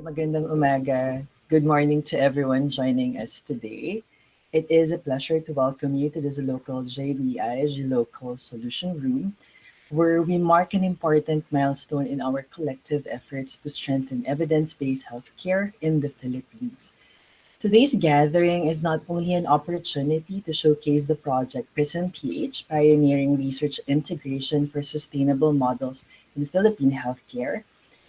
magandang umaga. Good morning to everyone joining us today. It is a pleasure to welcome you to this local JBI gLocal Solution Room, where we mark an important milestone in our collective efforts to strengthen evidence-based healthcare in the Philippines. Today's gathering is not only an opportunity to showcase the project Prism PH, pioneering research integration for sustainable models in Philippine healthcare,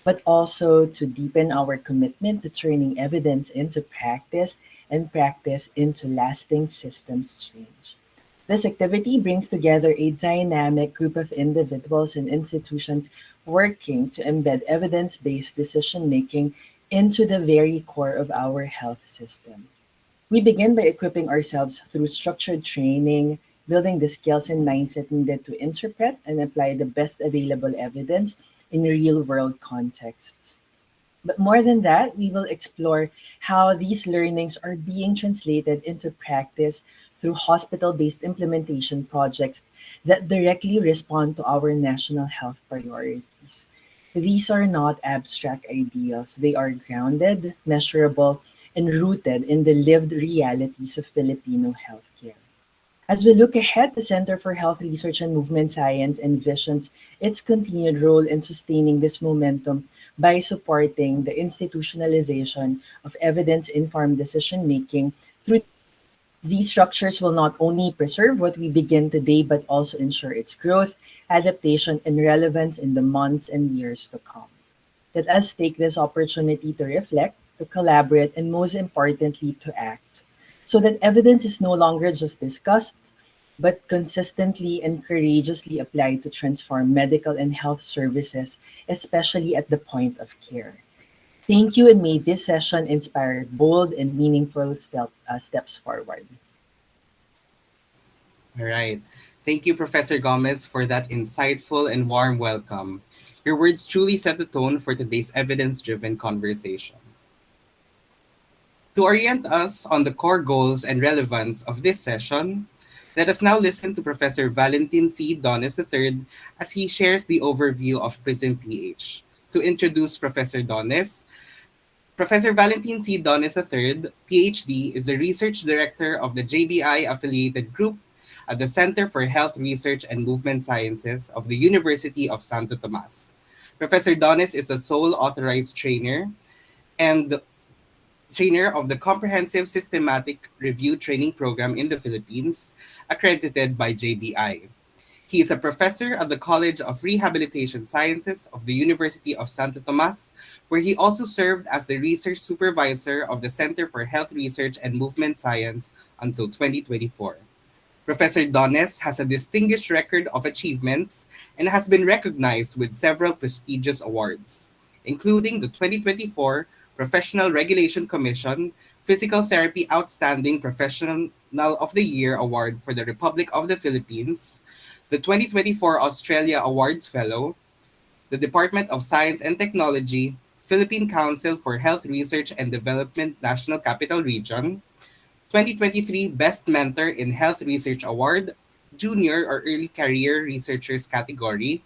but also to deepen our commitment to turning evidence into practice and practice into lasting systems change. This activity brings together a dynamic group of individuals and institutions working to embed evidence based decision making into the very core of our health system. We begin by equipping ourselves through structured training, building the skills and mindset needed to interpret and apply the best available evidence in real world contexts. But more than that, we will explore how these learnings are being translated into practice through hospital based implementation projects that directly respond to our national health priorities. These are not abstract ideals, they are grounded, measurable, and rooted in the lived realities of Filipino healthcare. As we look ahead, the Center for Health Research and Movement Science envisions its continued role in sustaining this momentum by supporting the institutionalization of evidence informed decision making through these structures will not only preserve what we begin today, but also ensure its growth, adaptation, and relevance in the months and years to come. Let us take this opportunity to reflect, to collaborate, and most importantly, to act, so that evidence is no longer just discussed, but consistently and courageously applied to transform medical and health services, especially at the point of care. Thank you, and may this session inspire bold and meaningful steps forward. All right. Thank you, Professor Gomez, for that insightful and warm welcome. Your words truly set the tone for today's evidence driven conversation. To orient us on the core goals and relevance of this session, let us now listen to Professor Valentin C. Dones III as he shares the overview of PRISM PH. To introduce Professor Dones, Professor Valentin C. Dones III, PhD, is the Research Director of the JBI affiliated group at the Center for Health Research and Movement Sciences of the University of Santo Tomas. Professor Dones is a sole authorized and trainer of the Comprehensive Systematic Review Training Program in the Philippines, accredited by JBI. He is a professor at the College of Rehabilitation Sciences of the University of Santo Tomas, where he also served as the research supervisor of the Center for Health Research and Movement Science until 2024. Professor Dones has a distinguished record of achievements and has been recognized with several prestigious awards, including the 2024 Professional Regulation Commission Physical Therapy Outstanding Professional of the Year Award for the Republic of the Philippines, the 2024 Australia Awards Fellow, the Department of Science and Technology, Philippine Council for Health Research and Development National Capital Region, 2023 Best Mentor in Health Research Award, Junior or Early Career Researchers category,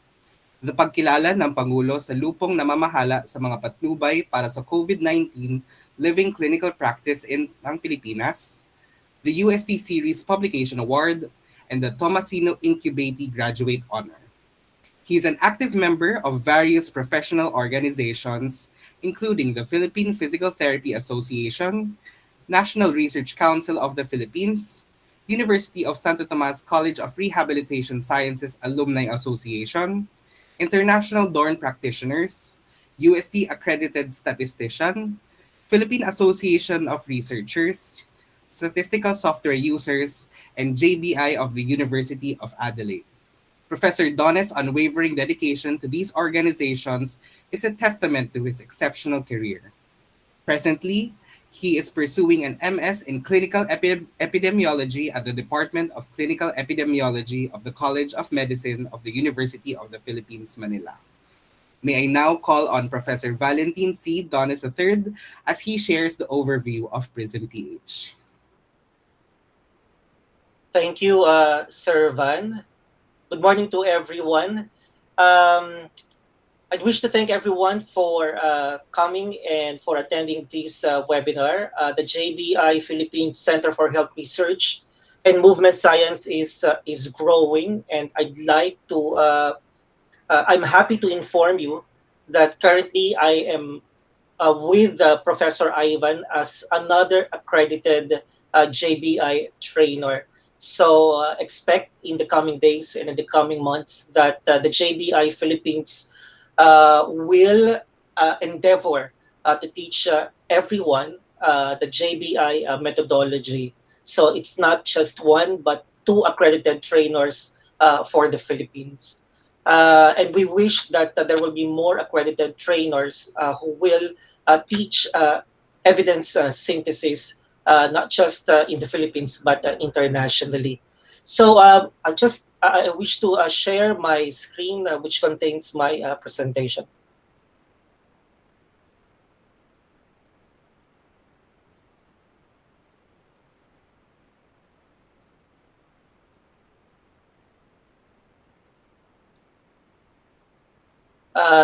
the pagkilala ng Pangulo sa lupong namamahala sa mga patnubay para sa COVID-19 Living Clinical Practice in ang Pilipinas, the UST Series Publication Award, and the Tomasino Incubati Graduate Honor. He is an active member of various professional organizations, including the Philippine Physical Therapy Association, National Research Council of the Philippines, University of Santo Tomas College of Rehabilitation Sciences Alumni Association, International Dorn Practitioners, UST Accredited Statistician, Philippine Association of Researchers, Statistical Software Users, and JBI of the University of Adelaide. Professor Dones' unwavering dedication to these organizations is a testament to his exceptional career. Presently, he is pursuing an MS in Clinical Epidemiology at the Department of Clinical Epidemiology of the College of Medicine of the University of the Philippines, Manila. May I now call on Professor Valentin C. Dones III as he shares the overview of PRISM PH. Thank you, Sir Van. Good morning to everyone. Um, I wish to thank everyone for coming and for attending this webinar. The JBI Philippines Center for Health Research and Movement Science is growing, and I'm happy to inform you that currently I am with Professor Ivan as another accredited JBI trainer. So expect in the coming days and in the coming months that the JBI Philippines will endeavor to teach everyone the JBI methodology. So it's not just one, but two accredited trainers for the Philippines. And we wish that there will be more accredited trainers who will teach evidence synthesis, not just in the Philippines, but internationally. So I wish to share my screen, which contains my presentation.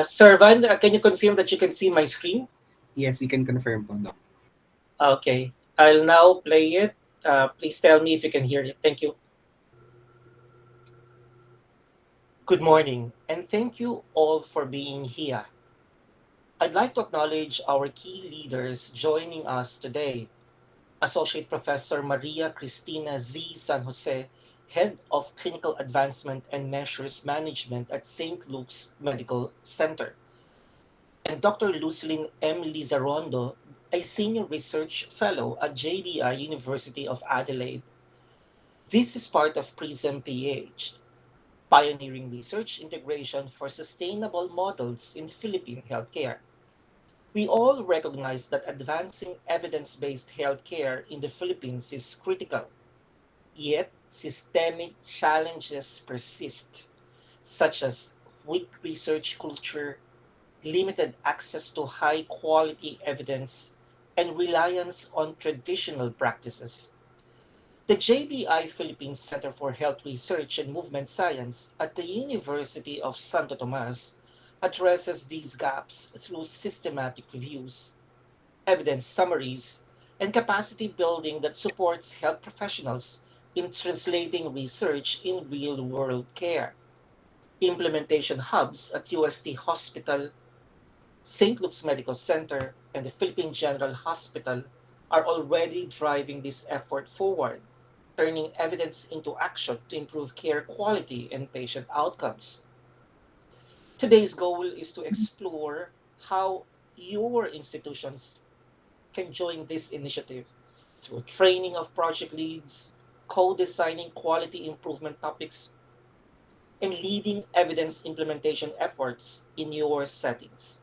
Sir Van, can you confirm that you can see my screen? Yes, we can confirm po, Doc. Okay, I'll now play it. Please tell me if you can hear it. Thank you. Good morning, and thank you all for being here. I'd like to acknowledge our key leaders joining us today. Associate Professor Maria Cristina Z. San Jose, Head of Clinical Advancement and Measures Management at St. Luke's Medical Center, and Dr. Lucilin M. Lizarondo, a Senior Research Fellow at JBI University of Adelaide. This is part of PRISM PH, pioneering research integration for sustainable models in Philippine healthcare. We all recognize that advancing evidence-based healthcare in the Philippines is critical, yet systemic challenges persist, such as weak research culture, limited access to high-quality evidence, and reliance on traditional practices. The JBI Philippines Center for Health Research and Movement Science at the University of Santo Tomas addresses these gaps through systematic reviews, evidence summaries, and capacity building that supports health professionals in translating research in real world care. Implementation hubs at UST Hospital, St. Luke's Medical Center, and the Philippine General Hospital are already driving this effort forward, turning evidence into action to improve care quality and patient outcomes. Today's goal is to explore how your institutions can join this initiative through training of project leads, co-designing quality improvement topics, and leading evidence implementation efforts in your settings.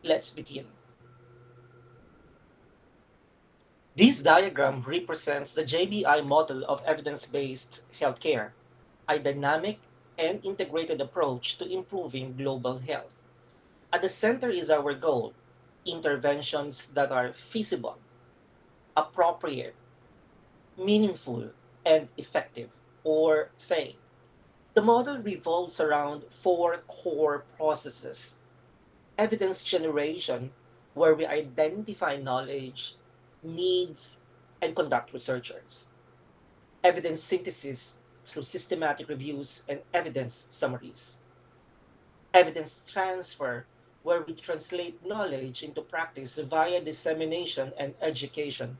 Let's begin. This diagram represents the JBI model of evidence-based healthcare, a dynamic and integrated approach to improving global health. At the center is our goal: interventions that are feasible, appropriate, meaningful, and effective, or FAE. The model revolves around four core processes: evidence generation, where we identify knowledge, needs, and conduct researches; evidence synthesis through systematic reviews and evidence summaries; evidence transfer, where we translate knowledge into practice via dissemination and education;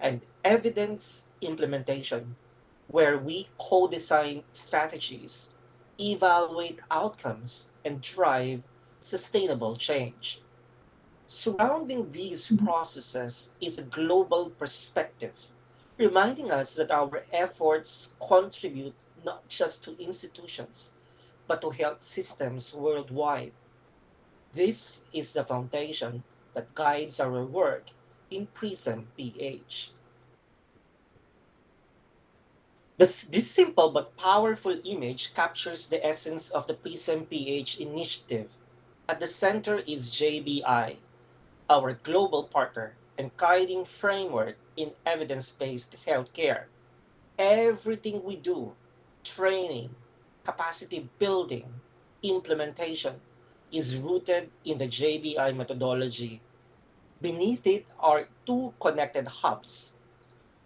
and evidence implementation, where we co-design strategies, evaluate outcomes, and drive sustainable change. Surrounding these processes is a global perspective, reminding us that our efforts contribute not just to institutions, but to health systems worldwide. This is the foundation that guides our work in PRISM PH. This simple but powerful image captures the essence of the PRISM PH initiative. At the center is JBI, our global partner and guiding framework in evidence-based healthcare. Everything we do, training, capacity building, implementation, is rooted in the JBI methodology. Beneath it are two connected hubs.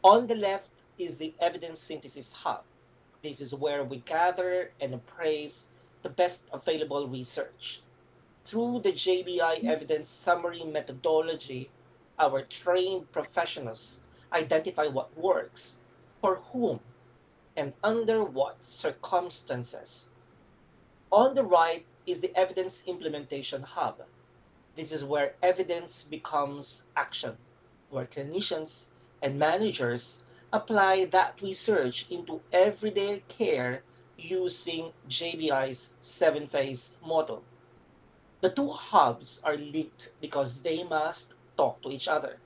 On the left is the evidence synthesis hub. This is where we gather and appraise the best available research. Through the JBI evidence summary methodology, our trained professionals identify what works, for whom, and under what circumstances. On the right is the evidence implementation hub. This is where evidence becomes action, where clinicians and managers apply that research into everyday care using JBI's seven phase model. The two hubs are linked because they must talk to each other.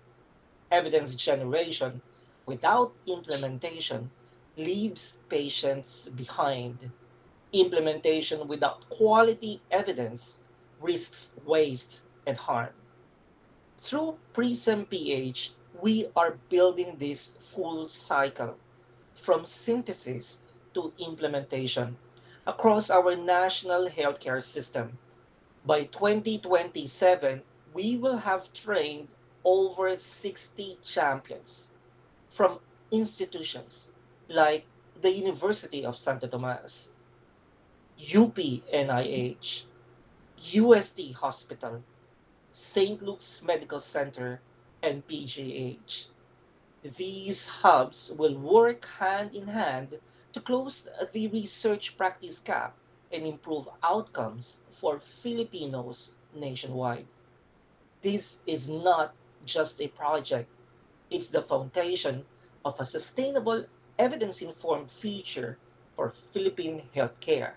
Evidence generation without implementation leaves patients behind. Implementation without quality evidence risks waste and harm. Through Prism PH, we are building this full cycle from synthesis to implementation across our national healthcare system. By 2027, we will have trained over 60 champions from institutions like the University of Santo Tomas, UPNIH, UST Hospital, St. Luke's Medical Center, and PGH. These hubs will work hand in hand to close the research practice gap and improve outcomes for Filipinos nationwide. This is not just a project, it's the foundation of a sustainable, evidence informed future for Philippine healthcare.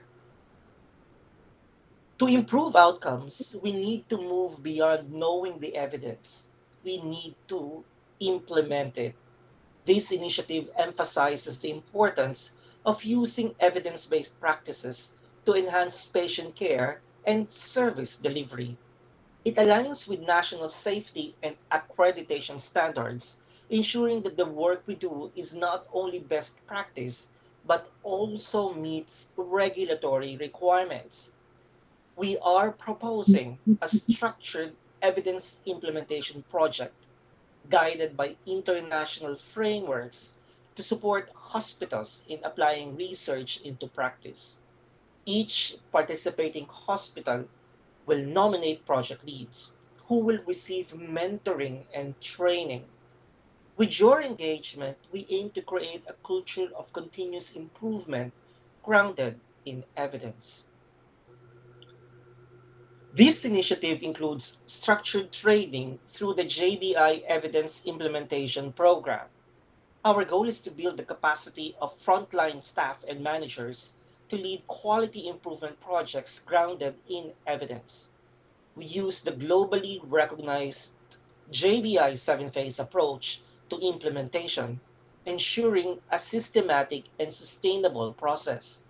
To improve outcomes, we need to move beyond knowing the evidence. We need to implement it. This initiative emphasizes the importance of using evidence based practices to enhance patient care and service delivery. It aligns with national safety and accreditation standards, ensuring that the work we do is not only best practice, but also meets regulatory requirements. We are proposing a structured evidence implementation project guided by international frameworks to support hospitals in applying research into practice. Each participating hospital will nominate project leads who will receive mentoring and training. With your engagement, we aim to create a culture of continuous improvement grounded in evidence. This initiative includes structured training through the JBI Evidence Implementation Program. Our goal is to build the capacity of frontline staff and managers to lead quality improvement projects grounded in evidence. We use the globally recognized JBI seven phase approach to implementation, ensuring a systematic and sustainable process.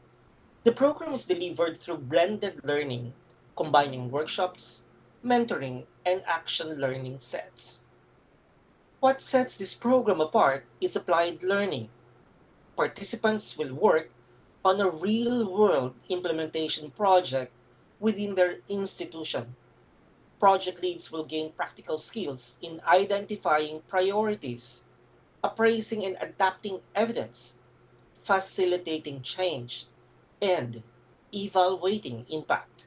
The program is delivered through blended learning, combining workshops, mentoring, and action learning sets. What sets this program apart is applied learning. Participants will work on a real world implementation project within their institution. Project leads will gain practical skills in identifying priorities, appraising and adapting evidence, facilitating change, and evaluating impact.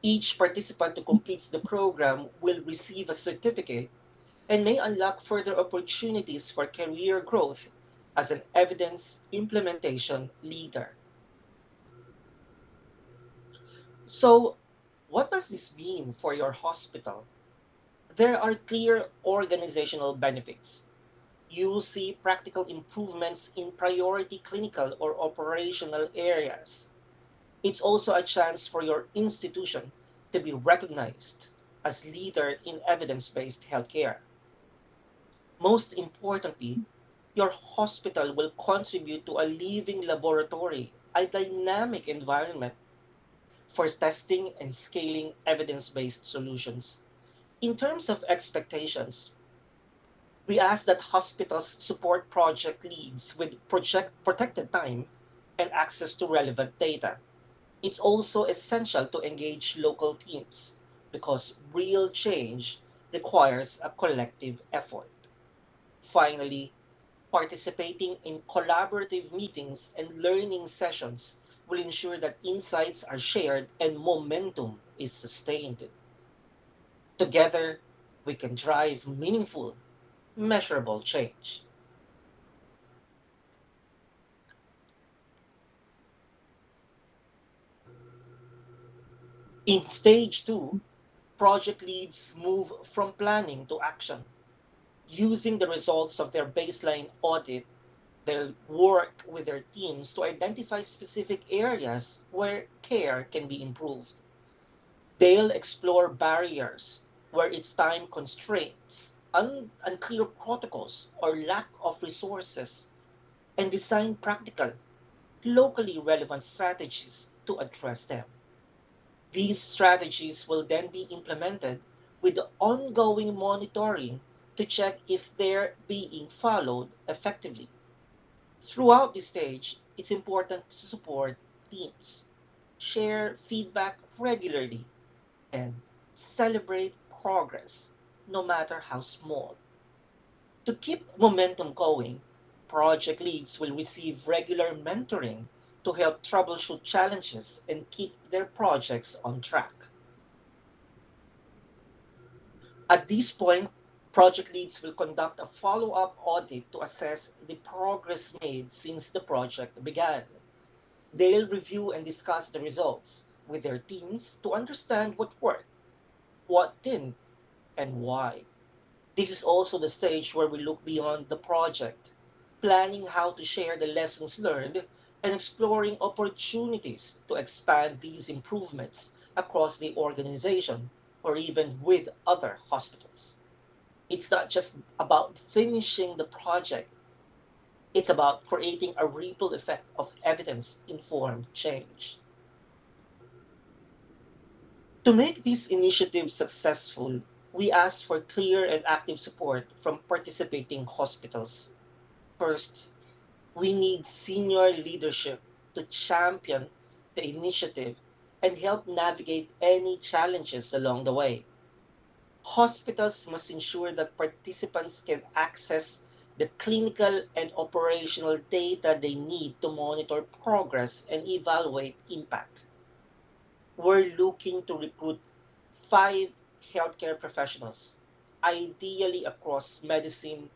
Each participant who completes the program will receive a certificate and may unlock further opportunities for career growth as an evidence implementation leader. So, what does this mean for your hospital? There are clear organizational benefits. You will see practical improvements in priority clinical or operational areas. It's also a chance for your institution to be recognized as leader in evidence-based healthcare. Most importantly, your hospital will contribute to a living laboratory, a dynamic environment for testing and scaling evidence-based solutions. In terms of expectations, we ask that hospitals support project leads with project protected time and access to relevant data. It's also essential to engage local teams because real change requires a collective effort. Finally, participating in collaborative meetings and learning sessions will ensure that insights are shared and momentum is sustained. Together, we can drive meaningful, measurable change. In stage two, project leads move from planning to action. Using the results of their baseline audit, they'll work with their teams to identify specific areas where care can be improved. They'll explore barriers where it's time constraints, unclear protocols, or lack of resources, and design practical, locally relevant strategies to address them. These strategies will then be implemented with the ongoing monitoring to check if they're being followed effectively. Throughout this stage, it's important to support teams, share feedback regularly, and celebrate progress, no matter how small. To keep momentum going, project leads will receive regular mentoring to help troubleshoot challenges and keep their projects on track. At this point, project leads will conduct a follow up audit to assess the progress made since the project began. They'll review and discuss the results with their teams to understand what worked, what didn't, and why. This is also the stage where we look beyond the project, planning how to share the lessons learned and exploring opportunities to expand these improvements across the organization or even with other hospitals. It's not just about finishing the project, it's about creating a ripple effect of evidence informed change. To make this initiative successful, we ask for clear and active support from participating hospitals. First, we need senior leadership to champion the initiative and help navigate any challenges along the way. Hospitals must ensure that participants can access the clinical and operational data they need to monitor progress and evaluate impact. We're looking to recruit 5 healthcare professionals, ideally across medicine,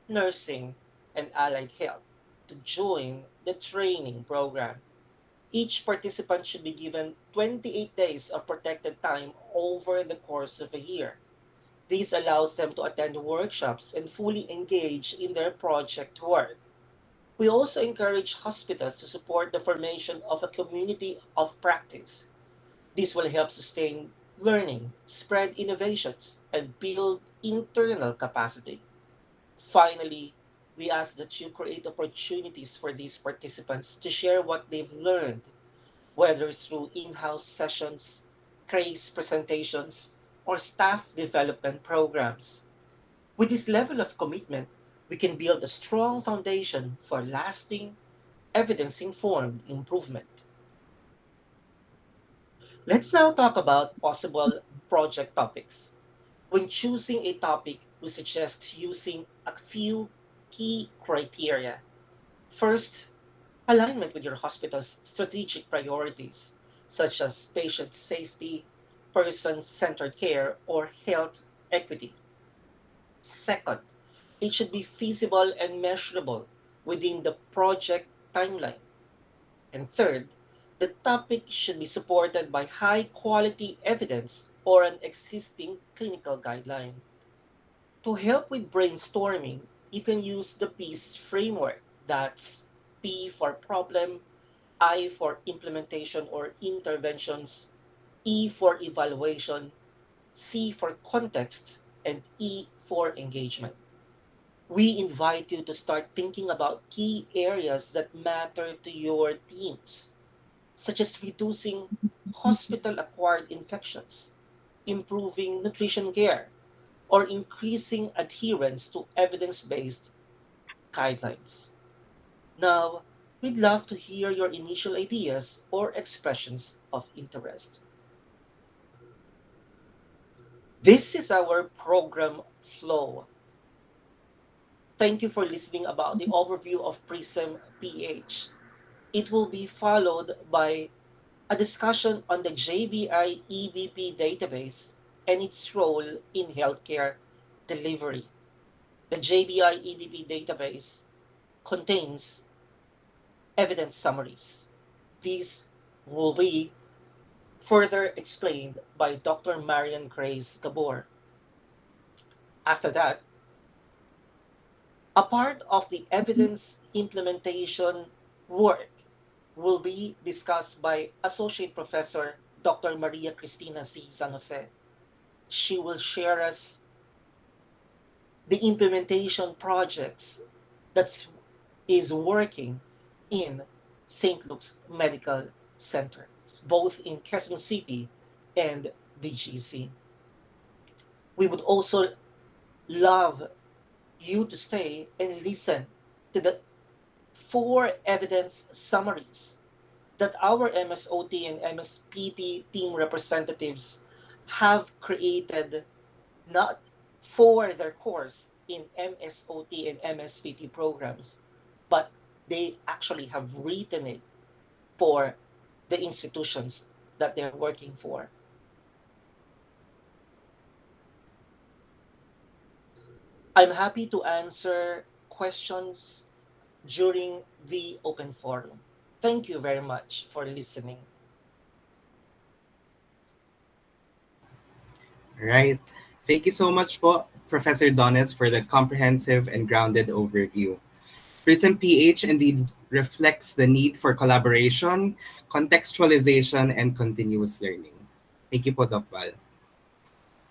nursing, and allied health, to join the training program. Each participant should be given 28 days of protected time over the course of a year. This allows them to attend workshops and fully engage in their project work. We also encourage hospitals to support the formation of a community of practice. This will help sustain learning, spread innovations, and build internal capacity. Finally, we ask that you create opportunities for these participants to share what they've learned, whether through in house sessions, case presentations, or staff development programs. With this level of commitment, we can build a strong foundation for lasting, evidence informed improvement. Let's now talk about possible project topics. When choosing a topic, we suggest using a few key criteria. First, alignment with your hospital's strategic priorities, such as patient safety, person centered care, or health equity. Second, it should be feasible and measurable within the project timeline. And third, the topic should be supported by high quality evidence or an existing clinical guideline. To help with brainstorming, you can use the PEACE framework. That's P for problem, I for implementation or interventions, E for evaluation, C for context, and E for engagement. We invite you to start thinking about key areas that matter to your teams, such as reducing hospital acquired infections, improving nutrition care, or increasing adherence to evidence based guidelines. Now, We'd love to hear your initial ideas or expressions of interest. This is our program flow. Thank you for listening about the overview of PRISM PH. It will be followed by a discussion on the JBI EBP database and its role in healthcare delivery. The JBI EBP database contains evidence summaries. These will be further explained by Dr. Marian Grace Gabor. After that, a part of the evidence implementation work will be discussed by Associate Professor Dr. Maria Cristina C. San Jose. She will share us the implementation projects that is working in St. Luke's Medical Center, both in Quezon City and BGC. We would also love you to stay and listen to the 4 evidence summaries that our MSOT and MSPT team representatives have created, not for their course in MSOT and MSPT programs, but they actually have written it for the institutions that they're working for. I'm happy to answer questions during the open forum. Thank you very much for listening. Right. Thank you so much po, Professor Dones, for the comprehensive and grounded overview. PRISM PH indeed reflects the need for collaboration, contextualization, and continuous learning. Thank you po, Doc Val.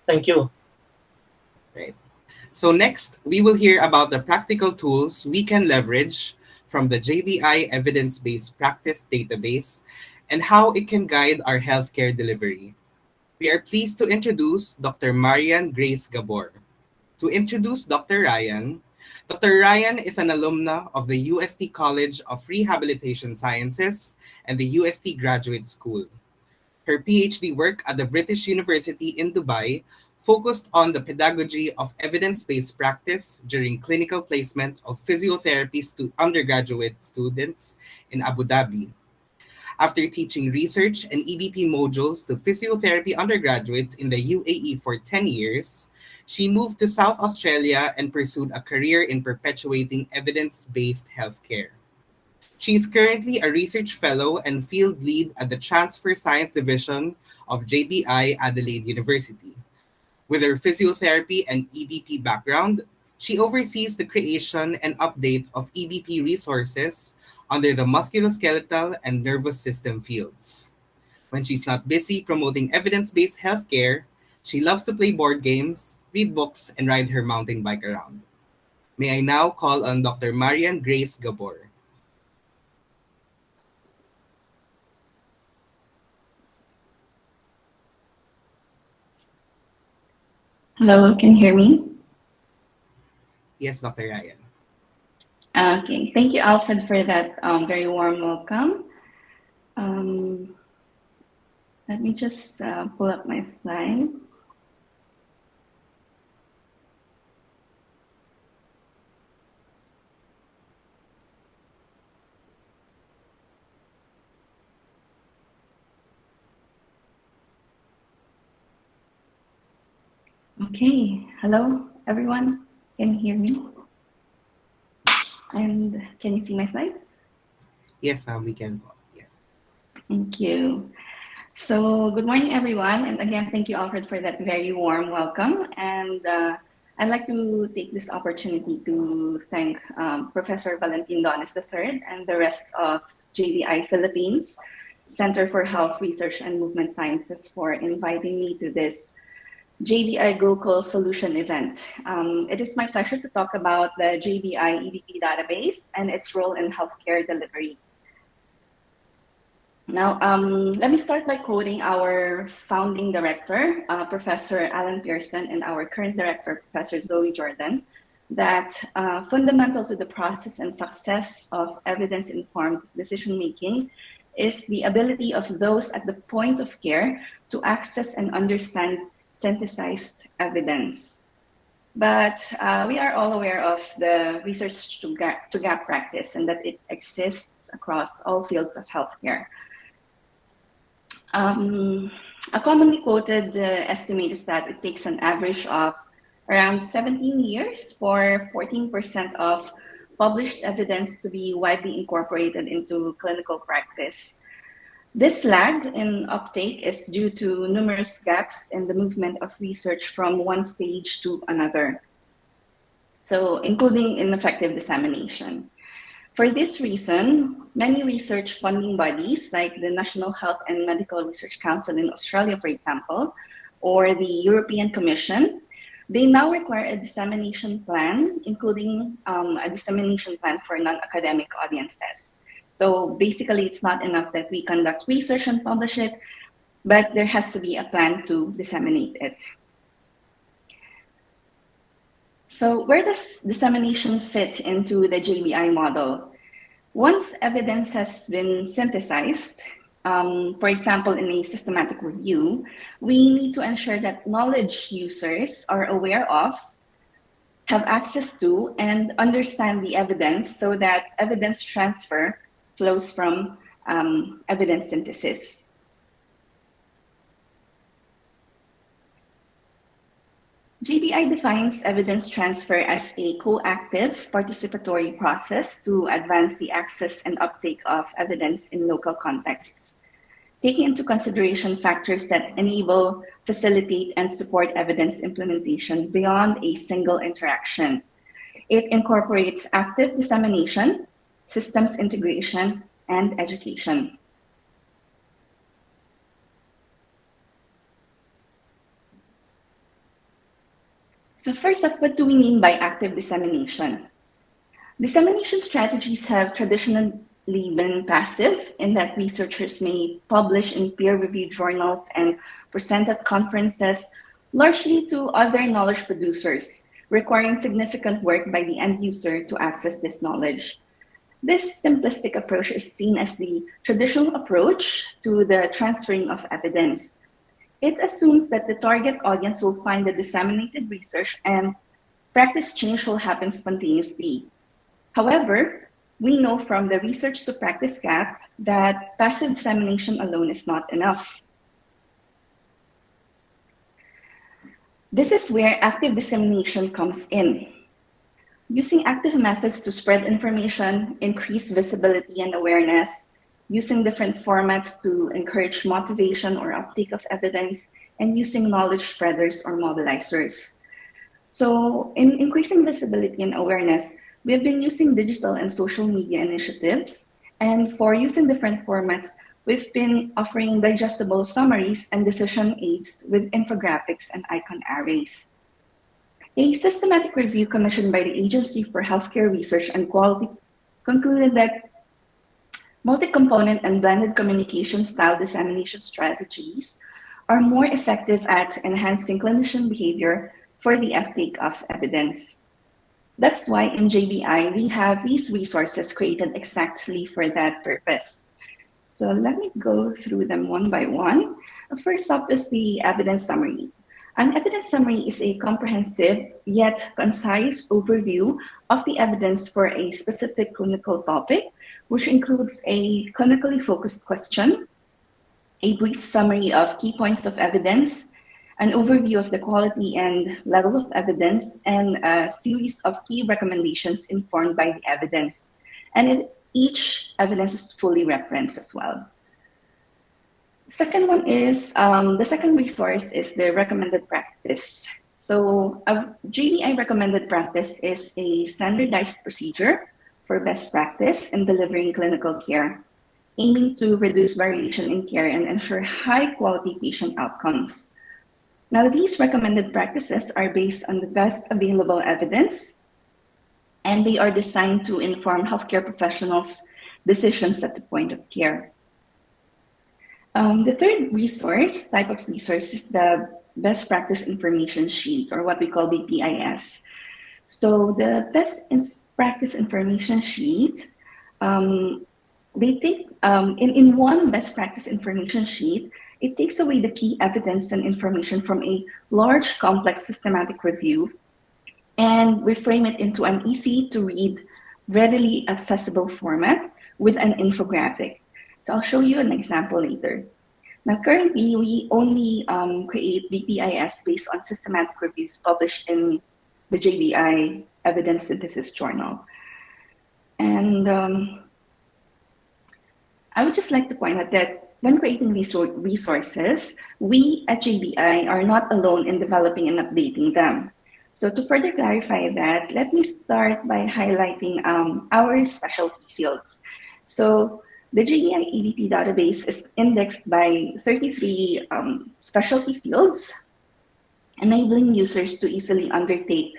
Thank you. Right. So next, we will hear about the practical tools we can leverage from the JBI Evidence-Based Practice Database and how it can guide our healthcare delivery. We are pleased to introduce Dr. Marian Grace Gabor. To introduce Dr. Ryan is an alumna of the UST College of Rehabilitation Sciences and the UST Graduate School. Her PhD work at the British University in Dubai focused on the pedagogy of evidence-based practice during clinical placement of physiotherapists to undergraduate students in Abu Dhabi. After teaching research and EBP modules to physiotherapy undergraduates in the UAE for 10 years, she moved to South Australia and pursued a career in perpetuating evidence-based healthcare. She is currently a research fellow and field lead at the Transfer Science Division of JBI Adelaide University. With her physiotherapy and EBP background, she oversees the creation and update of EBP resources under the musculoskeletal and nervous system fields. When she's not busy promoting evidence based healthcare, she loves to play board games, read books, and ride her mountain bike around. May I now call on Dr. Marian Grace Gabor. Hello, can you hear me? Yes, Dr. Ryan. Okay, thank you, Alfred, for that very warm welcome. Um, Let me just pull up my slides. Okay, hello, everyone. Can you hear me? And can you see my slides? Yes, ma'am, we can. Yes. Thank you. So good morning, everyone. And again, thank you, Alfred, for that very warm welcome. And I'd like to take this opportunity to thank Professor Valentin Dones III and the rest of JBI Philippines Center for Health Research and Movement Sciences for inviting me to this JBI gLocal solution event. It is my pleasure to talk about the JBI EBP database and its role in healthcare delivery. Now, let me start by quoting our founding director, Professor Alan Pearson, and our current director, Professor Zoe Jordan. that fundamental to the process and success of evidence-informed decision-making is the ability of those at the point of care to access and understand synthesized evidence. But we are all aware of the research to gap practice and that it exists across all fields of healthcare. A commonly quoted estimate is that it takes an average of around 17 years for 14% of published evidence to be widely incorporated into clinical practice. This lag in uptake is due to numerous gaps in the movement of research from one stage to another, so including ineffective dissemination. For this reason, many research funding bodies like the National Health and Medical Research Council in Australia, for example, or the European Commission, they now require a dissemination plan, including a dissemination plan for non-academic audiences. So basically, it's not enough that we conduct research and publish it, but there has to be a plan to disseminate it. So where does dissemination fit into the JBI model? Once evidence has been synthesized, for example, in a systematic review, we need to ensure that knowledge users are aware of, have access to, and understand the evidence so that evidence transfer flows from evidence synthesis. JBI defines evidence transfer as a co-active participatory process to advance the access and uptake of evidence in local contexts, taking into consideration factors that enable, facilitate, and support evidence implementation beyond a single interaction. It incorporates active dissemination, systems integration, and education. So first up, what do we mean by active dissemination? Dissemination strategies have traditionally been passive in that researchers may publish in peer-reviewed journals and present at conferences, largely to other knowledge producers, requiring significant work by the end user to access this knowledge. This simplistic approach is seen as the traditional approach to the transferring of evidence. It assumes that the target audience will find the disseminated research and practice change will happen spontaneously. However, we know from the research to practice gap that passive dissemination alone is not enough. This is where active dissemination comes in. Using active methods to spread information, increase visibility and awareness, using different formats to encourage motivation or uptake of evidence, and using knowledge spreaders or mobilizers. So in increasing visibility and awareness, we have been using digital and social media initiatives. And for using different formats, we've been offering digestible summaries and decision aids with infographics and icon arrays. A systematic review commissioned by the Agency for Healthcare Research and Quality concluded that multi-component and blended communication style dissemination strategies are more effective at enhancing clinician behavior for the uptake of evidence. That's why in JBI, we have these resources created exactly for that purpose. So let me go through them one by one. First up is the evidence summary. An evidence summary is a comprehensive yet concise overview of the evidence for a specific clinical topic, which includes a clinically focused question, a brief summary of key points of evidence, an overview of the quality and level of evidence, and a series of key recommendations informed by the evidence. And each evidence is fully referenced as well. The second resource is the recommended practice. So a JBI recommended practice is a standardized procedure for best practice in delivering clinical care, aiming to reduce variation in care and ensure high quality patient outcomes. Now, these recommended practices are based on the best available evidence, and they are designed to inform healthcare professionals' decisions at the point of care. The third type of resource is the best practice information sheet, or what we call BPIS. So the practice information sheet, they take in one best practice information sheet, it takes away the key evidence and information from a large, complex systematic review, and we frame it into an easy to read, readily accessible format with an infographic. So I'll show you an example later. Now, currently, we only create BPIS based on systematic reviews published in the JBI Evidence Synthesis Journal. And I would just like to point out that when creating these resources, we at JBI are not alone in developing and updating them. So to further clarify that, let me start by highlighting our specialty fields. So the JBI EBP database is indexed by 33 specialty fields, enabling users to easily undertake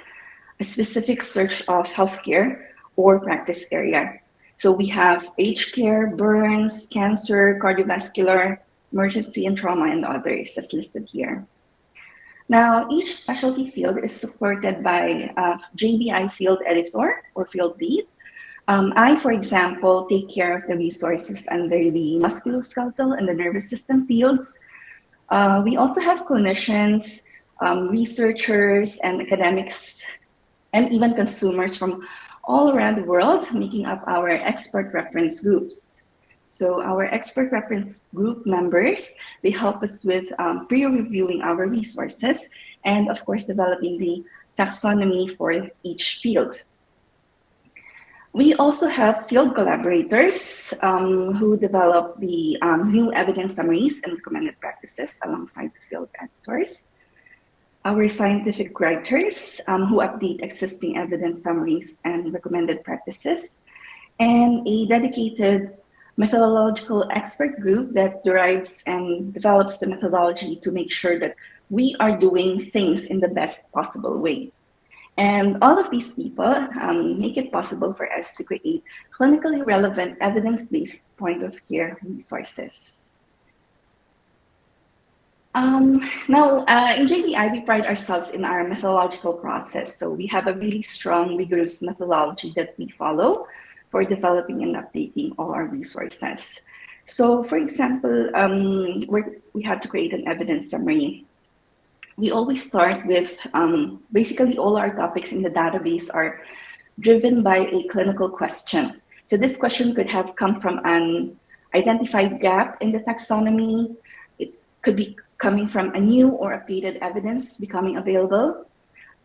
a specific search of healthcare or practice area. So we have aged care, burns, cancer, cardiovascular, emergency and trauma, and others as listed here. Now, each specialty field is supported by a JBI field editor or field lead. I, for example, take care of the resources under the musculoskeletal and the nervous system fields. We also have clinicians, researchers, and academics, and even consumers from all around the world making up our expert reference groups. So our expert reference group members, they help us with pre-reviewing our resources and of course developing the taxonomy for each field. We also have field collaborators who develop the new evidence summaries and recommended practices alongside the field editors. Our scientific writers who update existing evidence summaries and recommended practices, and a dedicated methodological expert group that derives and develops the methodology to make sure that we are doing things in the best possible way. And all of these people make it possible for us to create clinically relevant evidence-based point of care resources. Now, in JBI, we pride ourselves in our methodological process. So we have a really strong, rigorous methodology that we follow for developing and updating all our resources. So for example, we have to create an evidence summary. We always start with basically all our topics in the database are driven by a clinical question. So this question could have come from an identified gap in the taxonomy. It could be coming from a new or updated evidence becoming available.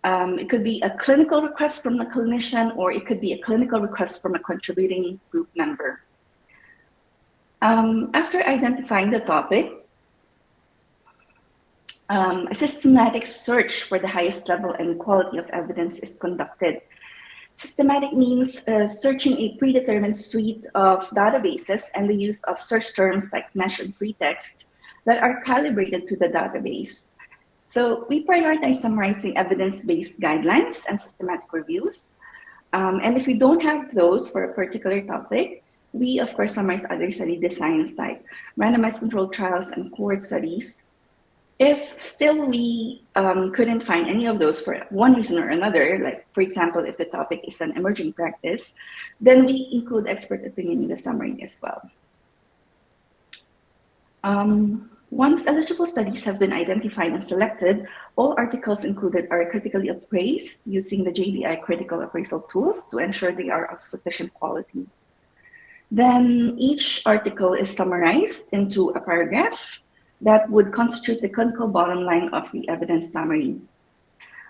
It could be a clinical request from the clinician, or it could be a clinical request from a contributing group member. After identifying the topic, a systematic search for the highest level and quality of evidence is conducted. Systematic means searching a predetermined suite of databases and the use of search terms like mesh and free text that are calibrated to the database. So we prioritize summarizing evidence-based guidelines and systematic reviews. And if we don't have those for a particular topic, we of course summarize other study designs like randomized controlled trials and cohort studies. If still we couldn't find any of those for one reason or another, like for example, if the topic is an emerging practice, then we include expert opinion in the summary as well. Once eligible studies have been identified and selected, all articles included are critically appraised using the JBI critical appraisal tools to ensure they are of sufficient quality. Then each article is summarized into a paragraph that would constitute the clinical bottom line of the evidence summary.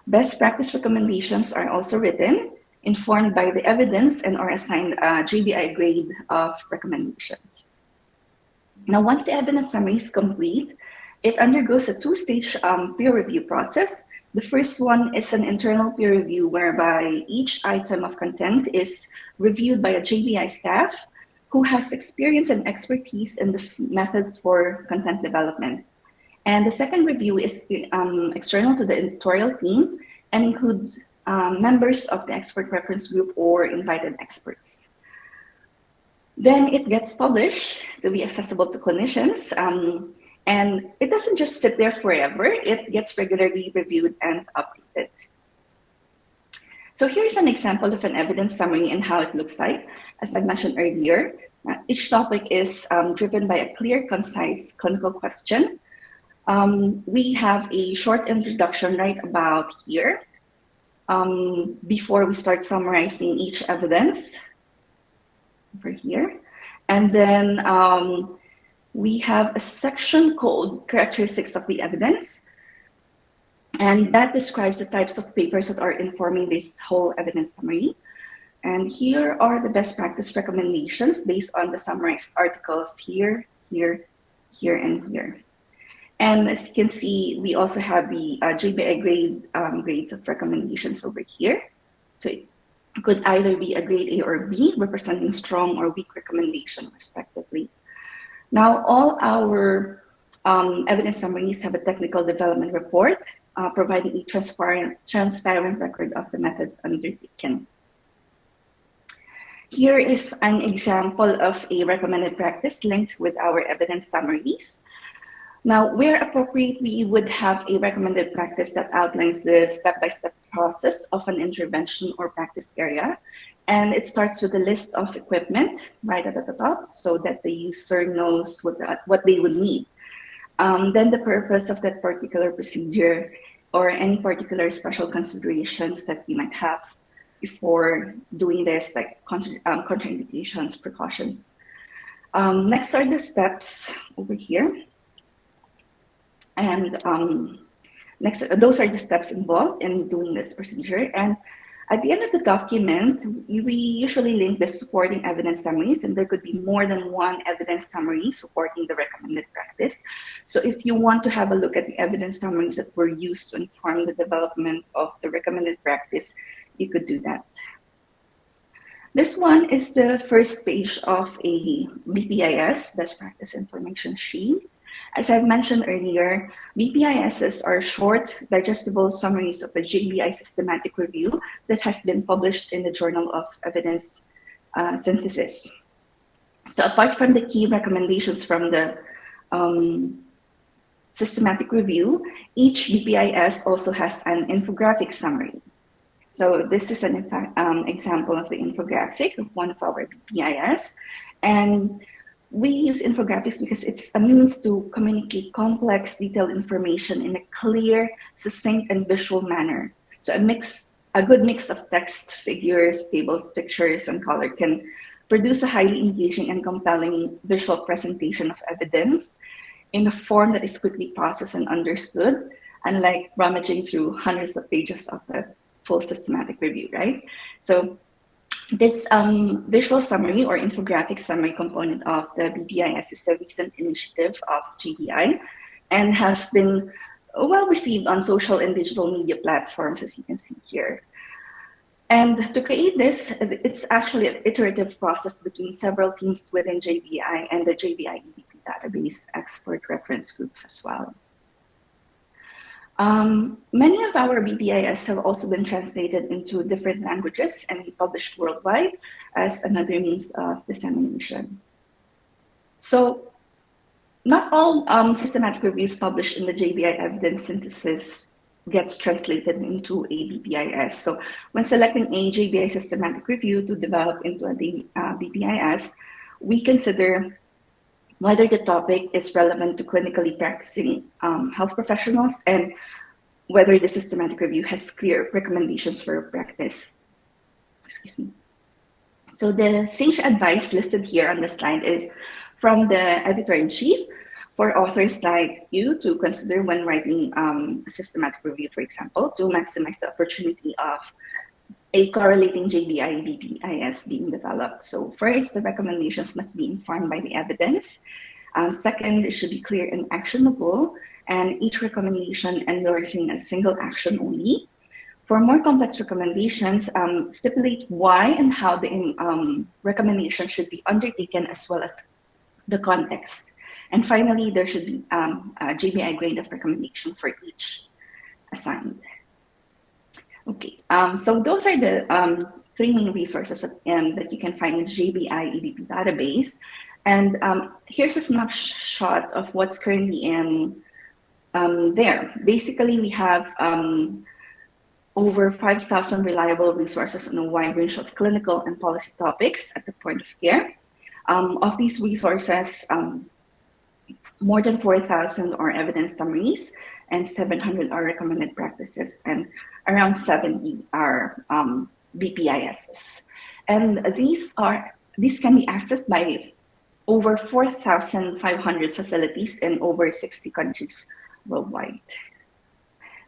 Best practice recommendations are also written, informed by the evidence, and are assigned a JBI grade of recommendations. Now, once the evidence summary is complete, it undergoes a two-stage peer review process. The first one is an internal peer review whereby each item of content is reviewed by a JBI staff who has experience and expertise in the methods for content development. And the second review is external to the editorial team and includes members of the expert reference group or invited experts. Then it gets published to be accessible to clinicians. And it doesn't just sit there forever, it gets regularly reviewed and updated. So here's an example of an evidence summary and how it looks like. As I mentioned earlier, each topic is driven by a clear, concise clinical question. We have a short introduction right about here before we start summarizing each evidence over here. And then we have a section called characteristics of the evidence. And that describes the types of papers that are informing this whole evidence summary. And here are the best practice recommendations based on the summarized articles here, here, here, and here. And as you can see, we also have the JBI grades of recommendations over here. So it could either be a grade A or B, representing strong or weak recommendation, respectively. Now, all our evidence summaries have a technical development report, providing a transparent record of the methods undertaken. Here is an example of a recommended practice linked with our evidence summaries. Now, where appropriate, we would have a recommended practice that outlines the step-by-step process of an intervention or practice area. And it starts with a list of equipment right at the top so that the user knows what they would need. Then the purpose of that particular procedure or any particular special considerations that we might have before doing this, like contraindications, precautions. Next are the steps over here. And next, those are the steps involved in doing this procedure. And at the end of the document, we usually link the supporting evidence summaries, and there could be more than one evidence summary supporting the recommended practice. So if you want to have a look at the evidence summaries that were used to inform the development of the recommended practice, you could do that. This one is the first page of a BPIS, Best Practice Information Sheet. As I've mentioned earlier, BPISs are short, digestible summaries of a JBI systematic review that has been published in the Journal of Evidence Synthesis. So apart from the key recommendations from the systematic review, each BPIS also has an infographic summary. So this is an example of the infographic of one of our BPIS. And we use infographics because it's a means to communicate complex, detailed information in a clear, succinct, and visual manner. So a good mix of text, figures, tables, pictures, and color can produce a highly engaging and compelling visual presentation of evidence in a form that is quickly processed and understood, unlike rummaging through hundreds of pages of the full systematic review, right? So this visual summary or infographic summary component of the BPIS is a recent initiative of JBI and has been well received on social and digital media platforms, as you can see here. And to create this, it's actually an iterative process between several teams within JBI and the JBI EDP database expert reference groups as well. Many of our BPIS have also been translated into different languages and published worldwide as another means of dissemination. So not all systematic reviews published in the JBI evidence synthesis gets translated into a BPIS. So when selecting a JBI systematic review to develop into a BPIS, we consider whether the topic is relevant to clinically practicing health professionals and whether the systematic review has clear recommendations for practice. Excuse me. So the sage advice listed here on the slide is from the editor-in-chief for authors like you to consider when writing a systematic review, for example, to maximize the opportunity of a correlating JBI BPIS being developed. So first, the recommendations must be informed by the evidence. Second, it should be clear and actionable, and each recommendation endorsing a single action only. For more complex recommendations, stipulate why and how the recommendation should be undertaken as well as the context. And finally, there should be a JBI grade of recommendation for each assigned. Okay, so those are the three main resources that you can find in the JBI EDP database. And here's a snapshot of what's currently in there. Basically, we have over 5,000 reliable resources on a wide range of clinical and policy topics at the point of care. Of these resources, more than 4,000 are evidence summaries, and 700 are recommended practices, and around 70 are BPISs. And these can be accessed by over 4,500 facilities in over 60 countries worldwide.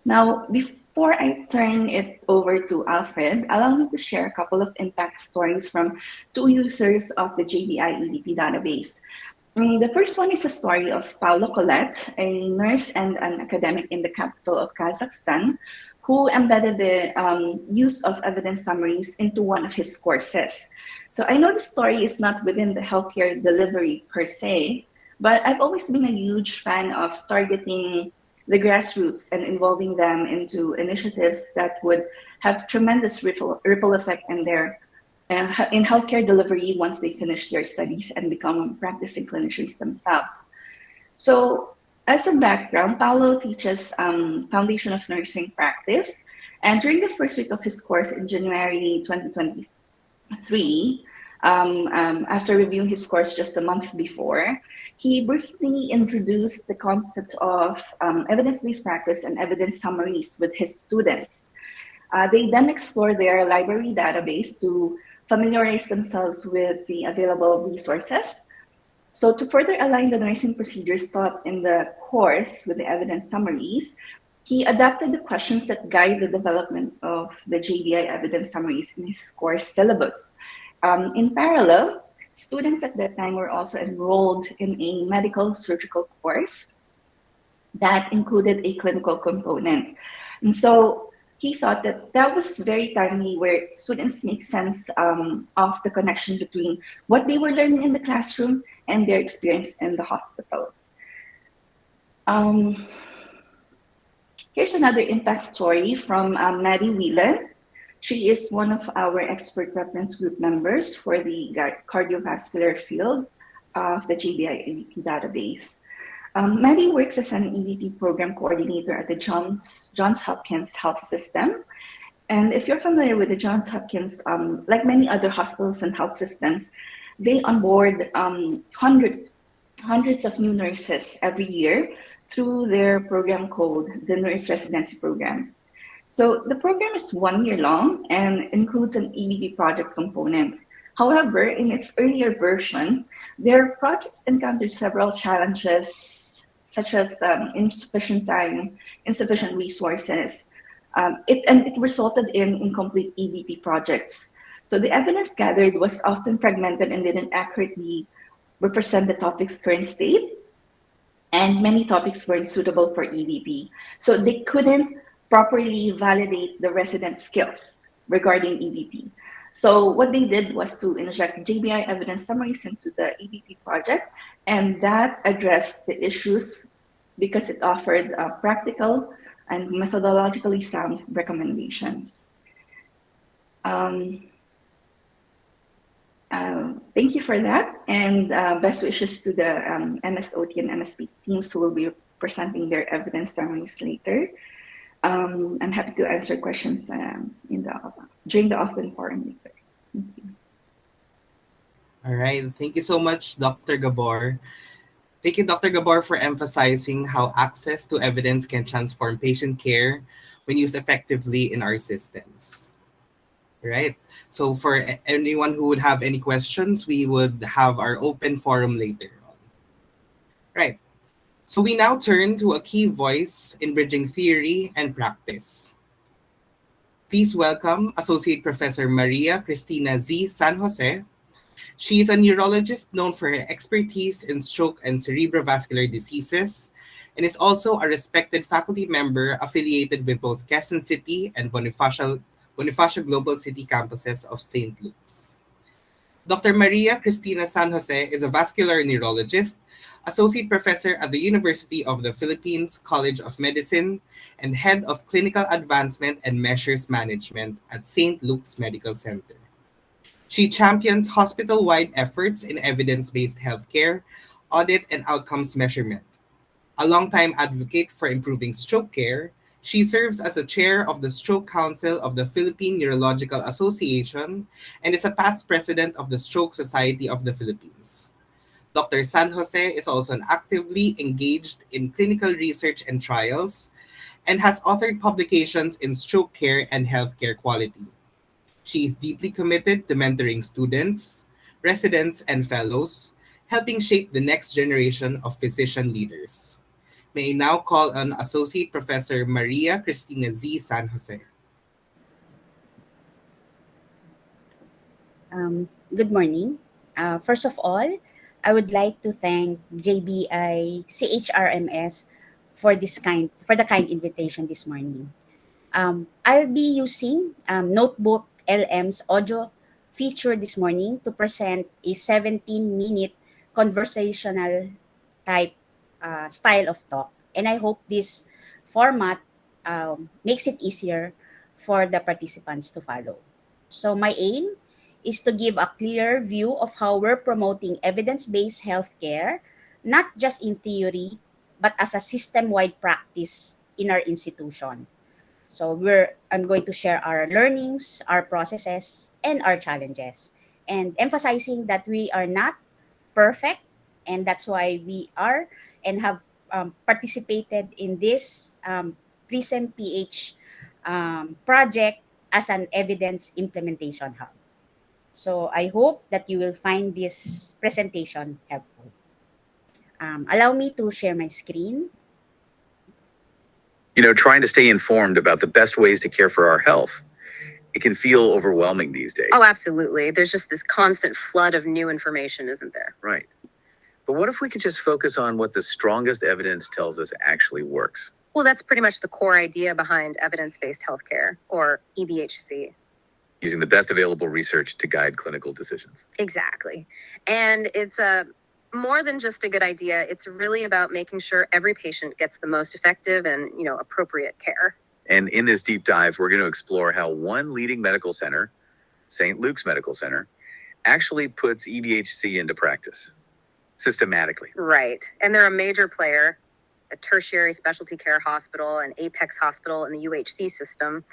Now, before I turn it over to Alfred, allow me to share a couple of impact stories from two users of the JBI EDP database. The first one is a story of Paulo Colette, a nurse and an academic in the capital of Kazakhstan, who embedded the use of evidence summaries into one of his courses. So I know the story is not within the healthcare delivery per se, but I've always been a huge fan of targeting the grassroots and involving them into initiatives that would have tremendous ripple effect in healthcare delivery once they finish their studies and become practicing clinicians themselves. So, as a background, Paulo teaches Foundation of Nursing practice, and during the first week of his course in January 2023, after reviewing his course just a month before, he briefly introduced the concept of evidence-based practice and evidence summaries with his students. They then explore their library database to familiarize themselves with the available resources. So to further align the nursing procedures taught in the course with the evidence summaries, he adapted the questions that guide the development of the JBI evidence summaries in his course syllabus. In parallel, students at that time were also enrolled in a medical surgical course that included a clinical component. And so he thought that that was very timely, where students make sense of the connection between what they were learning in the classroom and their experience in the hospital. Here's another impact story from Maddie Whelan. She is one of our expert reference group members for the cardiovascular field of the JBI EVP database. Maddie works as an EVP program coordinator at the Johns Hopkins Health System. And if you're familiar with the Johns Hopkins, like many other hospitals and health systems, they onboard hundreds of new nurses every year through their program called the Nurse Residency Program. So the program is 1 year long and includes an EVP project component. However, in its earlier version, their projects encountered several challenges, such as insufficient time, insufficient resources. It resulted in incomplete EVP projects. So the evidence gathered was often fragmented and didn't accurately represent the topic's current state, and many topics weren't suitable for EVP. So they couldn't properly validate the resident skills regarding EVP. So what they did was to inject JBI evidence summaries into the EVP project, and that addressed the issues because it offered practical and methodologically sound recommendations. Thank you for that, and best wishes to the MSOT and MSP teams who will be presenting their evidence summaries later. I'm happy to answer questions during the open forum later. Thank you. All right. Thank you so much, Dr. Gabor. Thank you, Dr. Gabor, for emphasizing how access to evidence can transform patient care when used effectively in our systems. Right. So for anyone who would have any questions, we would have our open forum later on. Right. So we now turn to a key voice in bridging theory and practice. Please welcome Associate Professor Maria Cristina Z. San Jose. She is a neurologist known for her expertise in stroke and cerebrovascular diseases, and is also a respected faculty member affiliated with both Quezon City and Bonifacio Global City campuses of St. Luke's. Dr. Maria Cristina San Jose is a vascular neurologist, associate professor at the University of the Philippines College of Medicine, and head of clinical advancement and measures management at St. Luke's Medical Center. She champions hospital-wide efforts in evidence-based healthcare, audit, and outcomes measurement. A longtime advocate for improving stroke care, She serves as a chair of the Stroke Council of the Philippine Neurological Association and is a past president of the Stroke Society of the Philippines. Dr. San Jose is also actively engaged in clinical research and trials and has authored publications in stroke care and healthcare quality. She is deeply committed to mentoring students, residents, and fellows, helping shape the next generation of physician leaders. May I now call on Associate Professor Maria Cristina Z. San Jose. Good morning. First of all, I would like to thank JBI CHRMS for the kind invitation this morning. I'll be using Notebook LM's audio feature this morning to present a 17-minute conversational type style of talk. And I hope this format makes it easier for the participants to follow. So my aim is to give a clear view of how we're promoting evidence-based healthcare, not just in theory, but as a system-wide practice in our institution. So I'm going to share our learnings, our processes, and our challenges, and emphasizing that we are not perfect, and that's why we are and have participated in this Prism PH project as an evidence implementation hub. So I hope that you will find this presentation helpful. Allow me to share my screen. Trying to stay informed about the best ways to care for our health, it can feel overwhelming these days. Oh, absolutely. There's just this constant flood of new information, isn't there? Right. But what if we could just focus on what the strongest evidence tells us actually works? Well, that's pretty much the core idea behind evidence-based healthcare, or EBHC. Using the best available research to guide clinical decisions. Exactly. And it's more than just a good idea. It's really about making sure every patient gets the most effective and, appropriate care. And in this deep dive, we're going to explore how one leading medical center, St. Luke's Medical Center, actually puts EBHC into practice systematically. Right. And they're a major player, a tertiary specialty care hospital, an Apex hospital in the UHC system.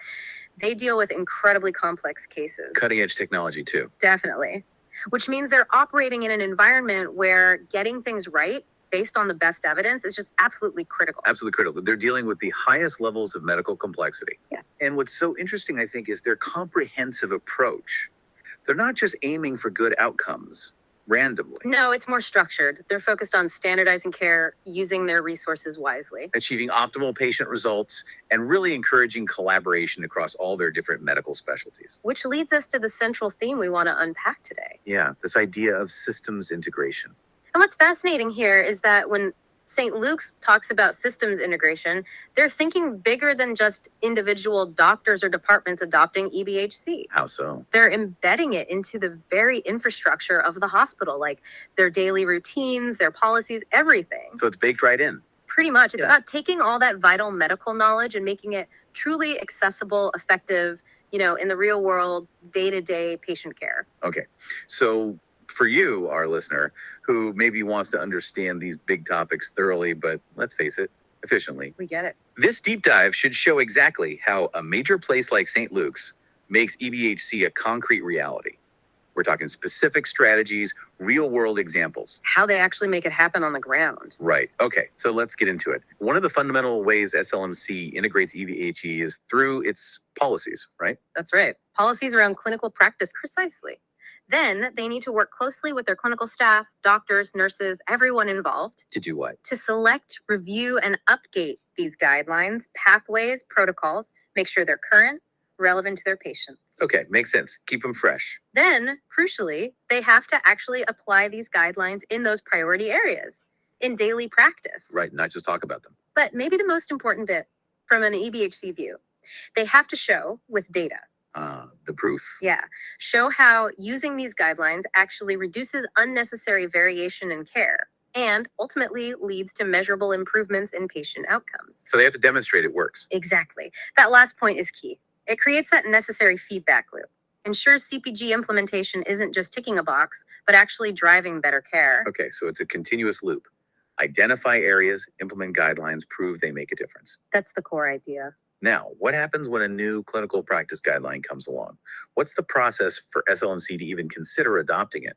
They deal with incredibly complex cases. Cutting edge technology too. Definitely. Which means they're operating in an environment where getting things right based on the best evidence is just absolutely critical. Absolutely critical. They're dealing with the highest levels of medical complexity. Yeah. And what's so interesting, I think, is their comprehensive approach. They're not just aiming for good outcomes randomly. No, it's more structured. They're focused on standardizing care, using their resources wisely, achieving optimal patient results, and really encouraging collaboration across all their different medical specialties. Which leads us to the central theme we want to unpack today. Yeah, this idea of systems integration. And what's fascinating here is that when St. Luke's talks about systems integration, they're thinking bigger than just individual doctors or departments adopting EBHC. How so? They're embedding it into the very infrastructure of the hospital, like their daily routines, their policies, everything. So it's baked right in. Pretty much. It's about taking all that vital medical knowledge and making it truly accessible, effective, in the real world, day-to-day patient care. Okay. So for you, our listener, who maybe wants to understand these big topics thoroughly, but let's face it, efficiently. We get it. This deep dive should show exactly how a major place like St. Luke's makes EBHC a concrete reality. We're talking specific strategies, real world examples. How they actually make it happen on the ground. Right. Okay. So let's get into it. One of the fundamental ways SLMC integrates EBHE is through its policies, right? That's right. Policies around clinical practice, precisely. Then they need to work closely with their clinical staff, doctors, nurses, everyone involved. To do what? To select, review, and update these guidelines, pathways, protocols, make sure they're current, relevant to their patients. Okay, makes sense. Keep them fresh. Then, crucially, they have to actually apply these guidelines in those priority areas, in daily practice. Right, not just talk about them. But maybe the most important bit from an EBHC view, they have to show with data. The proof. Yeah. Show how using these guidelines actually reduces unnecessary variation in care and ultimately leads to measurable improvements in patient outcomes. So they have to demonstrate it works. Exactly. That last point is key. It creates that necessary feedback loop, ensures CPG implementation isn't just ticking a box, but actually driving better care. Okay, so it's a continuous loop. Identify areas, implement guidelines, prove they make a difference. That's the core idea. Now, what happens when a new clinical practice guideline comes along? What's the process for SLMC to even consider adopting it?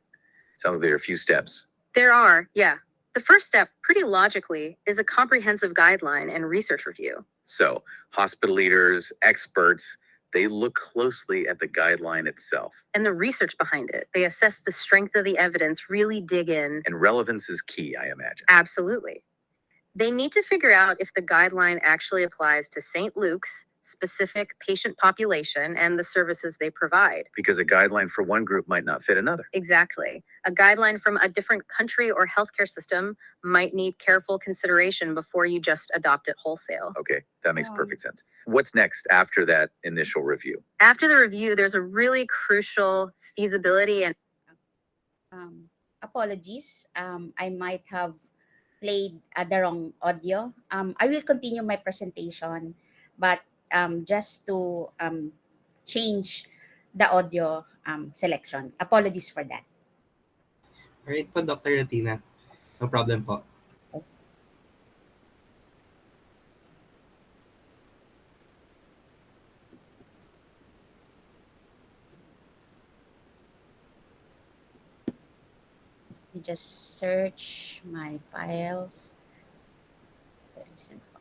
Sounds like there are a few steps. There are, yeah. The first step, pretty logically, is a comprehensive guideline and research review. So, hospital leaders, experts, they look closely at the guideline itself. And the research behind it. They assess the strength of the evidence, really dig in. And relevance is key, I imagine. Absolutely. They need to figure out if the guideline actually applies to St. Luke's specific patient population and the services they provide. Because a guideline for one group might not fit another. Exactly. A guideline from a different country or healthcare system might need careful consideration before you just adopt it wholesale. Okay, that makes perfect sense. What's next after that initial review? After the review, there's a really crucial feasibility and Apologies. I might have played the wrong audio. I will continue my presentation, but just to change the audio selection. Apologies for that. Alright po, Dr. Athena. No problem po. You just search my files. The recent one.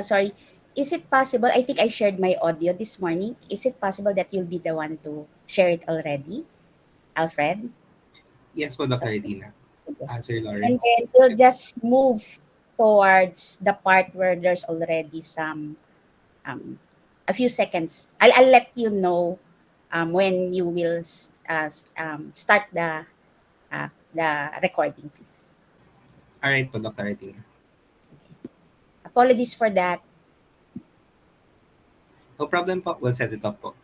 Sorry. Is it possible? I think I shared my audio this morning. Is it possible that you'll be the one to share it already, Alfred? Yes po, Dr. Athena. Sir And Lawrence. then we'll just move towards the part where there's already some a few seconds. I'll let you know when you will start the recording, please. Alright po, Dr. Athena. Apologies for that. No problem po. We'll set it up po.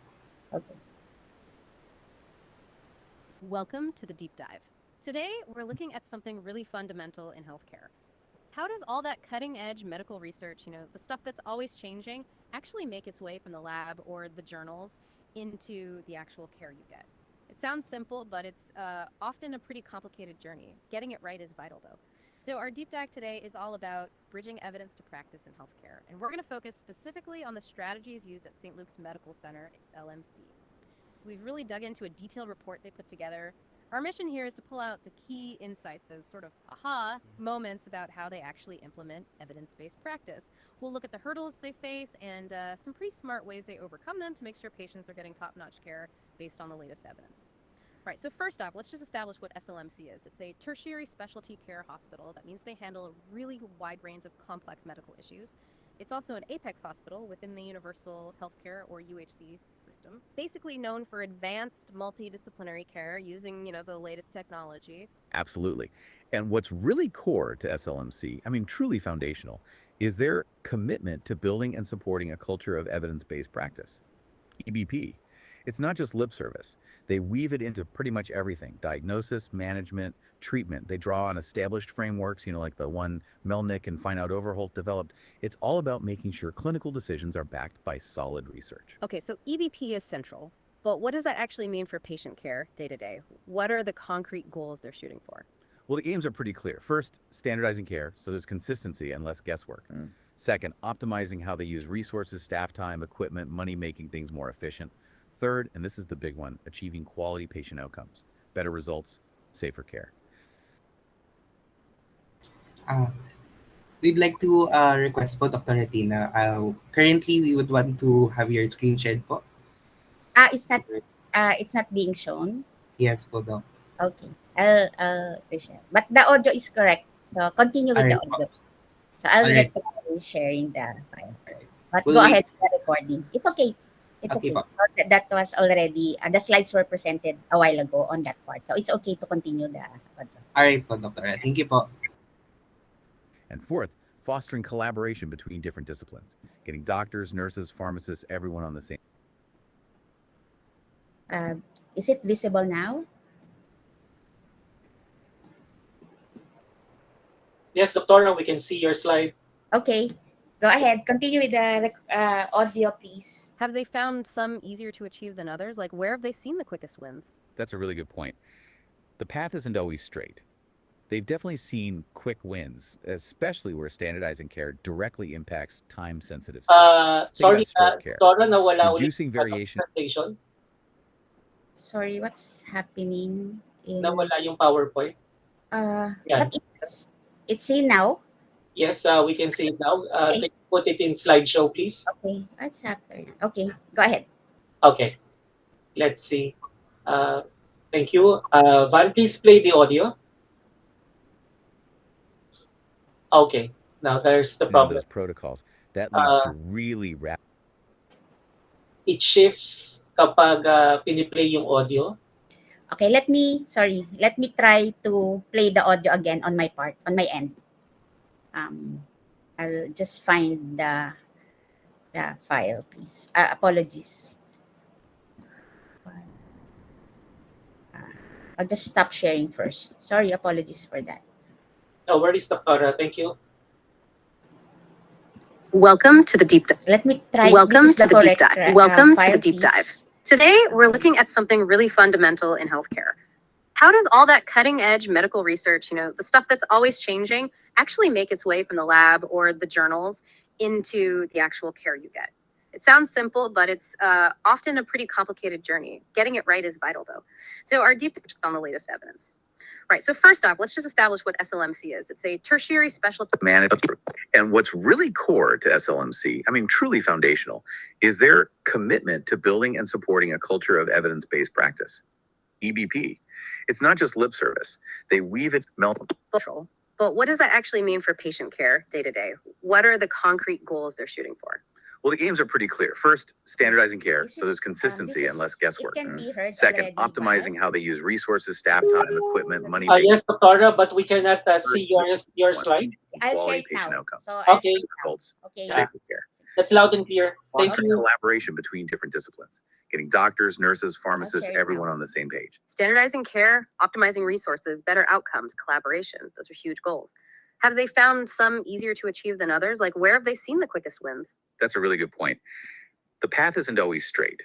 Okay. welcome to the deep dive. Today, we're looking at something really fundamental in healthcare. How does all that cutting edge medical research, the stuff that's always changing, actually make its way from the lab or the journals into the actual care you get? It sounds simple, but it's often a pretty complicated journey. Getting it right is vital, though. So our deep dive today is all about bridging evidence to practice in healthcare. And we're going to focus specifically on the strategies used at St. Luke's Medical Center, its LMC. We've really dug into a detailed report they put together. Our mission here is to pull out the key insights, those sort of aha moments about how they actually implement evidence-based practice. We'll look at the hurdles they face and some pretty smart ways they overcome them to make sure patients are getting top-notch care based on the latest evidence. All right, so first off, let's just establish what SLMC is. It's a tertiary specialty care hospital. That means they handle a really wide range of complex medical issues. It's also an apex hospital within the Universal Healthcare or UHC system, basically known for advanced multidisciplinary care using, the latest technology. Absolutely. And what's really core to SLMC, truly foundational, is their commitment to building and supporting a culture of evidence-based practice. EBP. It's not just lip service. They weave it into pretty much everything: diagnosis, management, treatment. They draw on established frameworks, like the one Melnick and Fineout Overholt developed. It's all about making sure clinical decisions are backed by solid research. Okay, so EBP is central, but what does that actually mean for patient care day to day? What are the concrete goals they're shooting for? Well, the aims are pretty clear. First, standardizing care, so there's consistency and less guesswork. Second, optimizing how they use resources, staff time, equipment, money, making things more efficient. Third, and this is the big one, achieving quality patient outcomes, better results, safer care. We'd like to request po, Dr. Retina. Currently, we would want to have your screen shared po. It's not being shown. Yes po, Doc. Okay. I'll share. But the audio is correct. So continue with the Alright audio. So I'll Alright. let sharing the file. Alright. But We'll go wait. ahead with the recording. It's okay. It's Okay okay. po. So that was already, the slides were presented a while ago on that part. So it's okay to continue the audio. Alright po, Dr. Thank you po. And fourth, fostering collaboration between different disciplines, getting doctors, nurses, pharmacists, everyone on the same. Is it visible now? Yes, Doctora, we can see your slide. Okay. Go ahead. Continue with the audio, please. Have they found some easier to achieve than others? Like, where have they seen the quickest wins? That's a really good point. The path isn't always straight. They've definitely seen quick wins, especially where standardizing care directly impacts time-sensitive stuff. Think Sorry, about stroke care, Dora, nawala ulit reducing variation. presentation. Sorry, what's happening in Nawala yung PowerPoint. Yan. but it's seen now. Yes, we can see it now. Okay. Can you put it in slideshow, please? Okay, what's happening? Okay, go ahead. Okay. Let's see. Thank you. Van, please play the audio. Okay. Now there's the problem. Those protocols that leads to really rapid. It shifts kapag piniplay yung audio. Okay, let me try to play the audio again on my part, on my end. I'll just find the file, please. Apologies. I'll just stop sharing first. Sorry, apologies for that. No worries, Dr. Thank you. Welcome to the deep dive. Let me try. Welcome this is to the deep correct, dive. Welcome to file, the deep please. dive. Today, we're looking at something really fundamental in healthcare. How does all that cutting edge medical research, the stuff that's always changing, actually make its way from the lab or the journals into the actual care you get? It sounds simple, but it's often a pretty complicated journey. Getting it right is vital, though. So our deep dive on the latest evidence. Right, so first off, let's just establish what SLMC is. It's a tertiary specialty management. And what's really core to SLMC, truly foundational, is their commitment to building and supporting a culture of evidence-based practice. EBP. It's not just lip service. They weave its control. But what does that actually mean for patient care day to day? What are the concrete goals they're shooting for? Well, the aims are pretty clear. First, standardizing care, so there's consistency and less guesswork. Second, optimizing how they use resources, staff time, equipment, money. Yes, Dr. But we cannot see your slide. I'll share it now. Outcomes. So Okay. Results. Okay. Safer care. That's loud and clear. Thank Fostering you. collaboration between different disciplines. Getting doctors, nurses, pharmacists, share it everyone now. on the same page. Standardizing care, optimizing resources, better outcomes, collaboration. Those are huge goals. Have they found some easier to achieve than others? Like, where have they seen the quickest wins? That's a really good point. The path isn't always straight.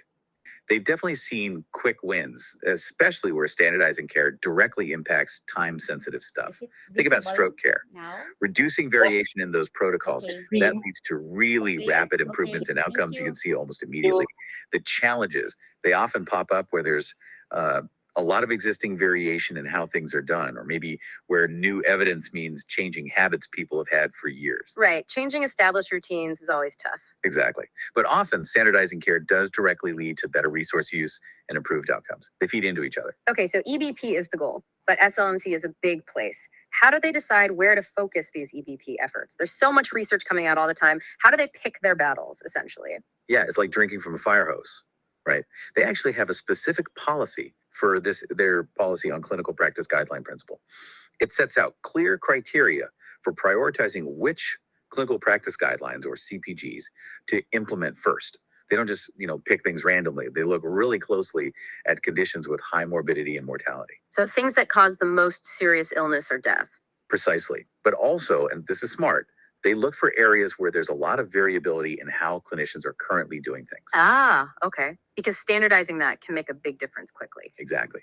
They've definitely seen quick wins, especially where standardizing care directly impacts time-sensitive stuff. Think about stroke care. Now. Reducing variation in those protocols, Okay. that leads to really Clear? rapid improvements Okay, in outcomes thank you you. can see almost immediately. The challenges, they often pop up where there's a lot of existing variation in how things are done, or maybe where new evidence means changing habits people have had for years. Right. Changing established routines is always tough. Exactly. But often standardizing care does directly lead to better resource use and improved outcomes. They feed into each other. Okay, so EBP is the goal, but SLMC is a big place. How do they decide where to focus these EBP efforts? There's so much research coming out all the time. How do they pick their battles, essentially? Yeah, it's like drinking from a fire hose, right? They actually have a specific policy for this, their policy on clinical practice guideline principle. It sets out clear criteria for prioritizing which clinical practice guidelines, or CPGs, to implement first. They don't just, pick things randomly. They look really closely at conditions with high morbidity and mortality. So things that cause the most serious illness or death. Precisely. But also, and this is smart, they look for areas where there's a lot of variability in how clinicians are currently doing things. Ah, okay. Because standardizing that can make a big difference quickly. Exactly.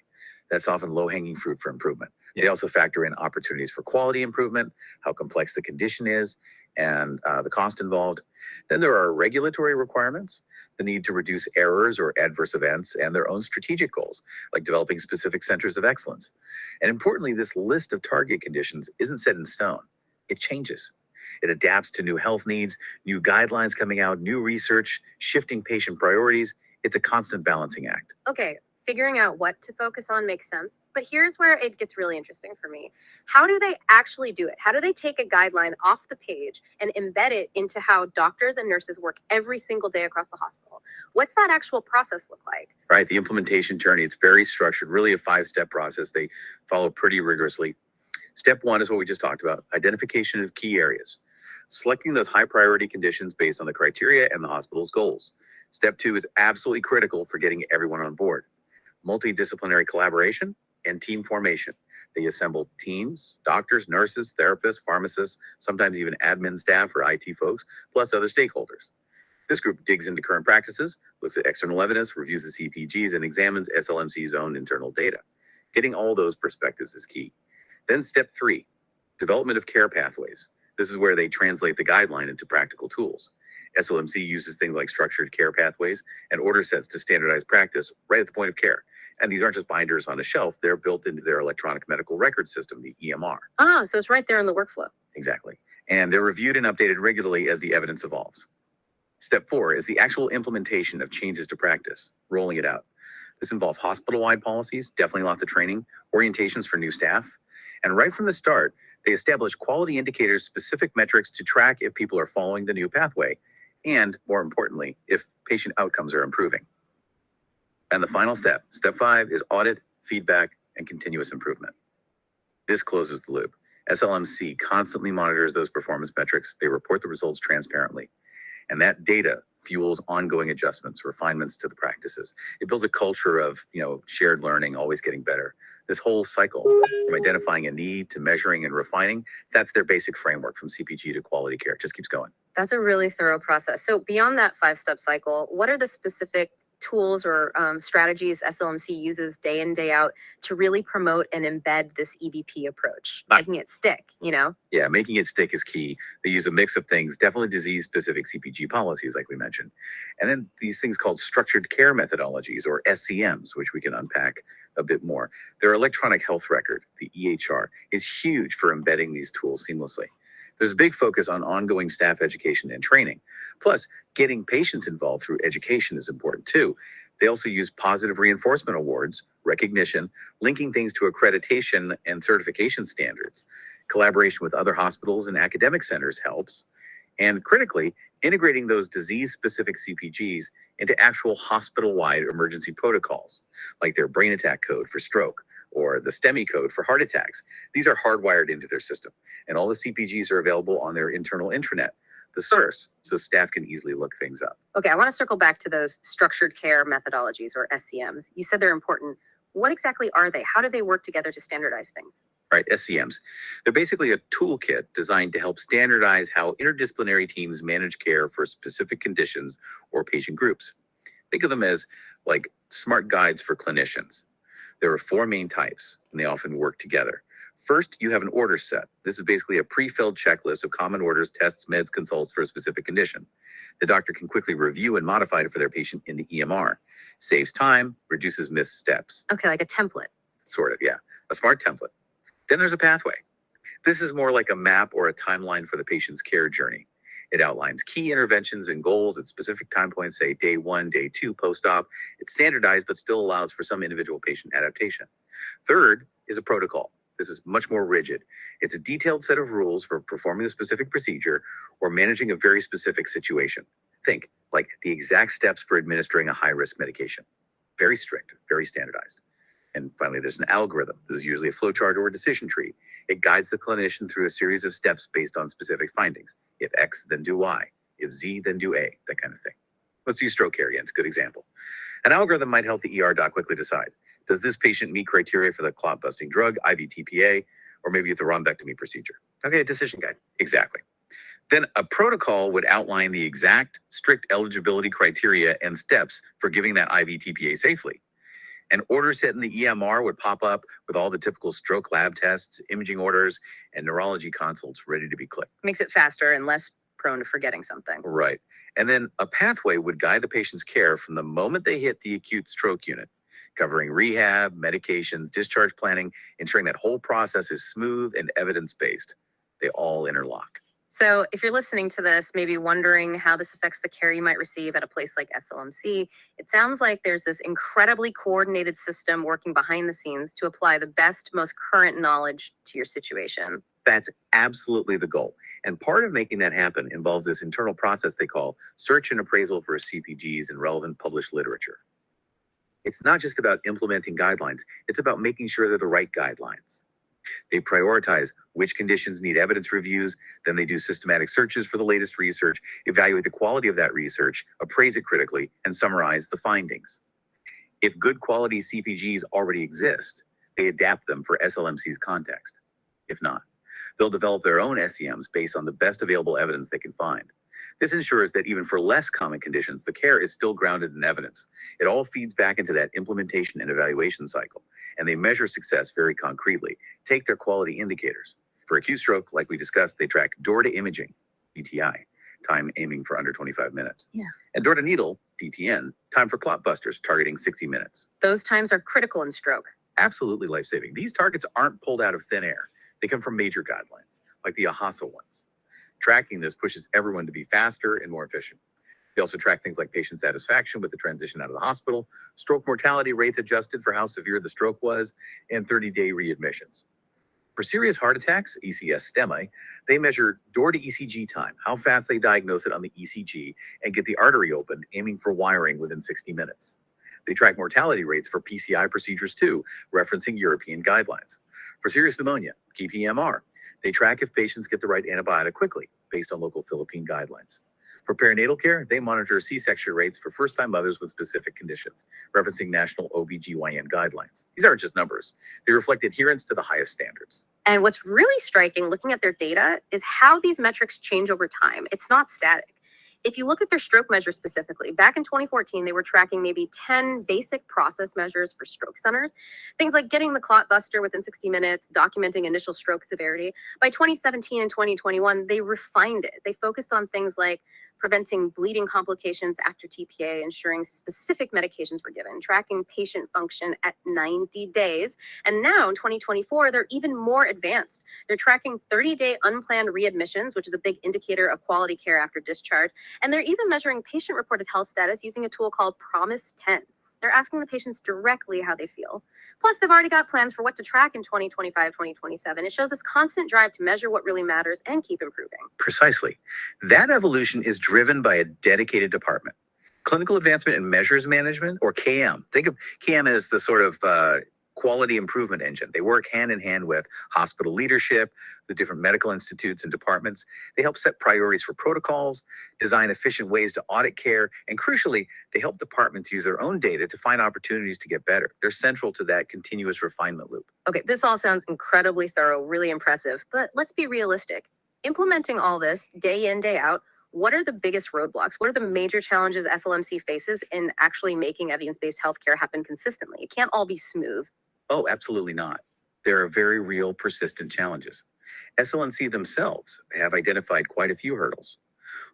That's often low-hanging fruit for improvement. They also factor in opportunities for quality improvement, how complex the condition is, and the cost involved. Then there are regulatory requirements, the need to reduce errors or adverse events, and their own strategic goals, like developing specific centers of excellence. And importantly, this list of target conditions isn't set in stone. It changes. It adapts to new health needs, new guidelines coming out, new research, shifting patient priorities. It's a constant balancing act. Okay, figuring out what to focus on makes sense, but here's where it gets really interesting for me. How do they actually do it? How do they take a guideline off the page and embed it into how doctors and nurses work every single day across the hospital? What's that actual process look like? Right, the implementation journey, it's very structured, really a 5-step process. They follow pretty rigorously. Step 1 is what we just talked about, identification of key areas. Selecting those high priority conditions based on the criteria and the hospital's goals. Step 2 is absolutely critical for getting everyone on board. Multidisciplinary collaboration and team formation. They assemble teams, doctors, nurses, therapists, pharmacists, sometimes even admin staff or IT folks, plus other stakeholders. This group digs into current practices, looks at external evidence, reviews the CPGs, and examines SLMC's own internal data. Getting all those perspectives is key. Then step 3, development of care pathways. This is where they translate the guideline into practical tools. SLMC uses things like structured care pathways and order sets to standardize practice right at the point of care. And these aren't just binders on a shelf, they're built into their electronic medical record system, the EMR. Ah, so it's right there in the workflow. Exactly. And they're reviewed and updated regularly as the evidence evolves. Step 4 is the actual implementation of changes to practice, rolling it out. This involves hospital-wide policies, definitely lots of training, orientations for new staff. And right from the start, they establish quality indicators, specific metrics to track if people are following the new pathway, and more importantly, if patient outcomes are improving. And the final step, step 5, is audit, feedback, and continuous improvement. This closes the loop. SLMC constantly monitors those performance metrics. They report the results transparently. And that data fuels ongoing adjustments, refinements to the practices. It builds a culture of, shared learning, always getting better. This whole cycle, from identifying a need to measuring and refining, that's their basic framework from CPG to quality care. It just keeps going. That's a really thorough process. So beyond that 5-step cycle, what are the specific tools or strategies SLMC uses day in, day out to really promote and embed this EBP approach, making it stick, Yeah, making it stick is key. They use a mix of things, definitely disease-specific CPG policies, like we mentioned. And then these things called structured care methodologies, or SCMs, which we can unpack a bit more. Their electronic health record, the EHR, is huge for embedding these tools seamlessly. There's a big focus on ongoing staff education and training. Plus, getting patients involved through education is important too. They also use positive reinforcement awards, recognition, linking things to accreditation and certification standards. Collaboration with other hospitals and academic centers helps. And critically, integrating those disease-specific CPGs into actual hospital-wide emergency protocols, like their brain attack code for stroke or the STEMI code for heart attacks. These are hardwired into their system, and all the CPGs are available on their internal intranet, the source, so staff can easily look things up. Okay, I want to circle back to those structured care methodologies, or SCMs. You said they're important. What exactly are they? How do they work together to standardize things? Right, SCMs. They're basically a toolkit designed to help standardize how interdisciplinary teams manage care for specific conditions or patient groups. Think of them as like smart guides for clinicians. There are 4 main types, and they often work together. First, you have an order set. This is basically a pre-filled checklist of common orders, tests, meds, consults for a specific condition. The doctor can quickly review and modify it for their patient in the EMR. Saves time, reduces missed steps. Okay, like a template. Sort of, yeah. A smart template. Then there's a pathway. This is more like a map or a timeline for the patient's care journey. It outlines key interventions and goals at specific time points, say day 1, day 2, post-op. It's standardized, but still allows for some individual patient adaptation. Third is a protocol. This is much more rigid. It's a detailed set of rules for performing a specific procedure or managing a very specific situation. Think like the exact steps for administering a high-risk medication. Very strict, very standardized. And finally, there's an algorithm. This is usually a flowchart or a decision tree. It guides the clinician through a series of steps based on specific findings. If X, then do Y. If Z, then do A, that kind of thing. Let's use stroke care again. It's a good example. An algorithm might help the ER doc quickly decide, does this patient meet criteria for the clot-busting drug, IV TPA, or maybe a thrombectomy procedure? Okay, a decision guide. Exactly. Then a protocol would outline the exact strict eligibility criteria and steps for giving that IV TPA safely. An order set in the EMR would pop up with all the typical stroke lab tests, imaging orders, and neurology consults ready to be clicked. Makes it faster and less prone to forgetting something. Right. And then a pathway would guide the patient's care from the moment they hit the acute stroke unit, covering rehab, medications, discharge planning, ensuring that whole process is smooth and evidence-based. They all interlock. So if you're listening to this, maybe wondering how this affects the care you might receive at a place like SLMC, it sounds like there's this incredibly coordinated system working behind the scenes to apply the best, most current knowledge to your situation. That's absolutely the goal. And part of making that happen involves this internal process they call search and appraisal for CPGs and relevant published literature. It's not just about implementing guidelines, it's about making sure they're the right guidelines. They prioritize which conditions need evidence reviews, then they do systematic searches for the latest research, evaluate the quality of that research, appraise it critically, and summarize the findings. If good quality CPGs already exist, They adapt them for SLMC's context. If not, they'll develop their own SEMs based on the best available evidence they can find. This ensures that even for less common conditions, the care is still grounded in evidence. It all feeds back into that implementation and evaluation cycle, and they measure success very concretely. Take their quality indicators. For acute stroke, like we discussed, they track door to imaging, DTI, time aiming for under 25 minutes. Yeah. And door to needle, DTN, time for clot busters, targeting 60 minutes. Those times are critical in stroke. Absolutely life-saving. These targets aren't pulled out of thin air. They come from major guidelines, like the AHASA ones. Tracking this pushes everyone to be faster and more efficient. They also track things like patient satisfaction with the transition out of the hospital, stroke mortality rates adjusted for how severe the stroke was, and 30-day readmissions. For serious heart attacks, ECS STEMI, they measure door to ECG time, how fast they diagnose it on the ECG and get the artery opened, aiming for wiring within 60 minutes. They track mortality rates for PCI procedures too, referencing European guidelines. For serious pneumonia, KPMR, they track if patients get the right antibiotic quickly, based on local Philippine guidelines. For perinatal care, they monitor C-section rates for first-time mothers with specific conditions, referencing national OBGYN guidelines. These aren't just numbers. They reflect adherence to the highest standards. And what's really striking looking at their data is how these metrics change over time. It's not static. If you look at their stroke measure specifically, back in 2014, they were tracking maybe 10 basic process measures for stroke centers. Things like getting the clot buster within 60 minutes, documenting initial stroke severity. By 2017 and 2021, they refined it. They focused on things like preventing bleeding complications after TPA, ensuring specific medications were given, tracking patient function at 90 days. And now in 2024, they're even more advanced. They're tracking 30-day unplanned readmissions, which is a big indicator of quality care after discharge. And they're even measuring patient-reported health status using a tool called Promise 10. They're asking the patients directly how they feel. Plus, they've already got plans for what to track in 2025, 2027. It shows this constant drive to measure what really matters and keep improving. Precisely. That evolution is driven by a dedicated department. Clinical Advancement and Measures Management, or KM. Think of KM as the sort of quality improvement engine. They work hand in hand with hospital leadership, the different medical institutes and departments. They help set priorities for protocols, design efficient ways to audit care, and crucially, they help departments use their own data to find opportunities to get better. They're central to that continuous refinement loop. Okay, this all sounds incredibly thorough, really impressive, but let's be realistic. Implementing all this day in, day out, what are the biggest roadblocks? What are the major challenges SLMC faces in actually making evidence-based healthcare happen consistently? It can't all be smooth. Oh, absolutely not. There are very real, persistent challenges. SLNC themselves have identified quite a few hurdles.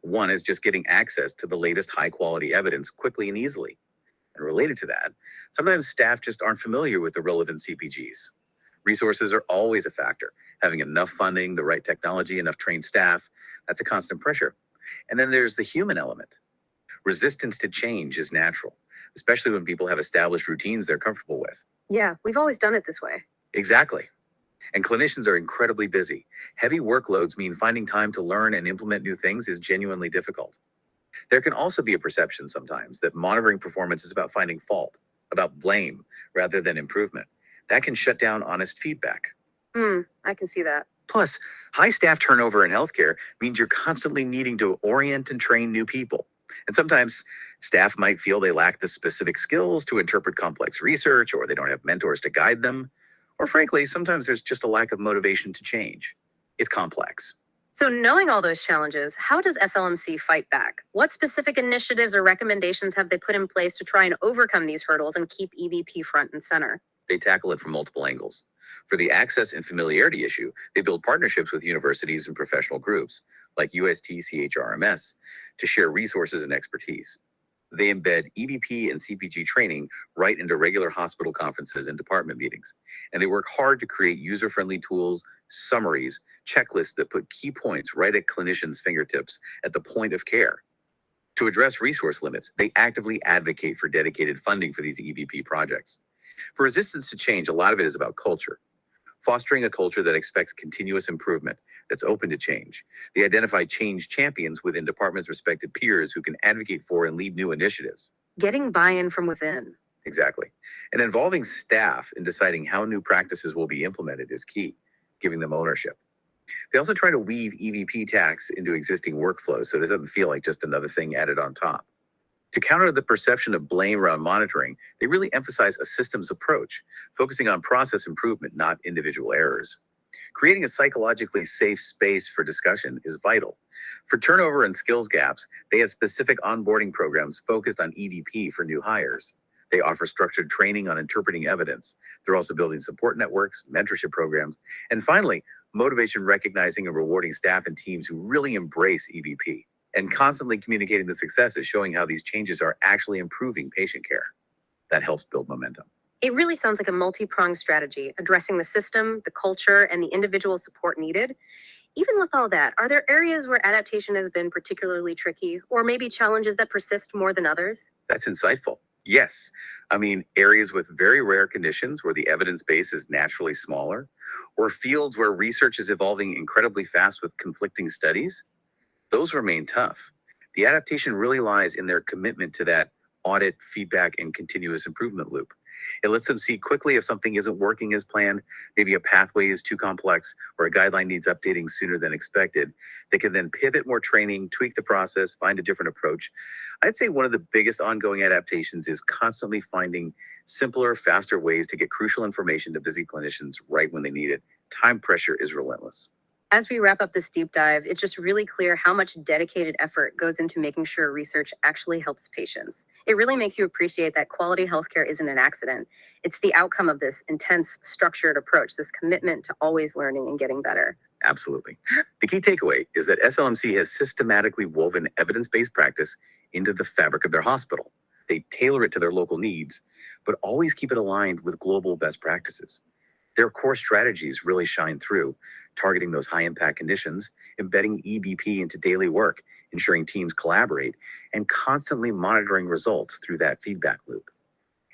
One is just getting access to the latest high-quality evidence quickly and easily. And related to that, sometimes staff just aren't familiar with the relevant CPGs. Resources are always a factor. Having enough funding, the right technology, enough trained staff, that's a constant pressure. And then there's the human element. Resistance to change is natural, especially when people have established routines they're comfortable with. Yeah, we've always done it this way. Exactly. And clinicians are incredibly busy. Heavy workloads mean finding time to learn and implement new things is genuinely difficult. There can also be a perception sometimes that monitoring performance is about finding fault, about blame, rather than improvement. That can shut down honest feedback. I can see that. Plus, high staff turnover in healthcare means you're constantly needing to orient and train new people. And sometimes staff might feel they lack the specific skills to interpret complex research, or they don't have mentors to guide them. Or frankly, sometimes there's just a lack of motivation to change. It's complex. So knowing all those challenges, how does SLMC fight back? What specific initiatives or recommendations have they put in place to try and overcome these hurdles and keep EBP front and center? They tackle it from multiple angles. For the access and familiarity issue, they build partnerships with universities and professional groups, like UST CHRMS, to share resources and expertise. They embed EBP and CPG training right into regular hospital conferences and department meetings. And they work hard to create user-friendly tools, summaries, checklists that put key points right at clinicians' fingertips at the point of care. To address resource limits, they actively advocate for dedicated funding for these EBP projects. For resistance to change, a lot of it is about culture. Fostering a culture that expects continuous improvement, that's open to change. They identify change champions within departments' respected peers who can advocate for and lead new initiatives. Getting buy-in from within. Exactly. And involving staff in deciding how new practices will be implemented is key, giving them ownership. They also try to weave EVP tax into existing workflows so it doesn't feel like just another thing added on top. To counter the perception of blame around monitoring, they really emphasize a systems approach, focusing on process improvement, not individual errors. Creating a psychologically safe space for discussion is vital. For turnover and skills gaps, they have specific onboarding programs focused on EDP for new hires. They offer structured training on interpreting evidence. They're also building support networks, mentorship programs, and finally, motivation recognizing and rewarding staff and teams who really embrace EBP. And constantly communicating the successes, showing how these changes are actually improving patient care. That helps build momentum. It really sounds like a multi-pronged strategy, addressing the system, the culture, and the individual support needed. Even with all that, are there areas where adaptation has been particularly tricky, or maybe challenges that persist more than others? That's insightful. Yes. I mean, areas with very rare conditions where the evidence base is naturally smaller, or fields where research is evolving incredibly fast with conflicting studies, those remain tough. The adaptation really lies in their commitment to that audit, feedback, and continuous improvement loop. It lets them see quickly if something isn't working as planned, maybe a pathway is too complex, or a guideline needs updating sooner than expected. They can then pivot more training, tweak the process, find a different approach. I'd say one of the biggest ongoing adaptations is constantly finding simpler, faster ways to get crucial information to busy clinicians right when they need it. Time pressure is relentless. As we wrap up this deep dive, it's just really clear how much dedicated effort goes into making sure research actually helps patients. It really makes you appreciate that quality healthcare isn't an accident. It's the outcome of this intense, structured approach, this commitment to always learning and getting better. Absolutely. The key takeaway is that SLMC has systematically woven evidence-based practice into the fabric of their hospital. They tailor it to their local needs, but always keep it aligned with global best practices. Their core strategies really shine through, targeting those high-impact conditions, embedding EBP into daily work, ensuring teams collaborate, and constantly monitoring results through that feedback loop.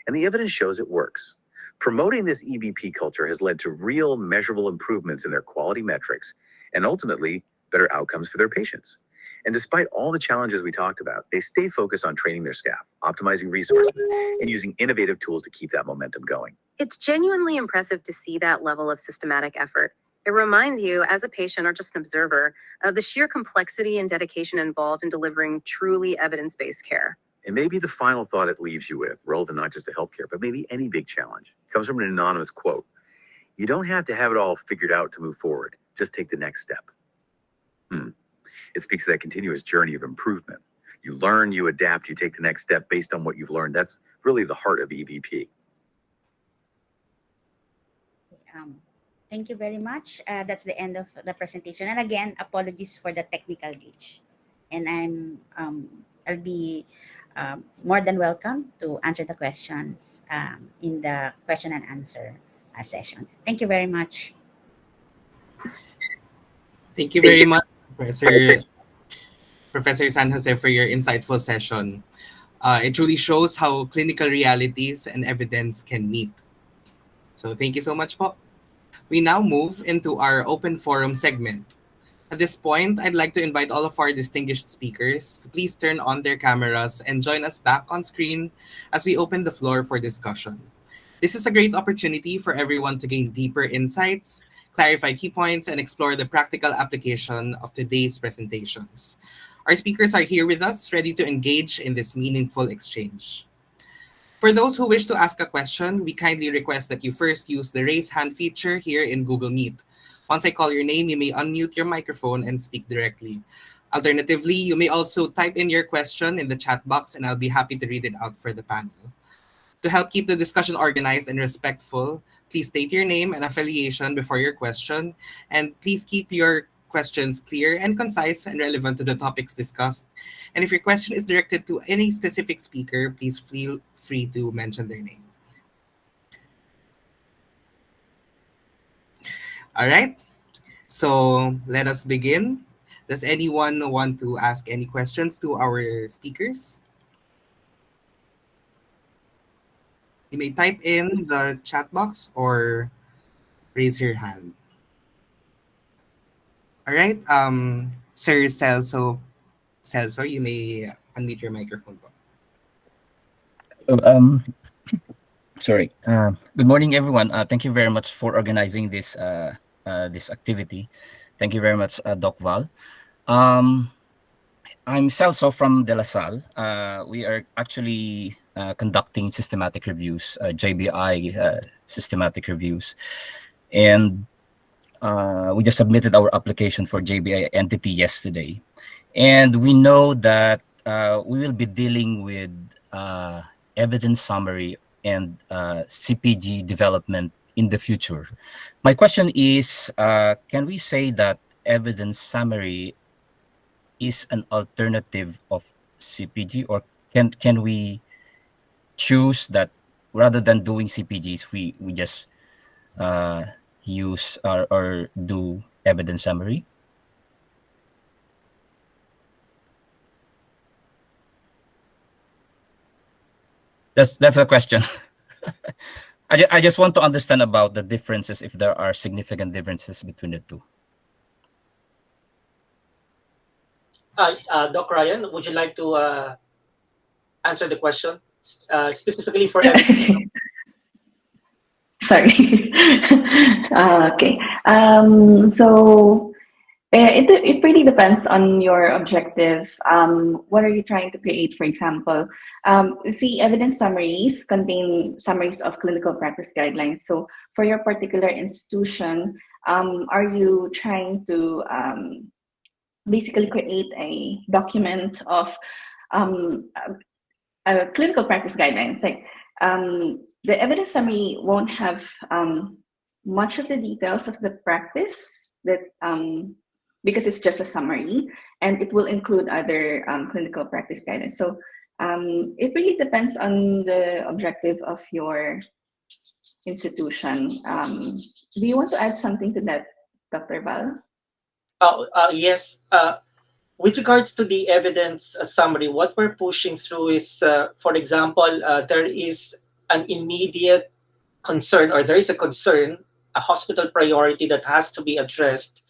And the evidence shows it works. Promoting this EBP culture has led to real measurable improvements in their quality metrics and ultimately better outcomes for their patients. And despite all the challenges we talked about, they stay focused on training their staff, optimizing resources, and using innovative tools to keep that momentum going. It's genuinely impressive to see that level of systematic effort. It reminds you, as a patient or just an observer, of the sheer complexity and dedication involved in delivering truly evidence-based care. And maybe the final thought it leaves you with, relevant not just to healthcare, but maybe any big challenge, comes from an anonymous quote. You don't have to have it all figured out to move forward. Just take the next step. It speaks to that continuous journey of improvement. You learn, you adapt, you take the next step based on what you've learned. That's really the heart of EBP. Thank you very much. That's the end of the presentation. And again, apologies for the technical glitch. And I'll be more than welcome to answer the questions in the question and answer session. Thank you very much. Thank you very much, Professor San Jose, for your insightful session. It truly shows how clinical realities and evidence can meet. So thank you so much, po. We now move into our open forum segment. At this point, I'd like to invite all of our distinguished speakers to please turn on their cameras and join us back on screen as we open the floor for discussion. This is a great opportunity for everyone to gain deeper insights, clarify key points, and explore the practical application of today's presentations. Our speakers are here with us, ready to engage in this meaningful exchange. For those who wish to ask a question, we kindly request that you first use the raise hand feature here in Google Meet. Once I call your name, you may unmute your microphone and speak directly. Alternatively, you may also type in your question in the chat box and I'll be happy to read it out for the panel. To help keep the discussion organized and respectful, please state your name and affiliation before your question, and please keep your questions clear and concise and relevant to the topics discussed. And if your question is directed to any specific speaker, please feel free to mention their name. All right, so let us begin. Does anyone want to ask any questions to our speakers? You may type in the chat box or raise your hand. All right, Sir Celso, you may unmute your microphone. Oh, sorry. Good morning, everyone. Thank you very much for organizing this activity. Thank you very much, Doc Val. I'm Celso from De La Salle. We are actually conducting systematic reviews, JBI systematic reviews, and we just submitted our application for JBI entity yesterday. And we know that we will be dealing with evidence summary and CPG development in the future. My question is, can we say that evidence summary is an alternative of CPG, or can we choose that rather than doing CPGs, we just uh, use or do evidence summary? That's a question. I just want to understand about the differences, if there are significant differences between the two. Doc Ryan, would you like to answer the question specifically for evidence? Sorry. Okay. So it really depends on your objective. What are you trying to create, for example? See, evidence summaries contain summaries of clinical practice guidelines. So for your particular institution, are you trying to basically create a document of um, clinical practice guidelines? Like the evidence summary won't have much of the details of the practice that because it's just a summary, and it will include other clinical practice guidance. So it really depends on the objective of your institution. Do you want to add something to that, Dr. Val? Yes. With regards to the evidence summary, what we're pushing through is, for example, there is an immediate concern, or there is a concern, a hospital priority that has to be addressed.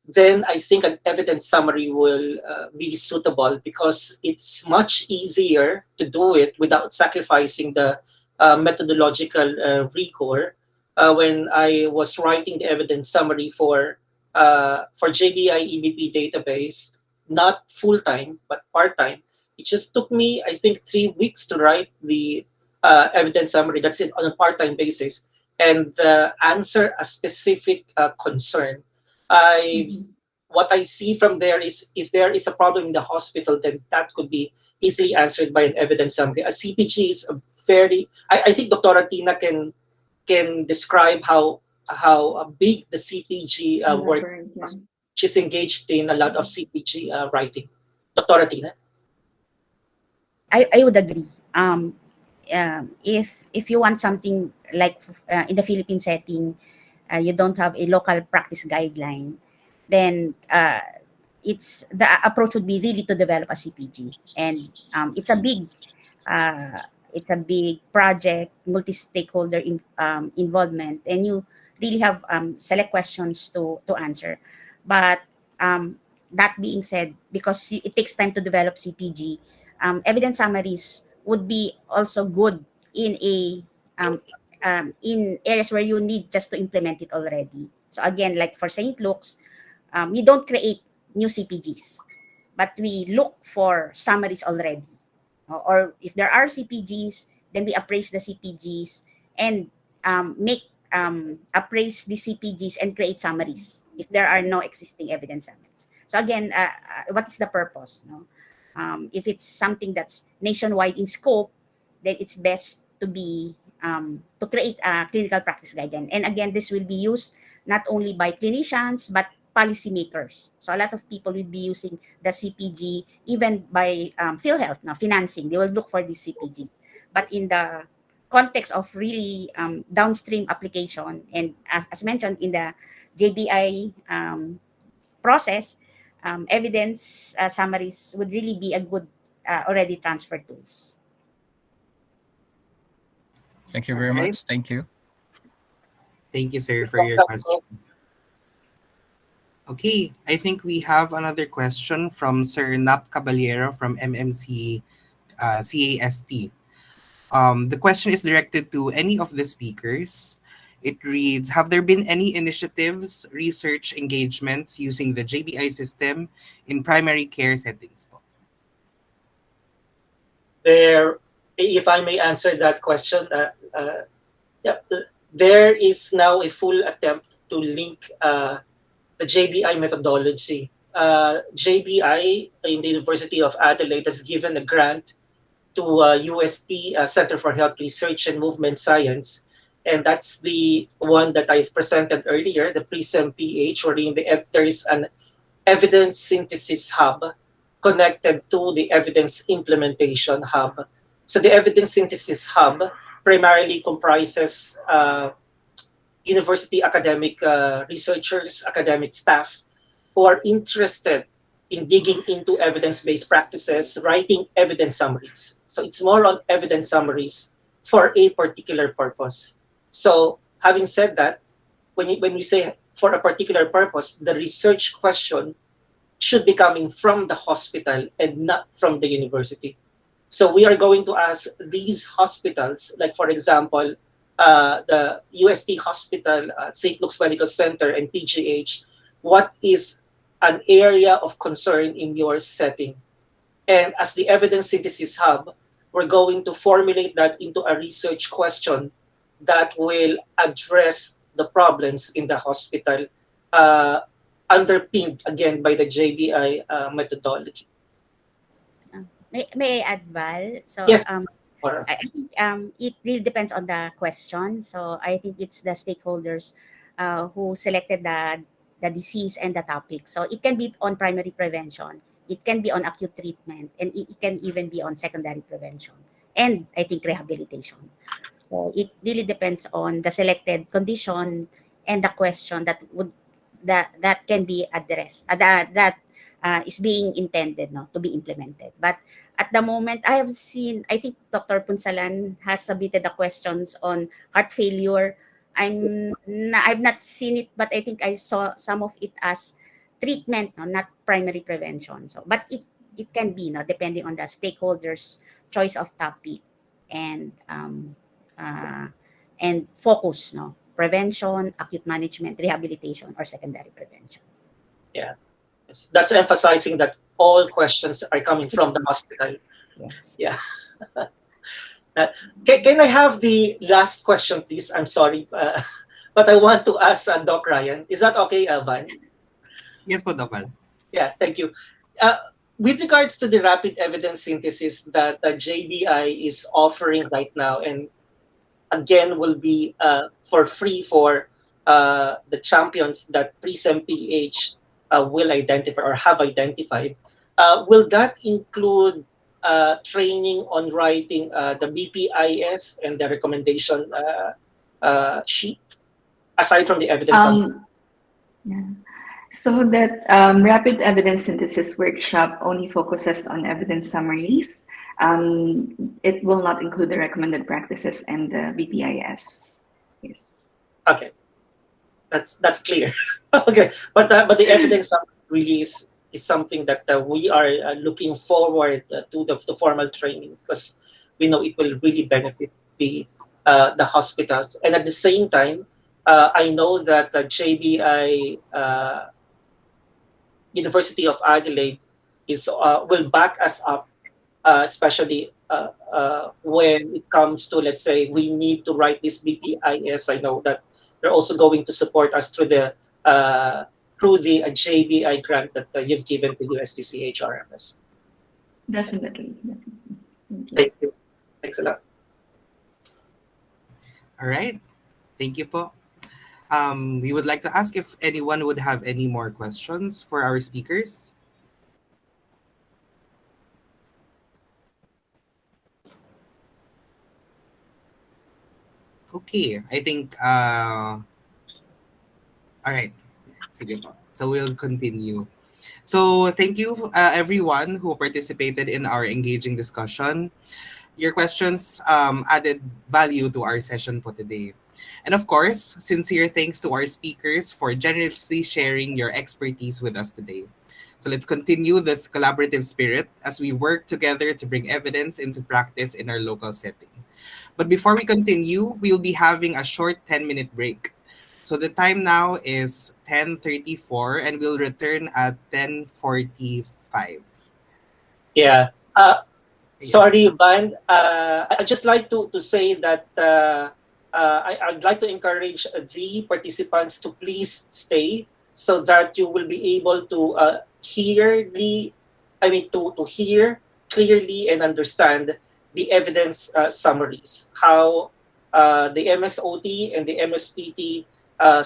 Then I think an evidence summary will be suitable, because it's much easier to do it without sacrificing the methodological rigor. When I was writing the evidence summary for JBI EBP database, not full time but part time, it just took me, I think, 3 weeks to write the evidence summary. That's it, on a part time basis, and answer a specific concern. I Mhm. What I see from there is, if there is a problem in the hospital, then that could be easily answered by an evidence summary. A CPG is a very, I think Dr. Tina can describe how big the CPG work Elaborate, yeah. was. She's engaged in a lot of CPG writing. Dr. Tina? I would agree. If you want something like in the Philippine setting, you don't have a local practice guideline, then it's the approach would be really to develop a CPG, and uh, it's a big project, multi-stakeholder involvement, and you really have select questions to answer. But um, that being said, because it takes time to develop CPG, evidence summaries would be also good in a um, in areas where you need just to implement it already. So again, like for St. Luke's, we don't create new CPGs, but we look for summaries already. Or if there are CPGs, then we appraise the CPGs and make appraise the CPGs and create summaries if there are no existing evidence summaries. So again, what is the purpose? No? If it's something that's nationwide in scope, then it's best to be to create a clinical practice guideline. And again, this will be used not only by clinicians but policymakers. So a lot of people will be using the CPG even by PhilHealth now financing. They will look for these CPGs, but in the context of really downstream application, and as mentioned in the JBI process, evidence summaries would really be a good already transfer tools. Thank you All very right. much. Thank you. Thank you, sir, You're for your welcome. question. Okay, I think we have another question from Sir Nap Caballero from MMC CAST. The question is directed to any of the speakers. It reads, have there been any initiatives, research engagements using the JBI system in primary care settings? There, if I may answer that question, yeah, there is now a full attempt to link the JBI methodology. JBI in the University of Adelaide has given a grant to UST Center for Health Research and Movement Science, and that's the one that I've presented earlier, the PRISM PH, wherein there is an evidence synthesis hub connected to the evidence implementation hub. So the evidence synthesis hub primarily comprises university academic researchers, academic staff who are interested in digging into evidence-based practices, writing evidence summaries. So it's more on evidence summaries for a particular purpose. So having said that, when we say for a particular purpose, the research question should be coming from the hospital and not from the university. So we are going to ask these hospitals, like for example, the UST Hospital, St. Luke's Medical Center, and PGH, what is an area of concern in your setting? And as the evidence synthesis hub, we're going to formulate that into a research question that will address the problems in the hospital, uh, underpinned again by the JBI methodology. May I add, Val? So Yes, or I think it really depends on the question. So I think it's the stakeholders who selected the disease and the topic. So it can be on primary prevention, it can be on acute treatment, and it can even be on secondary prevention, and I think rehabilitation. So it really depends on the selected condition and the question that can be addressed, that is being intended, no, to be implemented. But at the moment, I have seen, I think Dr. Punsalan has submitted the questions on heart failure. I've not seen it, but I think I saw some of it as treatment, no, not primary prevention. So, but it can be, no, depending on the stakeholders' choice of topic and uh, focus, no, prevention, acute management, rehabilitation, or secondary prevention. yeah, that's emphasizing that all questions are coming from the hospital. Yes. Yeah. Uh, can I have the last question, please? I'm sorry, but I want to ask Doc Ryan. Is that okay, Van? Yes po, Dokal. Yeah, thank you. Uh, with regards to the rapid evidence synthesis that JBI is offering right now, and again will be for free for the champions that Prism PH will identify or have identified. Will that include training on writing the BPIS and the recommendation sheet, aside from the evidence? Yeah. So that rapid evidence synthesis workshop only focuses on evidence summaries. It will not include the recommended practices and the BPIS. Yes. Okay, that's clear. Okay, but the evidence summary really is something that we are looking forward to the formal training, because we know it will really benefit the hospitals, and at the same time, I know that JBI University of Adelaide is will back us up, especially when it comes to, let's say, we need to write this BPIS. I know that they're also going to support us uh, through the JBI grant that you've given to USTCHRMS. Definitely. Definitely. Thank you. Thank you. Thanks a lot. All right. Thank you po. We would like to ask if anyone would have any more questions for our speakers. Okay, I think, all right. Sige po. So we'll continue. So thank you, everyone who participated in our engaging discussion. Your questions added value to our session for today. And of course, sincere thanks to our speakers for generously sharing your expertise with us today. So let's continue this collaborative spirit as we work together to bring evidence into practice in our local setting. But before we continue, we'll be having a short 10-minute break. So the time now is 10:34 and we'll return at 10:45. Yeah. Yes. Sorry, Van. I'd just like to say that I'd like to encourage the participants to please stay so that you will be able to hear the, I mean, to hear clearly and understand the evidence summaries, how the MSOT and the MSPT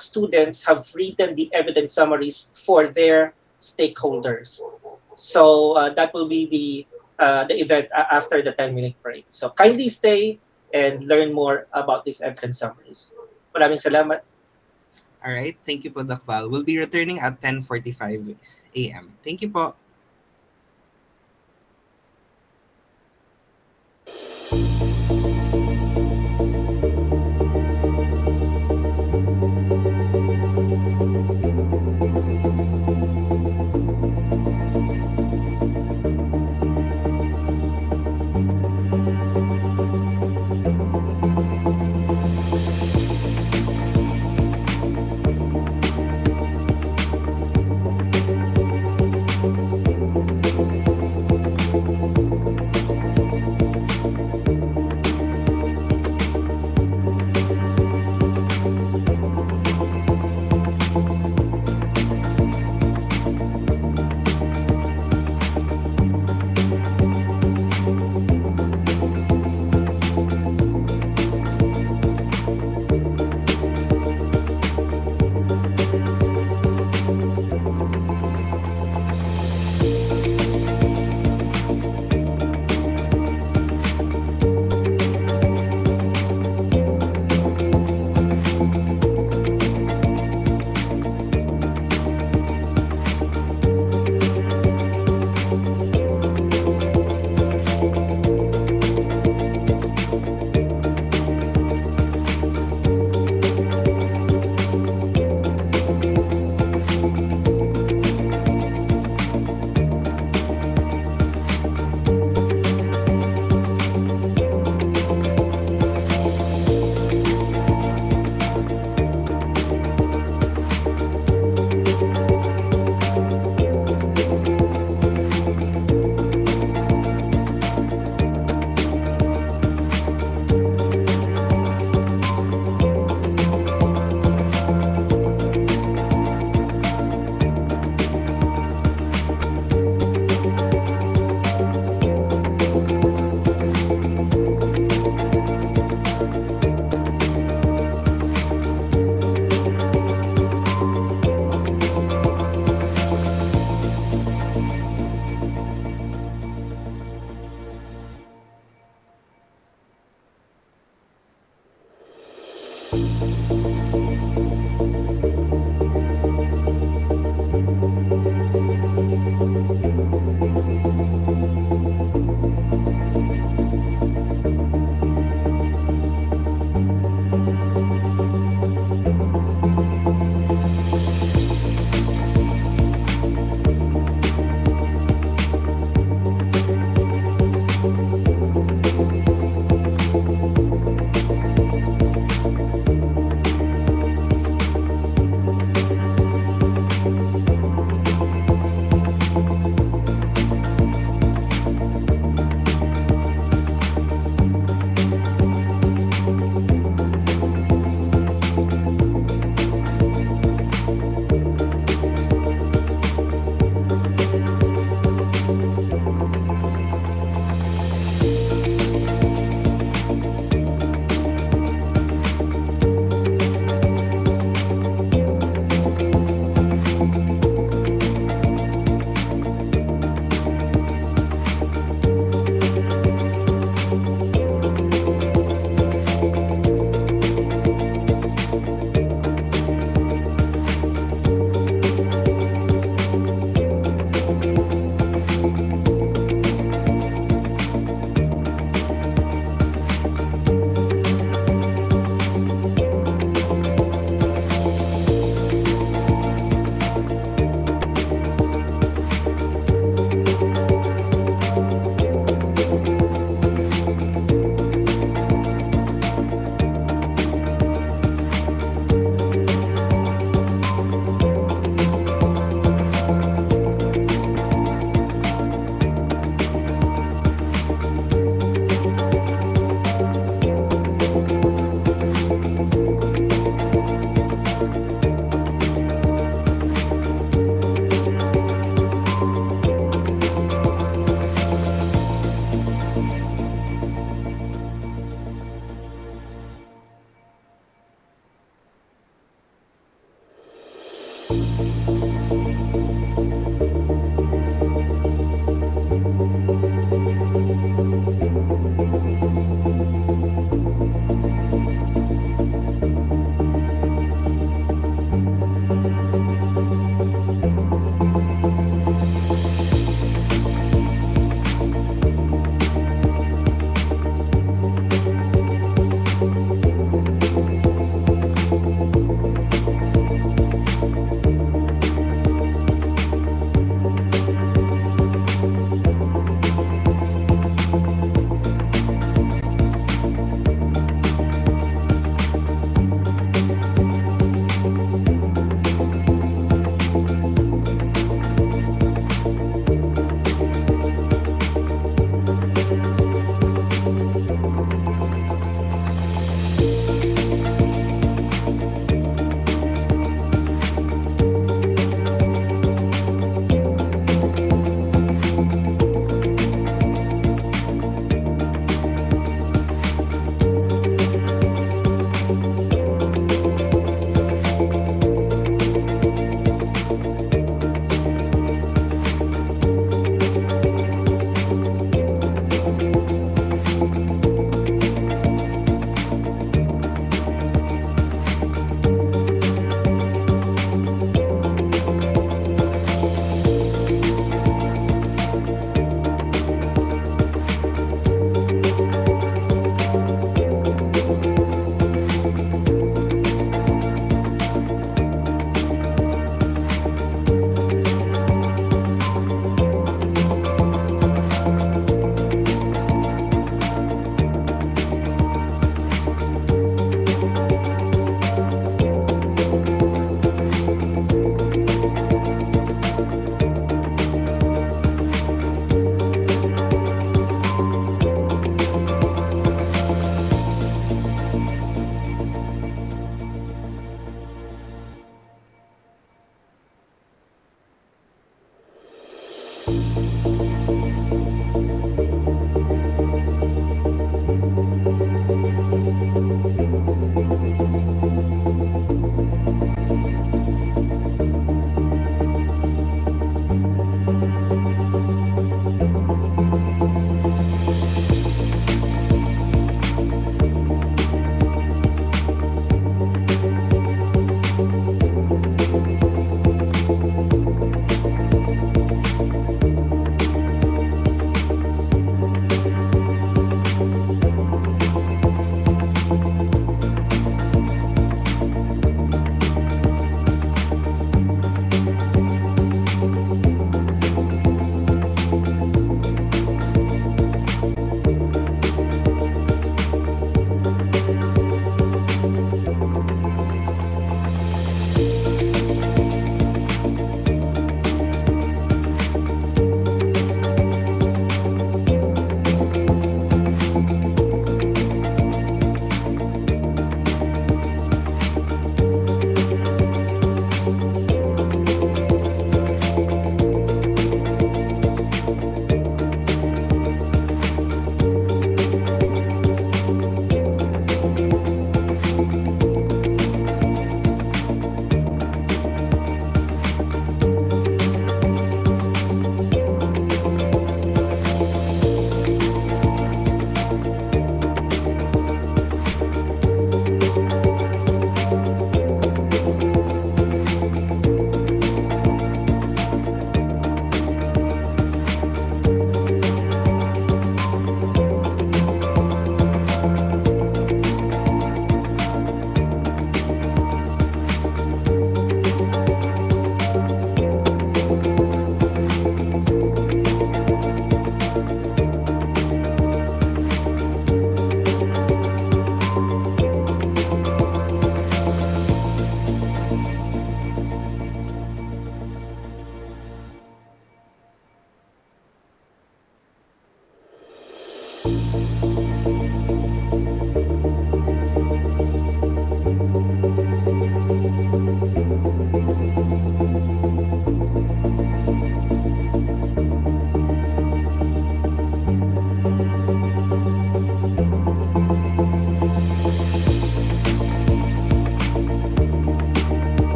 students have written the evidence summaries for their stakeholders. So that will be the event after the 10-minute break. So kindly stay and learn more about these evidence summaries. Maraming salamat. All right. Thank you po, Doc Val. We'll be returning at 10:45 a.m. Thank you po.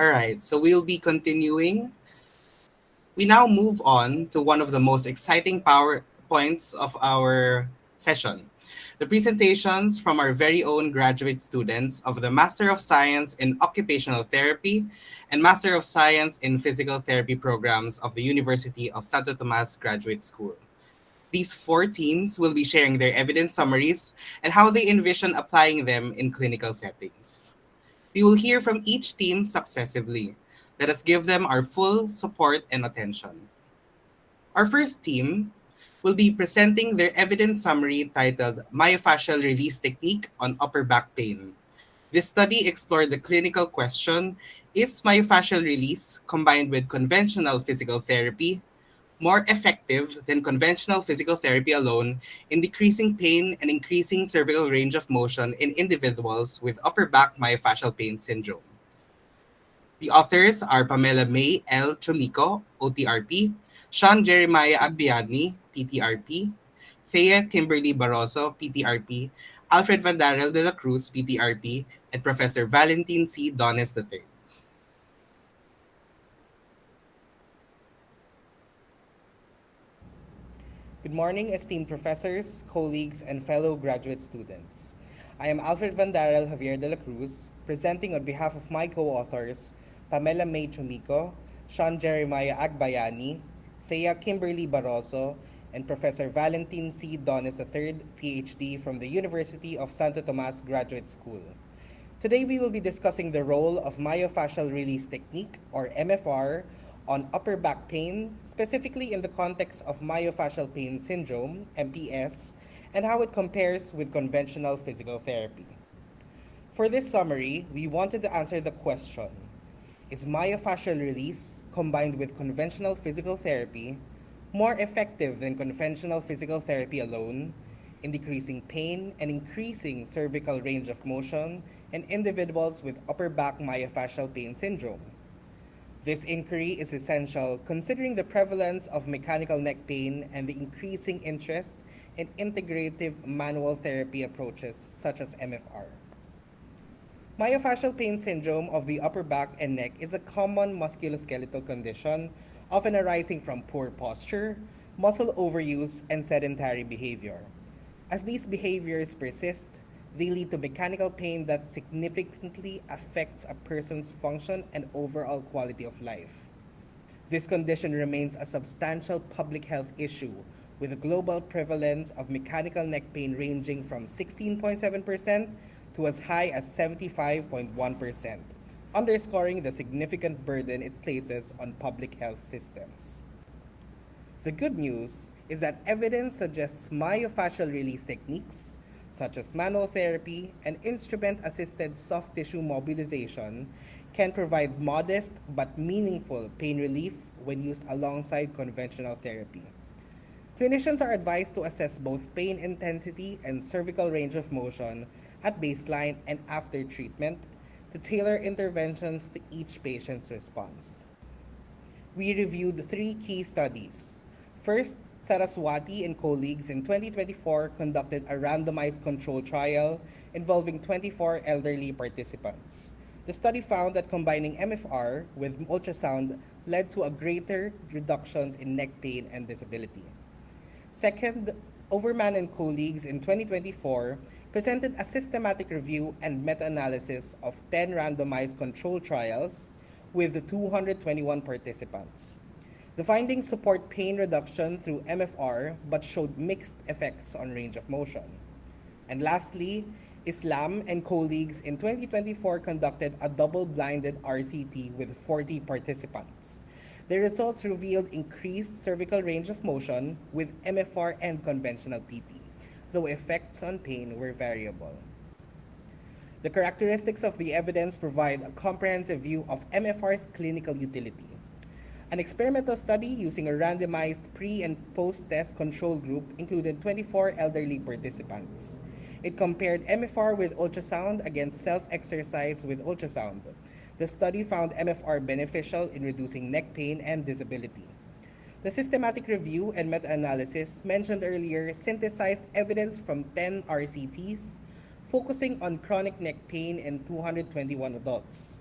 All right, so we'll be continuing. We now move on to one of the most exciting power points of our session, the presentations from our very own graduate students of the Master of Science in Occupational Therapy and Master of Science in Physical Therapy programs of the University of Santo Tomas Graduate School. These four teams will be sharing their evidence summaries and how they envision applying them in clinical settings. We will hear from each team successively. Let us give them our full support and attention. Our first team will be presenting their evidence summary titled Myofascial Release Technique on Upper Back Pain. This study explored the clinical question: is myofascial release combined with conventional physical therapy more effective than conventional physical therapy alone in decreasing pain and increasing cervical range of motion in individuals with upper back myofascial pain syndrome? The authors are Pamela May L. Chomico, OTRP, Sean Jeremiah Agbiani, PTRP, Thea Kimberly Barroso, PTRP, Alfred Vandarel de la Cruz, PTRP, and Professor Valentin C. Dones III. Good morning, esteemed professors, colleagues, and fellow graduate students. I am Alfred Vandarel Javier de la Cruz, presenting on behalf of my co-authors, Pamela May Chumico, Sean Jeremiah Agbayani, Thea Kimberly Barroso, and Professor Valentin C. Dones III, PhD from the University of Santo Tomas Graduate School. Today we will be discussing the role of myofascial release technique, or MFR, on upper back pain, specifically in the context of myofascial pain syndrome, MPS, and how it compares with conventional physical therapy. For this summary, we wanted to answer the question: is myofascial release combined with conventional physical therapy more effective than conventional physical therapy alone in decreasing pain and increasing cervical range of motion in individuals with upper back myofascial pain syndrome? This inquiry is essential considering the prevalence of mechanical neck pain and the increasing interest in integrative manual therapy approaches such as MFR. Myofascial pain syndrome of the upper back and neck is a common musculoskeletal condition, often arising from poor posture, muscle overuse, and sedentary behavior. As these behaviors persist, they lead to mechanical pain that significantly affects a person's function and overall quality of life. This condition remains a substantial public health issue, with a global prevalence of mechanical neck pain ranging from 16.7% to as high as 75.1%, underscoring the significant burden it places on public health systems. The good news is that evidence suggests myofascial release techniques, such as manual therapy and instrument-assisted soft tissue mobilization, can provide modest but meaningful pain relief when used alongside conventional therapy. Clinicians are advised to assess both pain intensity and cervical range of motion at baseline and after treatment to tailor interventions to each patient's response. We reviewed three key studies. First, Saraswati and colleagues in 2024 conducted a randomized control trial involving 24 elderly participants. The study found that combining MFR with ultrasound led to a greater reductions in neck pain and disability. Second, Overman and colleagues in 2024 presented a systematic review and meta-analysis of 10 randomized control trials with 221 participants. The findings support pain reduction through MFR but showed mixed effects on range of motion. And lastly, Islam and colleagues in 2024 conducted a double-blinded RCT with 40 participants. The results revealed increased cervical range of motion with MFR and conventional PT, though effects on pain were variable. The characteristics of the evidence provide a comprehensive view of MFR's clinical utility. An experimental study using a randomized pre- and post-test control group included 24 elderly participants. It compared MFR with ultrasound against self-exercise with ultrasound. The study found MFR beneficial in reducing neck pain and disability. The systematic review and meta-analysis mentioned earlier synthesized evidence from 10 RCTs, focusing on chronic neck pain in 221 adults.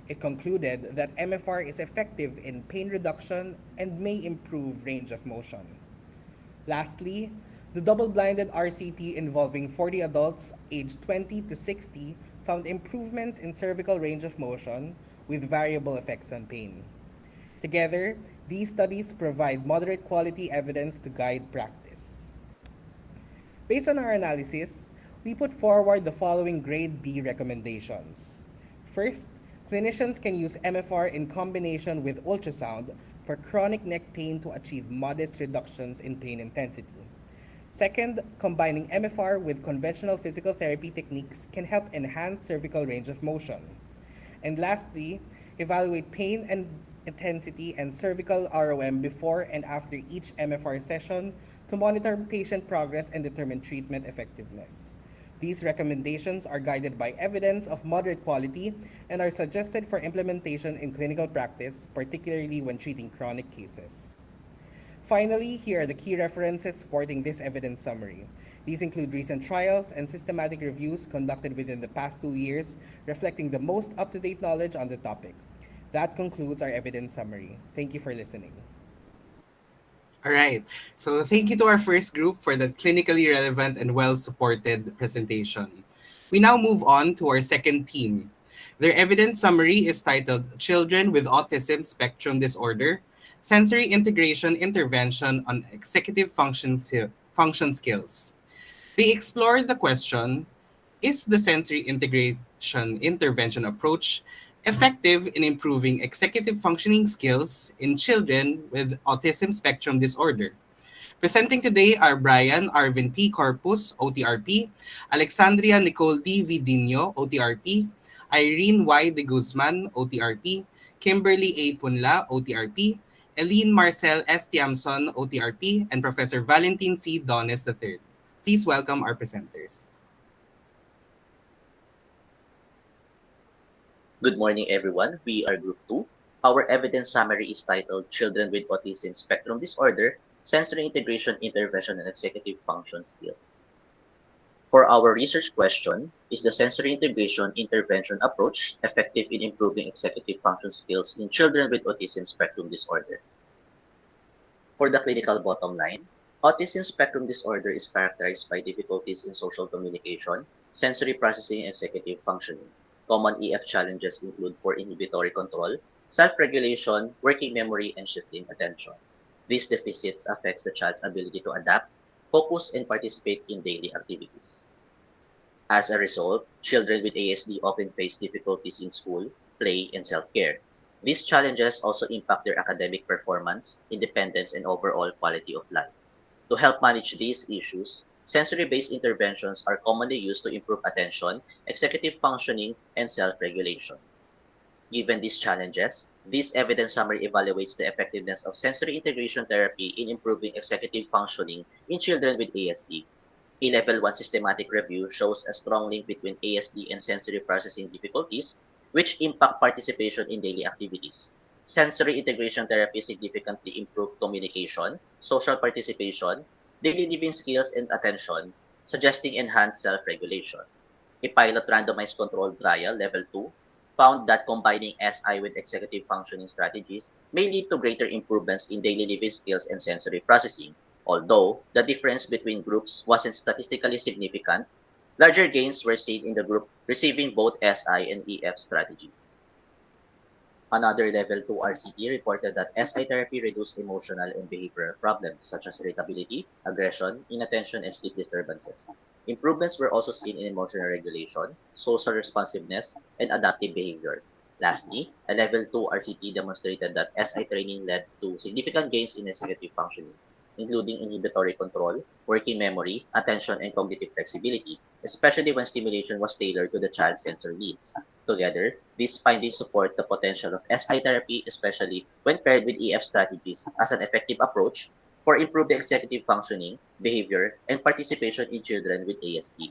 It concluded that MFR is effective in pain reduction and may improve range of motion. Lastly, the double-blinded RCT involving 40 adults aged 20 to 60 found improvements in cervical range of motion with variable effects on pain. Together, these studies provide moderate quality evidence to guide practice. Based on our analysis, we put forward the following Grade B recommendations. First, clinicians can use MFR in combination with ultrasound for chronic neck pain to achieve modest reductions in pain intensity. Second, combining MFR with conventional physical therapy techniques can help enhance cervical range of motion. And lastly, evaluate pain and intensity and cervical ROM before and after each MFR session to monitor patient progress and determine treatment effectiveness. These recommendations are guided by evidence of moderate quality and are suggested for implementation in clinical practice, particularly when treating chronic cases. Finally, here are the key references supporting this evidence summary. These include recent trials and systematic reviews conducted within the past 2 years, reflecting the most up-to-date knowledge on the topic. That concludes our evidence summary. Thank you for listening. All right. So thank you to our first group for that clinically relevant and well-supported presentation. We now move on to our second team. Their evidence summary is titled Children with Autism Spectrum Disorder, Sensory Integration Intervention on Executive Function Skills. They explore the question, is the sensory integration intervention approach effective in improving executive functioning skills in children with autism spectrum disorder? Presenting today are Brian Arvin P. Corpus, OTRP, Alexandria Nicole D. Vidinho, OTRP, Irene Y. De Guzman, OTRP, Kimberly A. Punla, OTRP, Eileen Marcel S. Tiamson, OTRP, and Professor Valentin C. Dones III. Please welcome our presenters. Good morning, everyone. We are Group 2. Our evidence summary is titled Children with Autism Spectrum Disorder, Sensory Integration Intervention and Executive Function Skills. For our research question, is the sensory integration intervention approach effective in improving executive function skills in children with autism spectrum disorder? For the clinical bottom line, autism spectrum disorder is characterized by difficulties in social communication, sensory processing, and executive functioning. Common EF challenges include poor inhibitory control, self-regulation, working memory, and shifting attention. These deficits affects the child's ability to adapt, focus, and participate in daily activities. As a result, children with ASD often face difficulties in school, play, and self-care. These challenges also impact their academic performance, independence, and overall quality of life. To help manage these issues, sensory-based interventions are commonly used to improve attention, executive functioning, and self-regulation. Given these challenges, this evidence summary evaluates the effectiveness of sensory integration therapy in improving executive functioning in children with ASD. A Level 1 systematic review shows a strong link between ASD and sensory processing difficulties, which impact participation in daily activities. Sensory integration therapy significantly improved communication, social participation, daily living skills, and attention, suggesting enhanced self-regulation. A pilot randomized controlled trial, Level 2, found that combining SI with executive functioning strategies may lead to greater improvements in daily living skills and sensory processing. Although the difference between groups wasn't statistically significant, larger gains were seen in the group receiving both SI and EF strategies. Another Level 2 RCT reported that SI therapy reduced emotional and behavioral problems such as irritability, aggression, inattention, and sleep disturbances. Improvements were also seen in emotional regulation, social responsiveness, and adaptive behavior. Lastly, a Level 2 RCT demonstrated that SI training led to significant gains in executive functioning, including inhibitory control, working memory, attention, and cognitive flexibility, especially when stimulation was tailored to the child's sensory needs. Together, these findings support the potential of SI therapy, especially when paired with EF strategies, as an effective approach for improving executive functioning, behavior, and participation in children with ASD.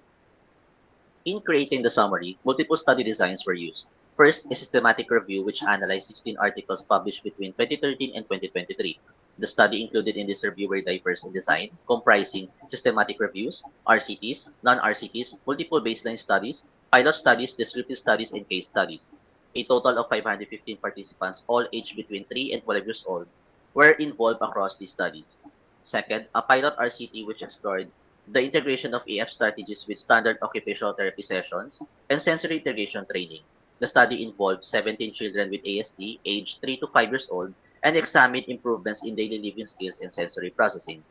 In creating the summary, multiple study designs were used. First, a systematic review which analyzed 16 articles published between 2013 and 2023. The study included in this review were diverse in design, comprising systematic reviews, RCTs, non-RCTs, multiple baseline studies, pilot studies, descriptive studies, and case studies. A total of 515 participants, all aged between 3 and 12 years old, were involved across these studies. Second, a pilot RCT which explored the integration of EF strategies with standard occupational therapy sessions and sensory integration training. The study involved 17 children with ASD aged 3 to 5 years old and examined improvements in daily living skills and sensory processing.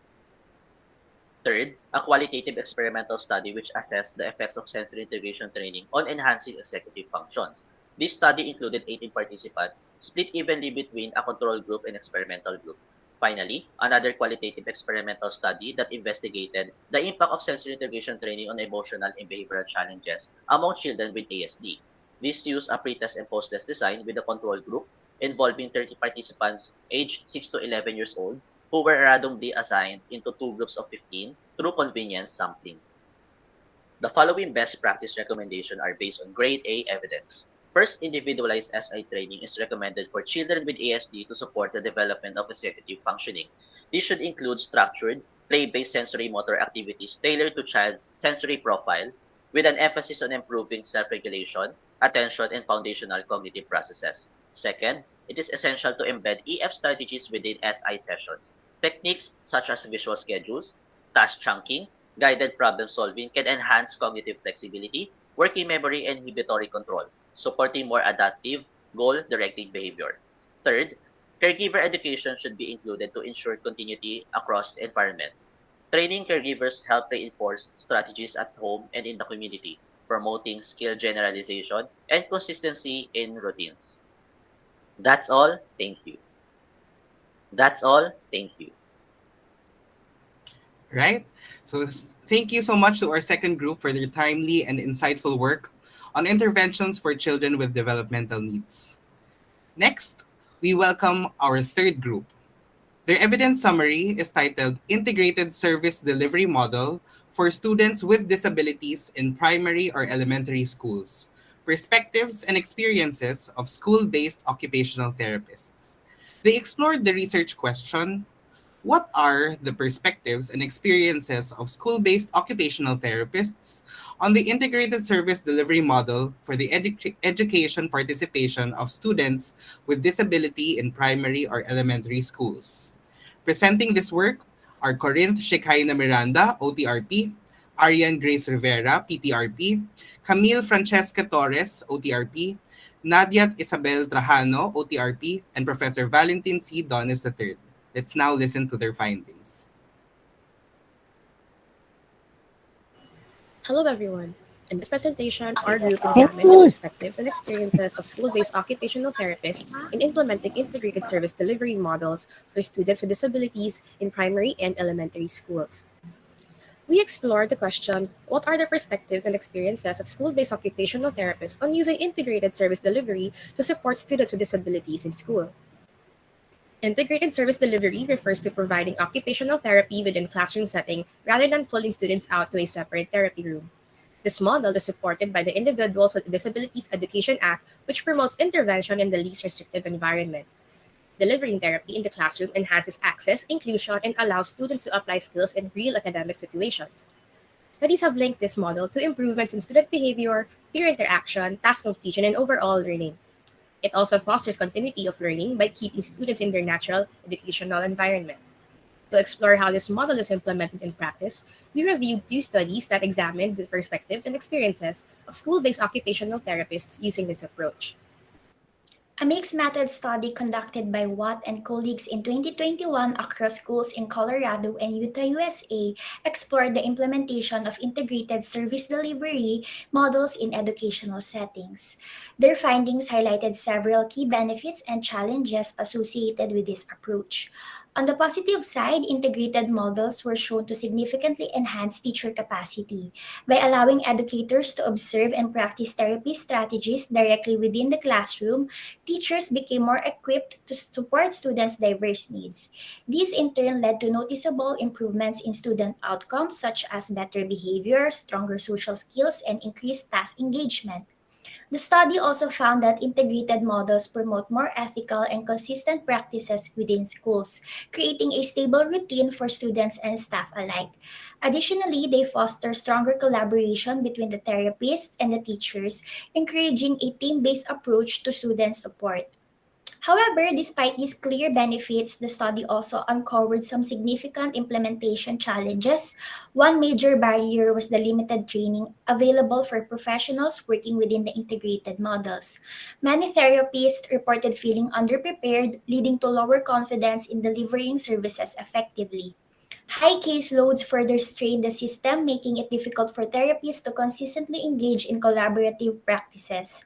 Third, a qualitative experimental study which assessed the effects of sensory integration training on enhancing executive functions. This study included 18 participants, split evenly between a control group and experimental group. Finally, another qualitative experimental study that investigated the impact of sensory integration training on emotional and behavioral challenges among children with ASD. This used a pre-test and post-test design with a control group involving 30 participants aged 6 to 11 years old who were randomly assigned into two groups of 15 through convenience sampling. The following best practice recommendations are based on grade A evidence. First, individualized SI training is recommended for children with ASD to support the development of executive functioning. This should include structured, play-based sensory motor activities tailored to child's sensory profile, with an emphasis on improving self-regulation, attention, and foundational cognitive processes. Second, it is essential to embed EF strategies within SI sessions. Techniques such as visual schedules, task chunking, guided problem solving can enhance cognitive flexibility, working memory, and inhibitory control, supporting more adaptive, goal-directed behavior. Third, caregiver education should be included to ensure continuity across the environment. Training caregivers help reinforce strategies at home and in the community, promoting skill generalization and consistency in routines. That's all. Thank you. That's all. Thank you. Right? So thank you so much to our second group for their timely and insightful work on interventions for children with developmental needs. Next, we welcome our third group. Their evidence summary is titled Integrated Service Delivery Model for Students with Disabilities in Primary or Elementary Schools, Perspectives and Experiences of School-Based Occupational Therapists. They explored the research question, what are the perspectives and experiences of school-based occupational therapists on the integrated service delivery model for the education participation of students with disability in primary or elementary schools? Presenting this work are Corinth Shekinah Miranda, OTRP, Arian Grace Rivera, PTRP, Camille Francesca Torres, OTRP, Nadia Isabel Trajano, OTRP, and Professor Valentin C. Donis III. Let's now listen to their findings. Hello, everyone. In this presentation, our group examined the perspectives and experiences of school-based occupational therapists in implementing integrated service delivery models for students with disabilities in primary and elementary schools. We explored the question, what are the perspectives and experiences of school-based occupational therapists on using integrated service delivery to support students with disabilities in school? Integrated service delivery refers to providing occupational therapy within classroom setting rather than pulling students out to a separate therapy room. This model is supported by the Individuals with Disabilities Education Act, which promotes intervention in the least restrictive environment. Delivering therapy in the classroom enhances access, inclusion, and allows students to apply skills in real academic situations. Studies have linked this model to improvements in student behavior, peer interaction, task completion, and overall learning. It also fosters continuity of learning by keeping students in their natural educational environment. To explore how this model is implemented in practice, we reviewed two studies that examined the perspectives and experiences of school-based occupational therapists using this approach. A mixed method study conducted by Watt and colleagues in 2021 across schools in Colorado and Utah, USA, explored the implementation of integrated service delivery models in educational settings. Their findings highlighted several key benefits and challenges associated with this approach. On the positive side, integrated models were shown to significantly enhance teacher capacity by allowing educators to observe and practice therapy strategies directly within the classroom. Teachers became more equipped to support students' diverse needs. This in turn led to noticeable improvements in student outcomes such as better behavior, stronger social skills, and increased task engagement. The study also found that integrated models promote more ethical and consistent practices within schools, creating a stable routine for students and staff alike. Additionally, they foster stronger collaboration between the therapist and the teachers, encouraging a team based approach to student support. However, despite these clear benefits, the study also uncovered some significant implementation challenges. One major barrier was the limited training available for professionals working within the integrated models. Many therapists reported feeling underprepared, leading to lower confidence in delivering services effectively. High caseloads further strain the system, making it difficult for therapists to consistently engage in collaborative practices.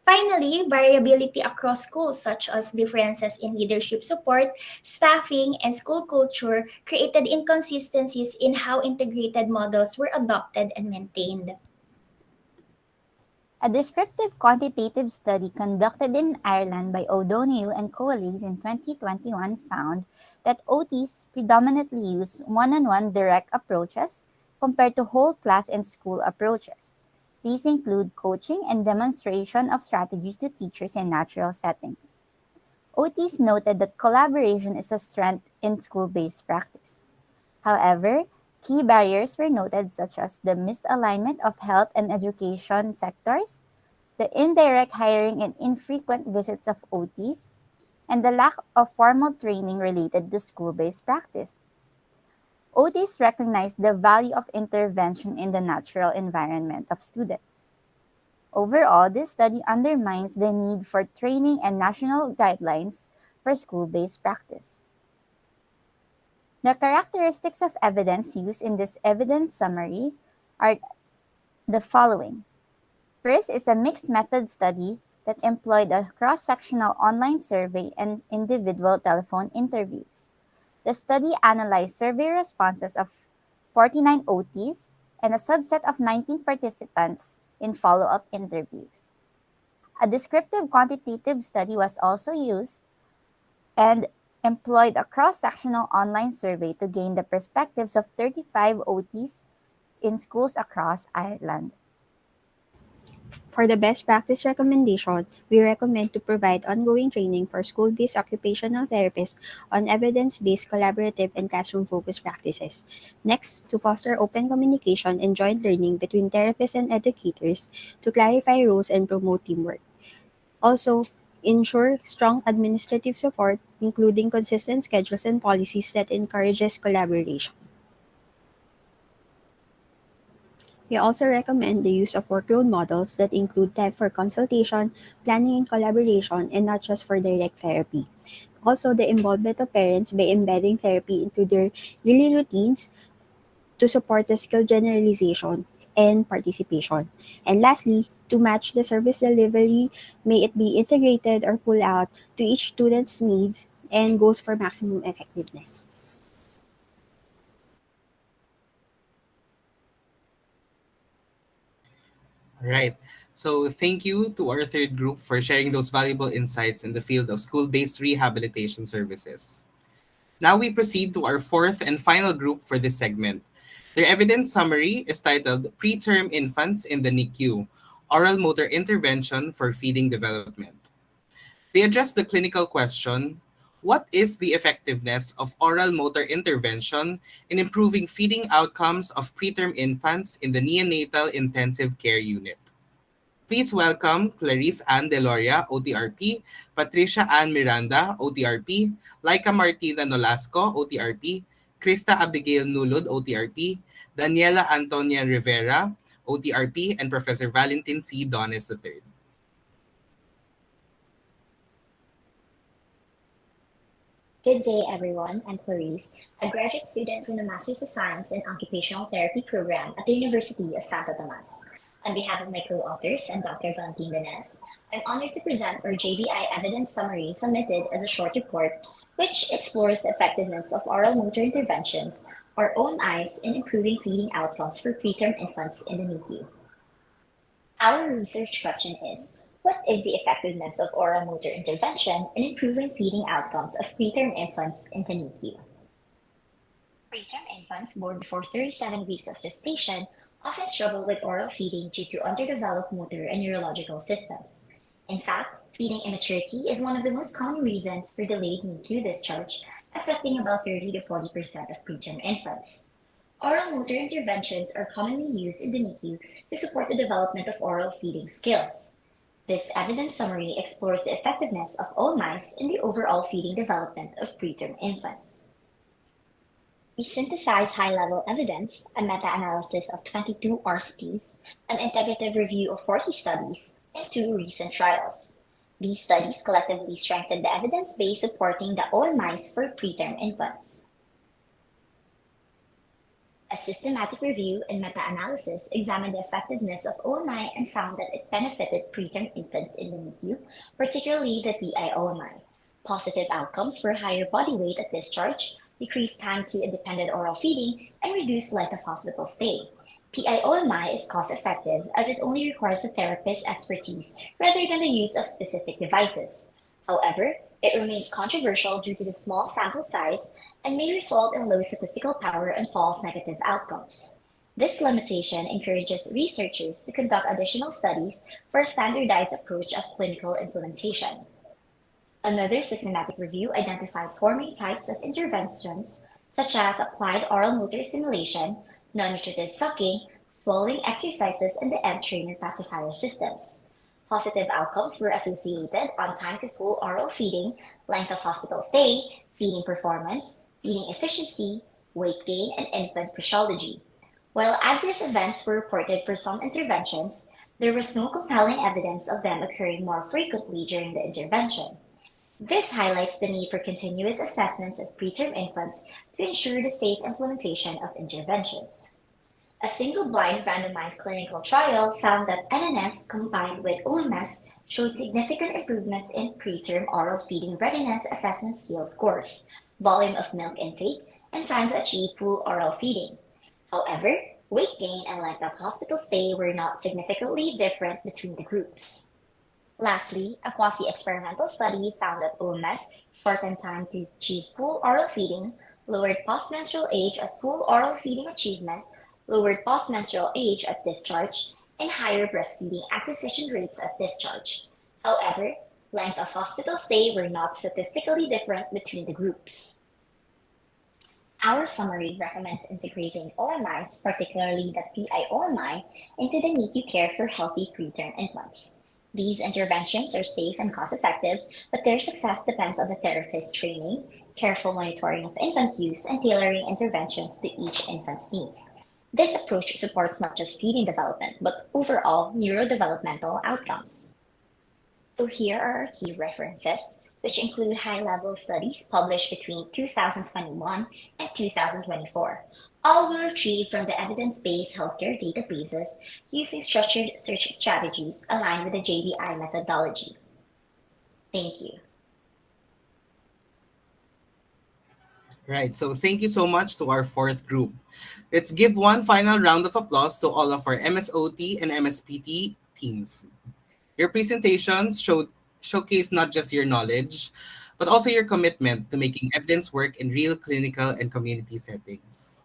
Finally, variability across schools, such as differences in leadership support, staffing, and school culture, created inconsistencies in how integrated models were adopted and maintained. A descriptive quantitative study conducted in Ireland by O'Donoghue and colleagues in 2021 found that OTs predominantly use one-on-one direct approaches compared to whole class and school approaches. These include coaching and demonstration of strategies to teachers in natural settings. OTs noted that collaboration is a strength in school-based practice. However, key barriers were noted such as the misalignment of health and education sectors, the indirect hiring and infrequent visits of OTs, and the lack of formal training related to school-based practice. OTs recognize the value of intervention in the natural environment of students. Overall, this study undermines the need for training and national guidelines for school-based practice. The characteristics of evidence used in this evidence summary are the following. First is a mixed method study that employed a cross-sectional online survey and individual telephone interviews. The study analyzed survey responses of 49 OTs and a subset of 19 participants in follow-up interviews. A descriptive quantitative study was also used and employed a cross-sectional online survey to gain the perspectives of 35 OTs in schools across Ireland. For the best practice recommendation, we recommend to provide ongoing training for school-based occupational therapists on evidence-based collaborative and classroom-focused practices. Next, to foster open communication and joint learning between therapists and educators to clarify roles and promote teamwork. Also, ensure strong administrative support, including consistent schedules and policies that encourages collaboration. We also recommend the use of workload models that include time for consultation, planning and collaboration, and not just for direct therapy. Also, the involvement of parents by embedding therapy into their daily routines to support the skill generalization and participation. And lastly, to match the service delivery, may it be integrated or pulled out to each student's needs and goals for maximum effectiveness. Right. So thank you to our third group for sharing those valuable insights in the field of school-based rehabilitation services. Now we proceed to our fourth and final group for this segment. Their evidence summary is titled Preterm Infants in the NICU, Oral Motor Intervention for Feeding Development. They address the clinical question, what is the effectiveness of oral motor intervention in improving feeding outcomes of preterm infants in the neonatal intensive care unit? Please welcome Clarice Ann Deloria, OTRP, Patricia Ann Miranda, OTRP, Laika Martina Nolasco, OTRP, Krista Abigail Nulod, OTRP, Daniela Antonia Rivera, OTRP, and Professor Valentin C. Dones III. Good day, everyone. I'm Clarice, a graduate student from the Master's of Science in Occupational Therapy program at the University of Santo Tomas. On behalf of my co-authors and Dr. Valentin Benes, I'm honored to present our JBI evidence summary submitted as a short report, which explores the effectiveness of oral motor interventions, or OMIs, in improving feeding outcomes for preterm infants in the NICU. Our research question is, what is the effectiveness of oral motor intervention in improving feeding outcomes of preterm infants in the NICU? Preterm infants born before 37 weeks of gestation often struggle with oral feeding due to underdeveloped motor and neurological systems. In fact, feeding immaturity is one of the most common reasons for delayed NICU discharge, affecting about 30 to 40% of preterm infants. Oral motor interventions are commonly used in the NICU to support the development of oral feeding skills. This evidence summary explores the effectiveness of OMIs in the overall feeding development of preterm infants. We synthesize high-level evidence, a meta-analysis of 22 RCTs, an integrative review of 40 studies, and 2 recent trials. These studies collectively strengthen the evidence base supporting the OMIs for preterm infants. A systematic review and meta-analysis examined the effectiveness of OMI and found that it benefited preterm infants in the NICU, particularly the PI-OMI. Positive outcomes were higher body weight at discharge, decreased time to independent oral feeding, and reduced length of hospital stay. PI-OMI is cost-effective as it only requires the therapist's expertise rather than the use of specific devices. However, it remains controversial due to the small sample size and may result in low statistical power and false negative outcomes. This limitation encourages researchers to conduct additional studies for a standardized approach of clinical implementation. Another systematic review identified 4 main types of interventions, such as applied oral motor stimulation, non-nutritive sucking, swallowing exercises, and the end-trainer pacifier systems. Positive outcomes were associated on time to full oral feeding, length of hospital stay, feeding performance, feeding efficiency, weight gain, and infant physiology. While adverse events were reported for some interventions, there was no compelling evidence of them occurring more frequently during the intervention. This highlights the need for continuous assessments of preterm infants to ensure the safe implementation of interventions. A single-blind randomized clinical trial found that NNS combined with OMS showed significant improvements in preterm oral feeding readiness assessment scale scores, volume of milk intake, and time to achieve full oral feeding. However, weight gain and length of hospital stay were not significantly different between the groups. Lastly, a quasi-experimental study found that OMS shortened time to achieve full oral feeding, lowered postmenstrual age at full oral feeding achievement, lowered postmenstrual age at discharge, and higher breastfeeding acquisition rates at discharge. However, length of hospital stay were not statistically different between the groups. Our summary recommends integrating OMIs, particularly the PI-OMI, into the NICU care for healthy preterm infants. These interventions are safe and cost-effective, but their success depends on the therapist's training, careful monitoring of infant use, and tailoring interventions to each infant's needs. This approach supports not just feeding development, but overall neurodevelopmental outcomes. So here are our key references, which include high-level studies published between 2021 and 2024. All were retrieved from the evidence-based healthcare databases using structured search strategies aligned with the JBI methodology. Thank you. Right, so thank you so much to our fourth group. Let's give one final round of applause to all of our MSOT and MSPT teams. Your presentations showcase not just your knowledge, but also your commitment to making evidence work in real clinical and community settings.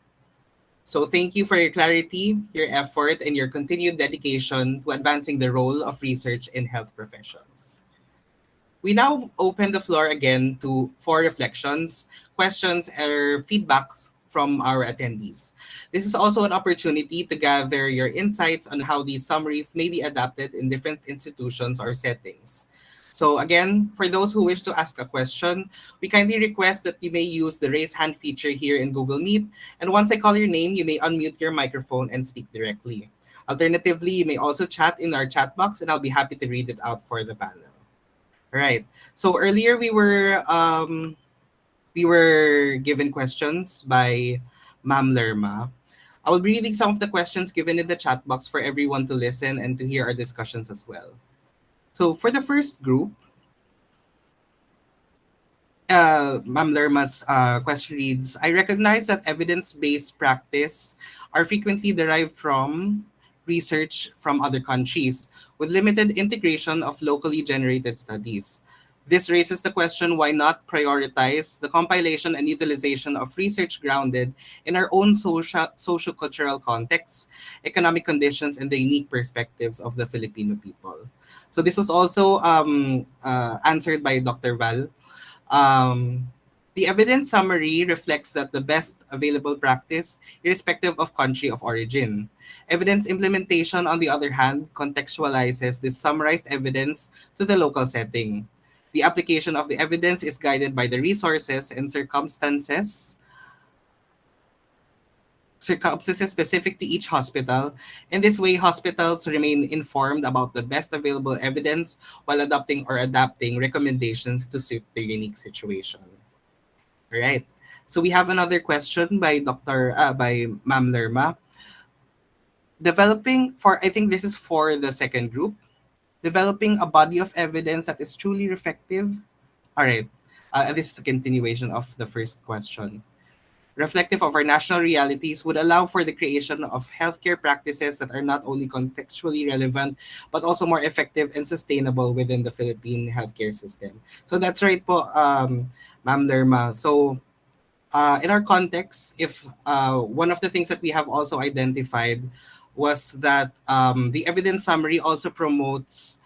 So thank you for your clarity, your effort, and your continued dedication to advancing the role of research in health professions. We now open the floor again for reflections, questions, or feedback from our attendees. This is also an opportunity to gather your insights on how these summaries may be adapted in different institutions or settings. So again, for those who wish to ask a question, we kindly request that you may use the raise hand feature here in Google Meet. And once I call your name, you may unmute your microphone and speak directly. Alternatively, you may also chat in our chat box and I'll be happy to read it out for the panel. All right. So earlier we were given questions by Ma'am Lerma. I will be reading some of the questions given in the chat box for everyone to listen and to hear our discussions as well. So for the first group, Ma'am Lerma's question reads, I recognize that evidence-based practice are frequently derived from research from other countries with limited integration of locally generated studies. This raises the question why not prioritize the compilation and utilization of research grounded in our own socio-cultural contexts, economic conditions, and the unique perspectives of the Filipino people. So this was also answered by Dr. Val. Um, The evidence summary reflects that the best available practice, irrespective of country of origin. Evidence implementation, on the other hand, contextualizes this summarized evidence to the local setting. The application of the evidence is guided by the resources and circumstances specific to each hospital. In this way, hospitals remain informed about the best available evidence while adopting or adapting recommendations to suit their unique situation. All right. So we have another question by by Ma'am Lerma. Developing for I think this is for the second group. Developing a body of evidence that is truly effective. All right. This is a continuation of the first question. Reflective of our national realities would allow for the creation of healthcare practices that are not only contextually relevant but also more effective and sustainable within the Philippine healthcare system. So that's right po, Ma'am Lerma. So in our context, if one of the things that we have also identified was that the evidence summary also promotes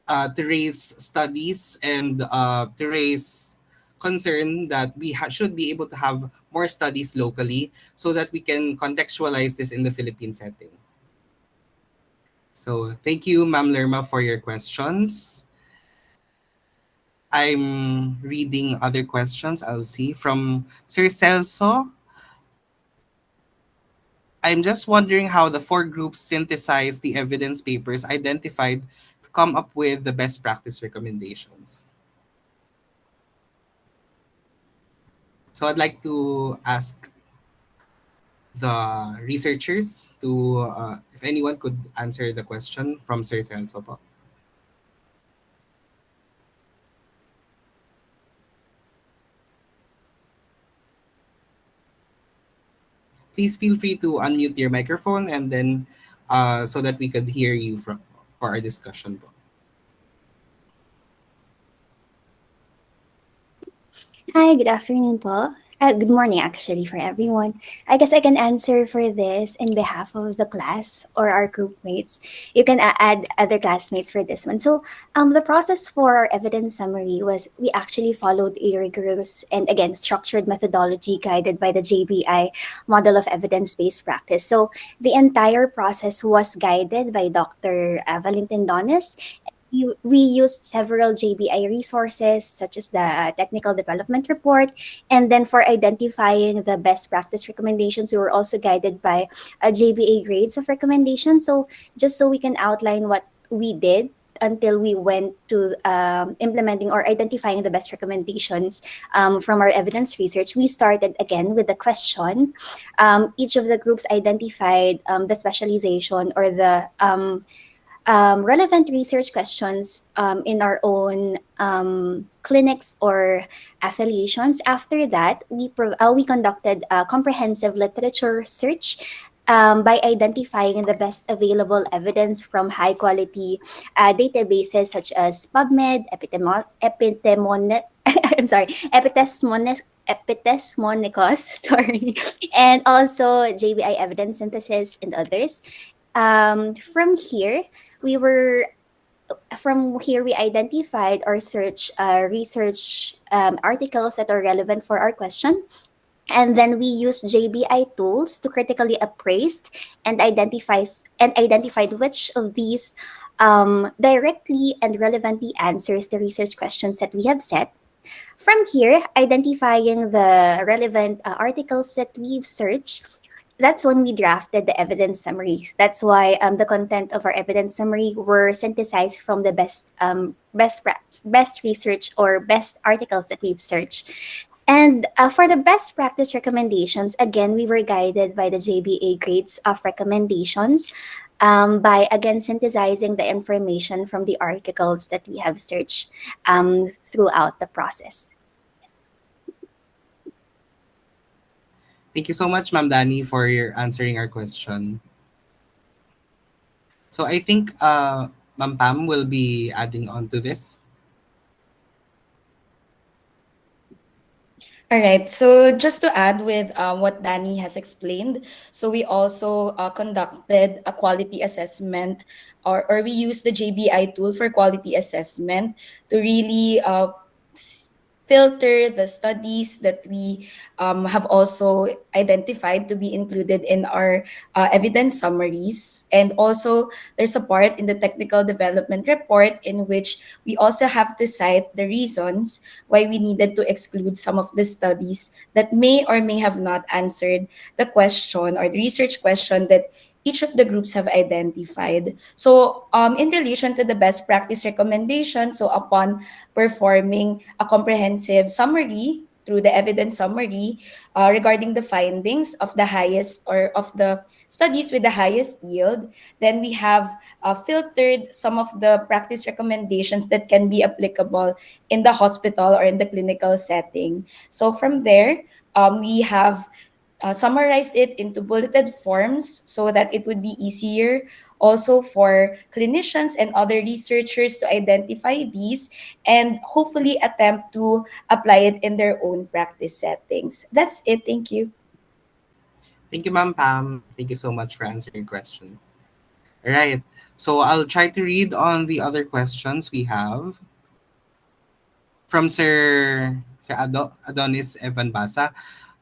to raise studies and to raise concern that we should be able to have more studies locally so that we can contextualize this in the Philippine setting. So thank you, Ma'am Lerma, for your questions. I'm reading other questions. I'll see from Sir Celso. I'm just wondering how the four groups synthesized the evidence papers identified to come up with the best practice recommendations. So I'd like to ask the researchers to, if anyone could answer the question from Sir Celso po. Please feel free to unmute your microphone and then so that we could hear you for our discussion po. Hi, good afternoon po. Good morning actually for everyone. I guess I can answer for this in behalf of the class or our group mates. You can add other classmates for this one. So, the process for our evidence summary was we actually followed a rigorous and again structured methodology guided by the JBI model of evidence-based practice. So, the entire process was guided by Dr. Valentin Donis. We used several JBI resources such as the technical development report. And then for identifying the best practice recommendations, we were also guided by a JBA grades of recommendation. So just so we can outline what we did until we went to implementing or identifying the best recommendations from our evidence research, we started again with the question. Each of the groups identified the specialization or the relevant research questions in our own clinics or affiliations. After that, we conducted a comprehensive literature search by identifying the best available evidence from high quality databases such as PubMed, I'm sorry, Epidesmonicos, sorry, and also JBI evidence synthesis and others. From here, we were from here we identified or search research articles that are relevant for our question, and then we use JBI tools to critically appraise and identified which of these directly and relevantly answers the research questions that we have set. From here, identifying the relevant articles that we've searched, that's when we drafted the evidence summaries. That's why the content of our evidence summary were synthesized from the best research or best articles that we've searched. And for the best practice recommendations, again, we were guided by the JBA grades of recommendations by again synthesizing the information from the articles that we have searched throughout the process. Thank you so much, Ma'am Dani, for your answering our question. So I think Ma'am Pam will be adding on to this. All right. So just to add with what Danny has explained, so we also conducted a quality assessment, or we used the JBI tool for quality assessment to really filter the studies that we have also identified to be included in our evidence summaries. And also, there's a part in the technical development report in which we also have to cite the reasons why we needed to exclude some of the studies that may or may have not answered the question or the research question that each of the groups have identified. So, in relation to the best practice recommendation, so upon performing a comprehensive summary through the evidence summary regarding the findings of the highest or of the studies with the highest yield, then we have filtered some of the practice recommendations that can be applicable in the hospital or in the clinical setting. So from there, we have summarized it into bulleted forms so that it would be easier also for clinicians and other researchers to identify these and hopefully attempt to apply it in their own practice settings. That's it. Thank you. Thank you, Ma'am Pam. Thank you so much for answering your question. All right. So I'll try to read on the other questions we have from Sir Adonis Evan Basa.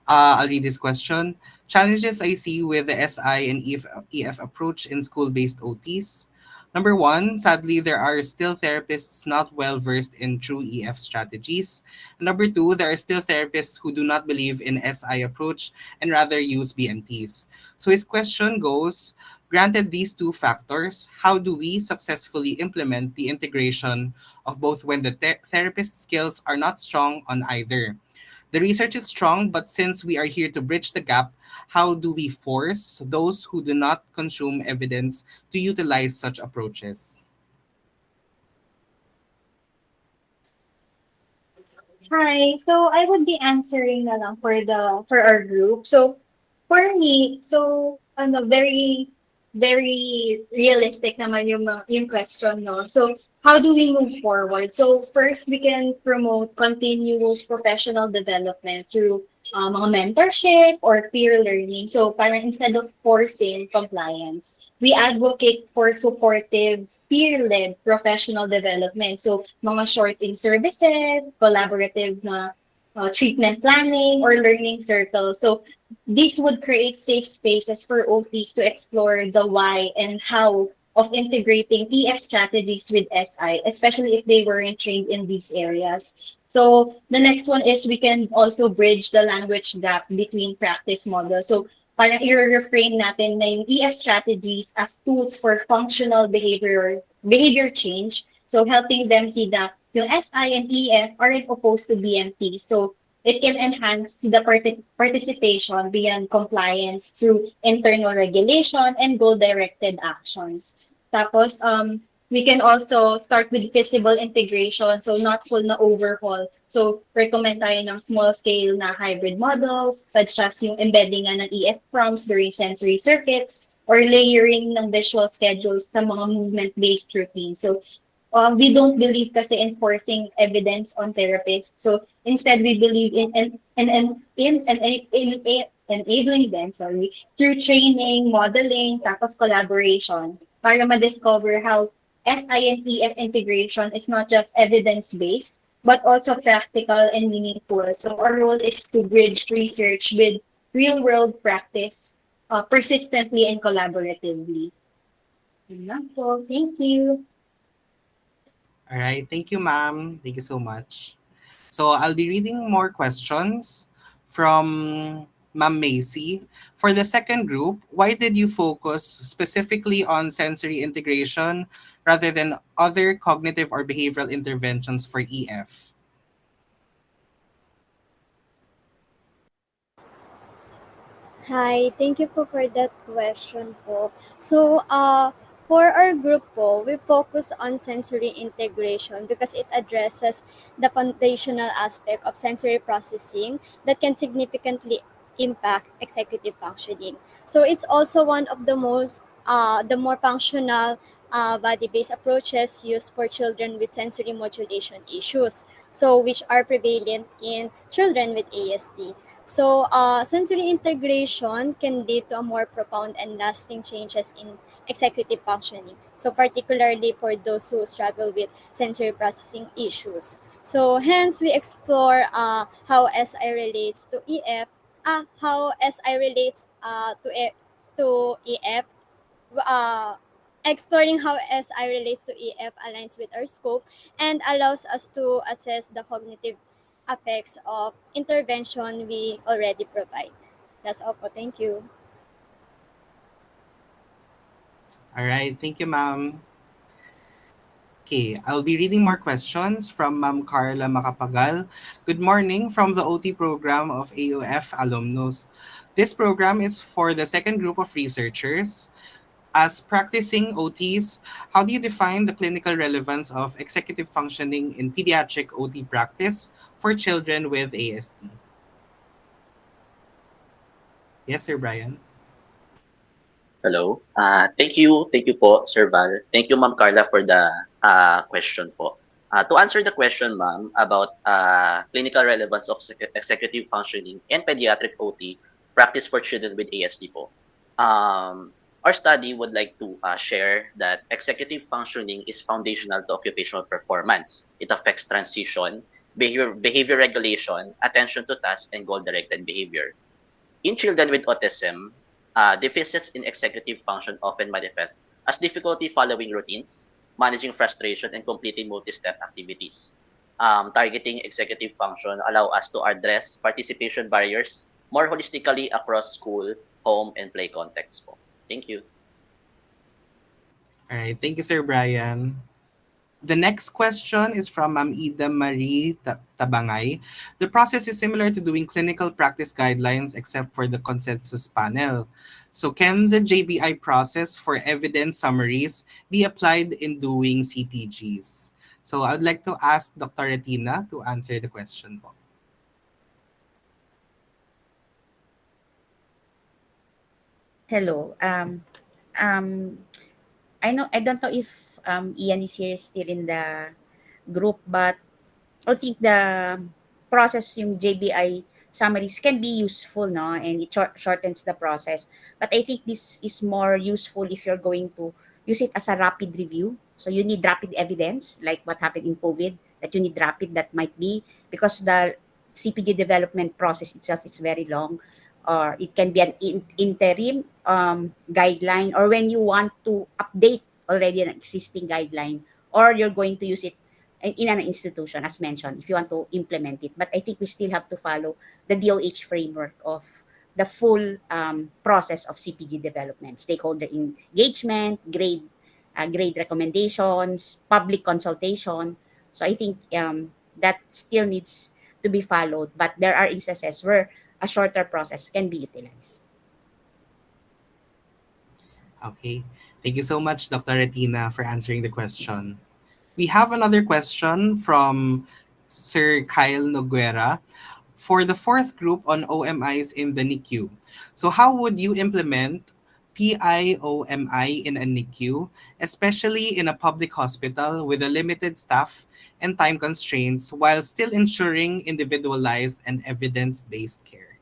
I'll read this question. Challenges I see with the SI and EF approach in school-based OTs. Number one, sadly, there are still therapists not well versed in true EF strategies. Number two, there are still therapists who do not believe in SI approach and rather use BMTs. So his question goes, granted these two factors, how do we successfully implement the integration of both when the therapist skills are not strong on either? The research is strong, but since we are here to bridge the gap, how do we force those who do not consume evidence to utilize such approaches? Hi. So I would be answering na lang for our group. So for me, so ano very realistic naman yung question, no. So how do we move forward? So first we can promote continuous professional development through mga mentorship or peer learning. So parang instead of forcing compliance, we advocate for supportive peer-led professional development. So, mga short-in services, collaborative na treatment planning, or learning circles. So, this would create safe spaces for OTs to explore the why and how of integrating EF strategies with SI, especially if they weren't trained in these areas. So the next one is we can also bridge the language gap between practice models. So parang i-reframe natin na yung EF strategies as tools for functional behavior change. So helping them see that yung SI and EF aren't opposed to BMT. So it can enhance the participation beyond compliance through internal regulation and goal-directed actions. Tapos, we can also start with feasible integration, so not full na overhaul. So, recommend tayo ng small-scale na hybrid models, such as yung embedding ng EF prompts during sensory circuits, or layering ng visual schedules sa mga movement-based routines. So, we don't believe kasi in forcing evidence on therapists. So instead, we believe in enabling them, through training, modeling, tapos collaboration, para ma-discover how SI and EF integration is not just evidence-based, but also practical and meaningful. So our role is to bridge research with real-world practice persistently and collaboratively. Yun lang po. Thank you. All right. Thank you, ma'am. Thank you so much. So I'll be reading more questions from Ma'am Macy. For the second group, why did you focus specifically on sensory integration rather than other cognitive or behavioral interventions for EF? Hi, thank you po for that question po. So, for our group po, we focus on sensory integration because it addresses the foundational aspect of sensory processing that can significantly impact executive functioning. So, it's also one of the more functional body-based approaches used for children with sensory modulation issues, so which are prevalent in children with ASD. So, sensory integration can lead to a more profound and lasting changes in executive functioning. So, particularly for those who struggle with sensory processing issues. So hence we explore how SI relates to EF, how SI relates to EF, uh, exploring how SI relates to EF aligns with our scope and allows us to assess the cognitive effects of intervention we already provide. That's all po. Thank you. All right, thank you, ma'am. Okay, I'll be reading more questions from Ma'am Carla Macapagal. Good morning from the OT program of AUF alumnus. This program is for the second group of researchers. As practicing OTs, how do you define the clinical relevance of executive functioning in pediatric OT practice for children with ASD? Yes, Sir Brian. Hello. Thank you po, Sir Val. Thank you, Ma'am Carla, for the question po. To answer the question, ma'am, about clinical relevance of executive functioning and pediatric OT practice for children with ASD po. Our study would like to share that executive functioning is foundational to occupational performance. It affects transition, behavior regulation, attention to task, and goal-directed behavior. In children with autism, deficits in executive function often manifest as difficulty following routines, managing frustration, and completing multi-step activities. Targeting executive function allow us to address participation barriers more holistically across school, home, and play contexts po. Thank you. All right, thank you, Sir Brian. The next question is from Ma'am Ida Marie Tabangay. The process is similar to doing clinical practice guidelines except for the consensus panel. So can the JBI process for evidence summaries be applied in doing CPGs? So I'd like to ask Dr. Retina to answer the question po. Hello. Um, I don't know if Ian is here still in the group, but I think the process yung JBI summaries can be useful, no? And it shortens the process. But I think this is more useful if you're going to use it as a rapid review. So you need rapid evidence, like what happened in COVID, that you need rapid, that might be because the CPG development process itself is very long, or it can be an interim guideline, or when you want to update already an existing guideline, or you're going to use it in an institution, as mentioned, if you want to implement it. But I think we still have to follow the DOH framework of the full process of CPG development, stakeholder engagement, grade recommendations, public consultation. So I think that still needs to be followed, but there are instances where a shorter process can be utilized. Okay. Thank you so much, Dr. Retina, for answering the question. We have another question from Sir Kyle Noguera for the fourth group on OMIs in the NICU. So how would you implement PIOMI in a NICU, especially in a public hospital with a limited staff and time constraints while still ensuring individualized and evidence-based care?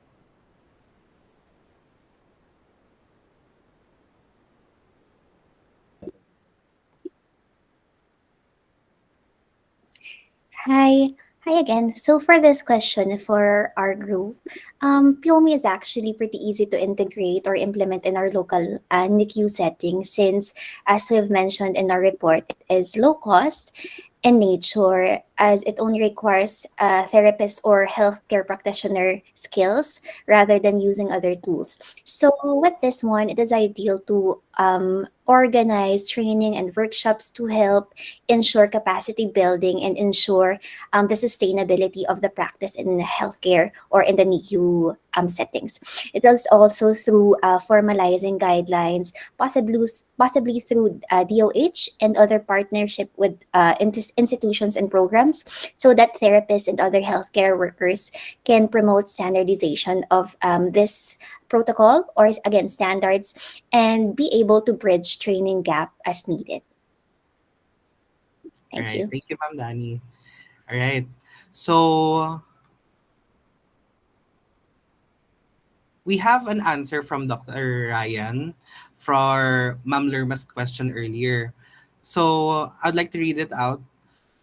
Hi. Hi again. So for this question for our group, PIOMI is actually pretty easy to integrate or implement in our local NICU setting since, as we've mentioned in our report, it is low cost in nature as it only requires a therapist or healthcare practitioner skills rather than using other tools. So with this one, it is ideal to organize training and workshops to help ensure capacity building and ensure the sustainability of the practice in the healthcare or in the NICU settings. It is also through formalizing guidelines, possibly through DOH and other partnership with institutions and programs, so that therapists and other healthcare workers can promote standardization of this protocol or again standards and be able to bridge training gap as needed. All Thank right. you. Thank you, Ma'am Dani. All right. So we have an answer from Dr. Ryan for Ma'am Lerma's question earlier. So I'd like to read it out.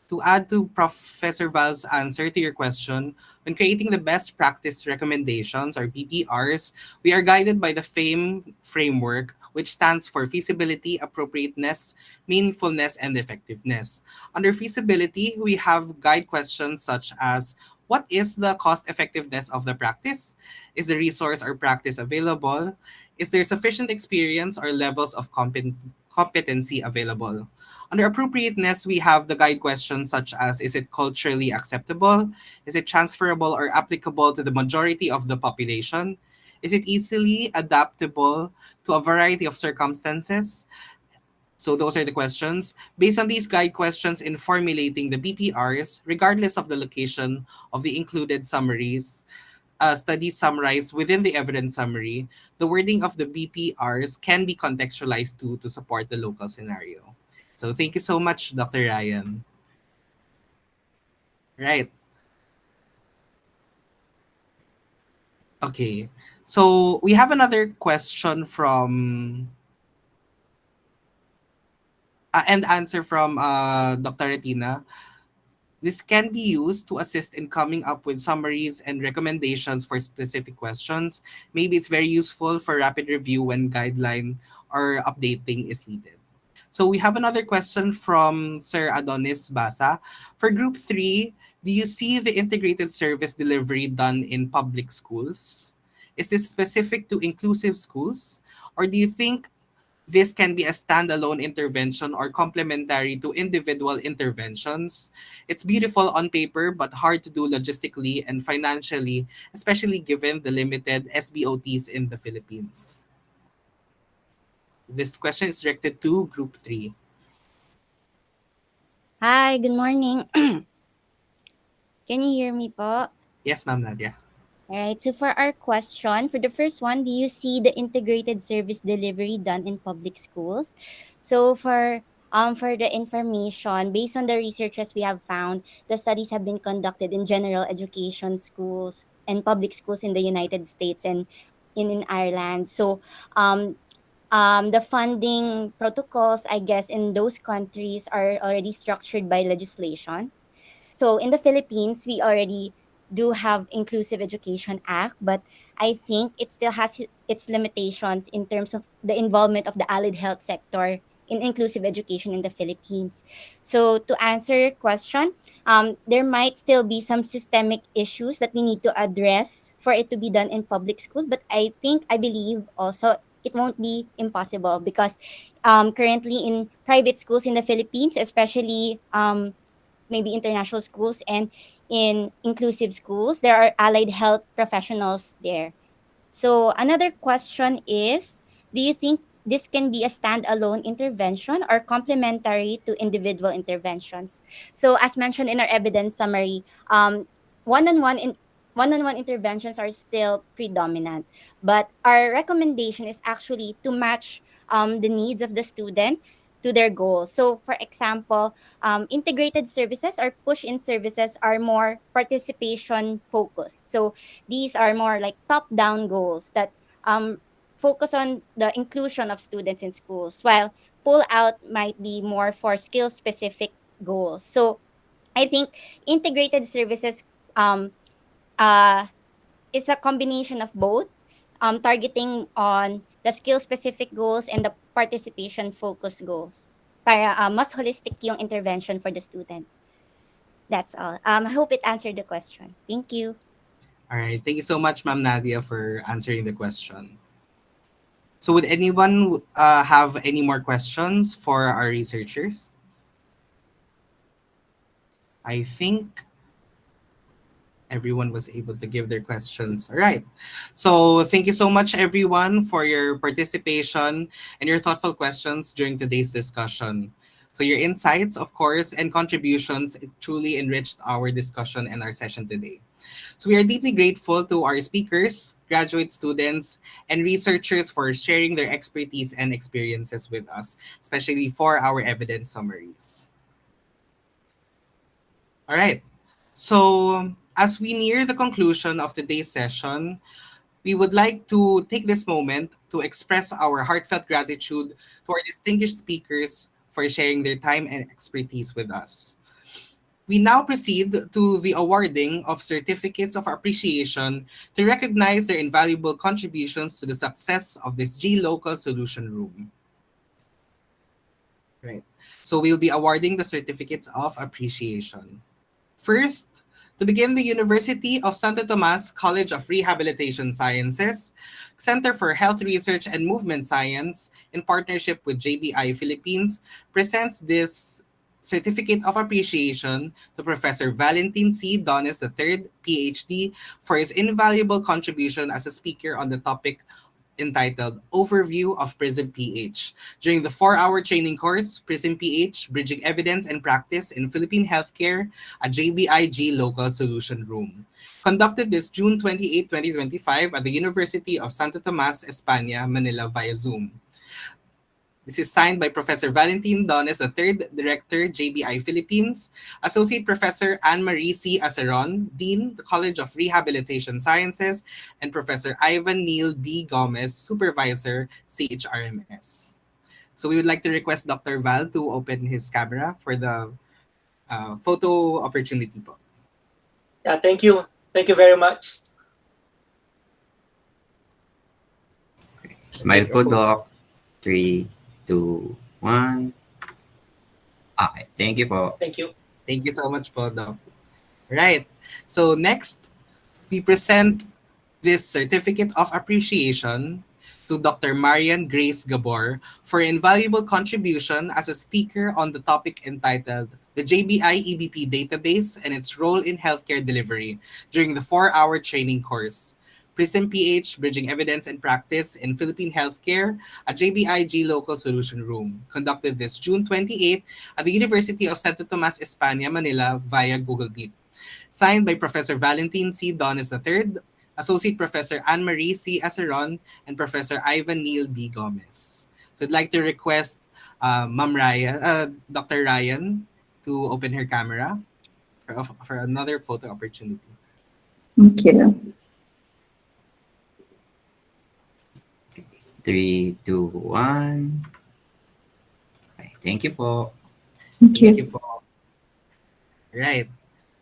To add to Professor Val's answer to your question, when creating the best practice recommendations or BPRs, we are guided by the FAME framework, which stands for feasibility, appropriateness, meaningfulness, and effectiveness. Under feasibility, we have guide questions such as what is the cost effectiveness of the practice? Is the resource or practice available? Is there sufficient experience or levels of competency available? Under appropriateness, we have the guide questions such as is it culturally acceptable? Is it transferable or applicable to the majority of the population? Is it easily adaptable to a variety of circumstances? So those are the questions. Based on these guide questions in formulating the BPRs, regardless of the location of the included summaries, studies summarized within the evidence summary, the wording of the BPRs can be contextualized to support the local scenario. So thank you so much, Dr. Ryan. Right. Okay. So we have another question from and answer from Dr. Retina. This can be used to assist in coming up with summaries and recommendations for specific questions. Maybe it's very useful for rapid review when guideline or updating is needed. So we have another question from Sir Adonis Basa. For Group 3, do you see the integrated service delivery done in public schools? Is this specific to inclusive schools? Or do you think this can be a standalone intervention or complementary to individual interventions? It's beautiful on paper but hard to do logistically and financially, especially given the limited SBOTs in the Philippines. This question is directed to Group 3. Hi, good morning. Can you hear me po? Yes, Ma'am Nadia. All right. So for our question, for the first one, do you see the integrated service delivery done in public schools? So for the information, based on the researches we have found, the studies have been conducted in general education schools and public schools in the United States and in Ireland. So the funding protocols, I guess, in those countries are already structured by legislation. So in the Philippines, we already do have Inclusive Education Act, but I think it still has its limitations in terms of the involvement of the allied health sector in inclusive education in the Philippines. So to answer your question, there might still be some systemic issues that we need to address for it to be done in public schools, but I believe also it won't be impossible because currently in private schools in the Philippines, especially maybe international schools and in inclusive schools, there are allied health professionals there. So another question is, do you think this can be a standalone intervention or complementary to individual interventions? So as mentioned in our evidence summary, one-on-one in one-on-one interventions are still predominant, but our recommendation is actually to match the needs of the students to their goals. So for example, integrated services or push-in services are more participation focused. So these are more like top-down goals that focus on the inclusion of students in schools, while pull-out might be more for skill-specific goals. So I think integrated services um, uh, is a combination of both, targeting on the skill-specific goals and the participation-focused goals para mas holistic yung intervention for the student. That's all. I hope it answered the question. Thank you. All right. Thank you so much, Ma'am Nadia, for answering the question. So would anyone have any more questions for our researchers? I think everyone was able to give their questions. All right. So thank you so much, everyone, for your participation and your thoughtful questions during today's discussion. So your insights, of course, and contributions it truly enriched our discussion and our session today. So we are deeply grateful to our speakers, graduate students, and researchers for sharing their expertise and experiences with us, especially for our evidence summaries. All right. So as we near the conclusion of today's session, we would like to take this moment to express our heartfelt gratitude to our distinguished speakers for sharing their time and expertise with us. We now proceed to the awarding of certificates of appreciation to recognize their invaluable contributions to the success of this gLocal Solution Room. Right. So we'll be awarding the certificates of appreciation. First, to begin, the University of Santo Tomas College of Rehabilitation Sciences, Center for Health Research and Movement Science, in partnership with JBI Philippines, presents this Certificate of Appreciation to Professor Valentin C. Dones III, PhD, for his invaluable contribution as a speaker on the topic entitled Overview of PRISM PH during the 4-hour training course, PRISM PH, Bridging Evidence and Practice in Philippine Healthcare at JBIG Local Solution Room. Conducted this June 28, 2025 at the University of Santo Tomas, España, Manila via Zoom. This is signed by Professor Valentin Dones III, Director, JBI Philippines, Associate Professor Anne-Marie C. Aceron, Dean, the College of Rehabilitation Sciences, and Professor Ivan Neil B. Gomez, Supervisor, CHRMS. So we would like to request Dr. Val to open his camera for the photo opportunity po. Yeah, thank you. Thank you very much. Smile po, Doc. 3, 2, 1. Okay, thank you po. Thank you. Thank you so much po, Doc. Right. So next, we present this certificate of appreciation to Dr. Marian Grace Gabor for invaluable contribution as a speaker on the topic entitled The JBI EBP Database and its Role in Healthcare Delivery during the 4-hour training course. PRISM PH, Bridging Evidence and Practice in Philippine Healthcare at JBIG Local Solution Room. Conducted this June 28 at the University of Santo Tomas, España, Manila via Google Meet. Signed by Professor Valentin C. Dones III, Associate Professor Anne-Marie C. Aceron, and Professor Ivan Neil B. Gomez. So I'd like to request Ma'am Ryan, Dr. Ryan to open her camera for another photo opportunity. Thank you. 3, 2, 1. Okay, thank you po. Thank Thank you. you po. Right.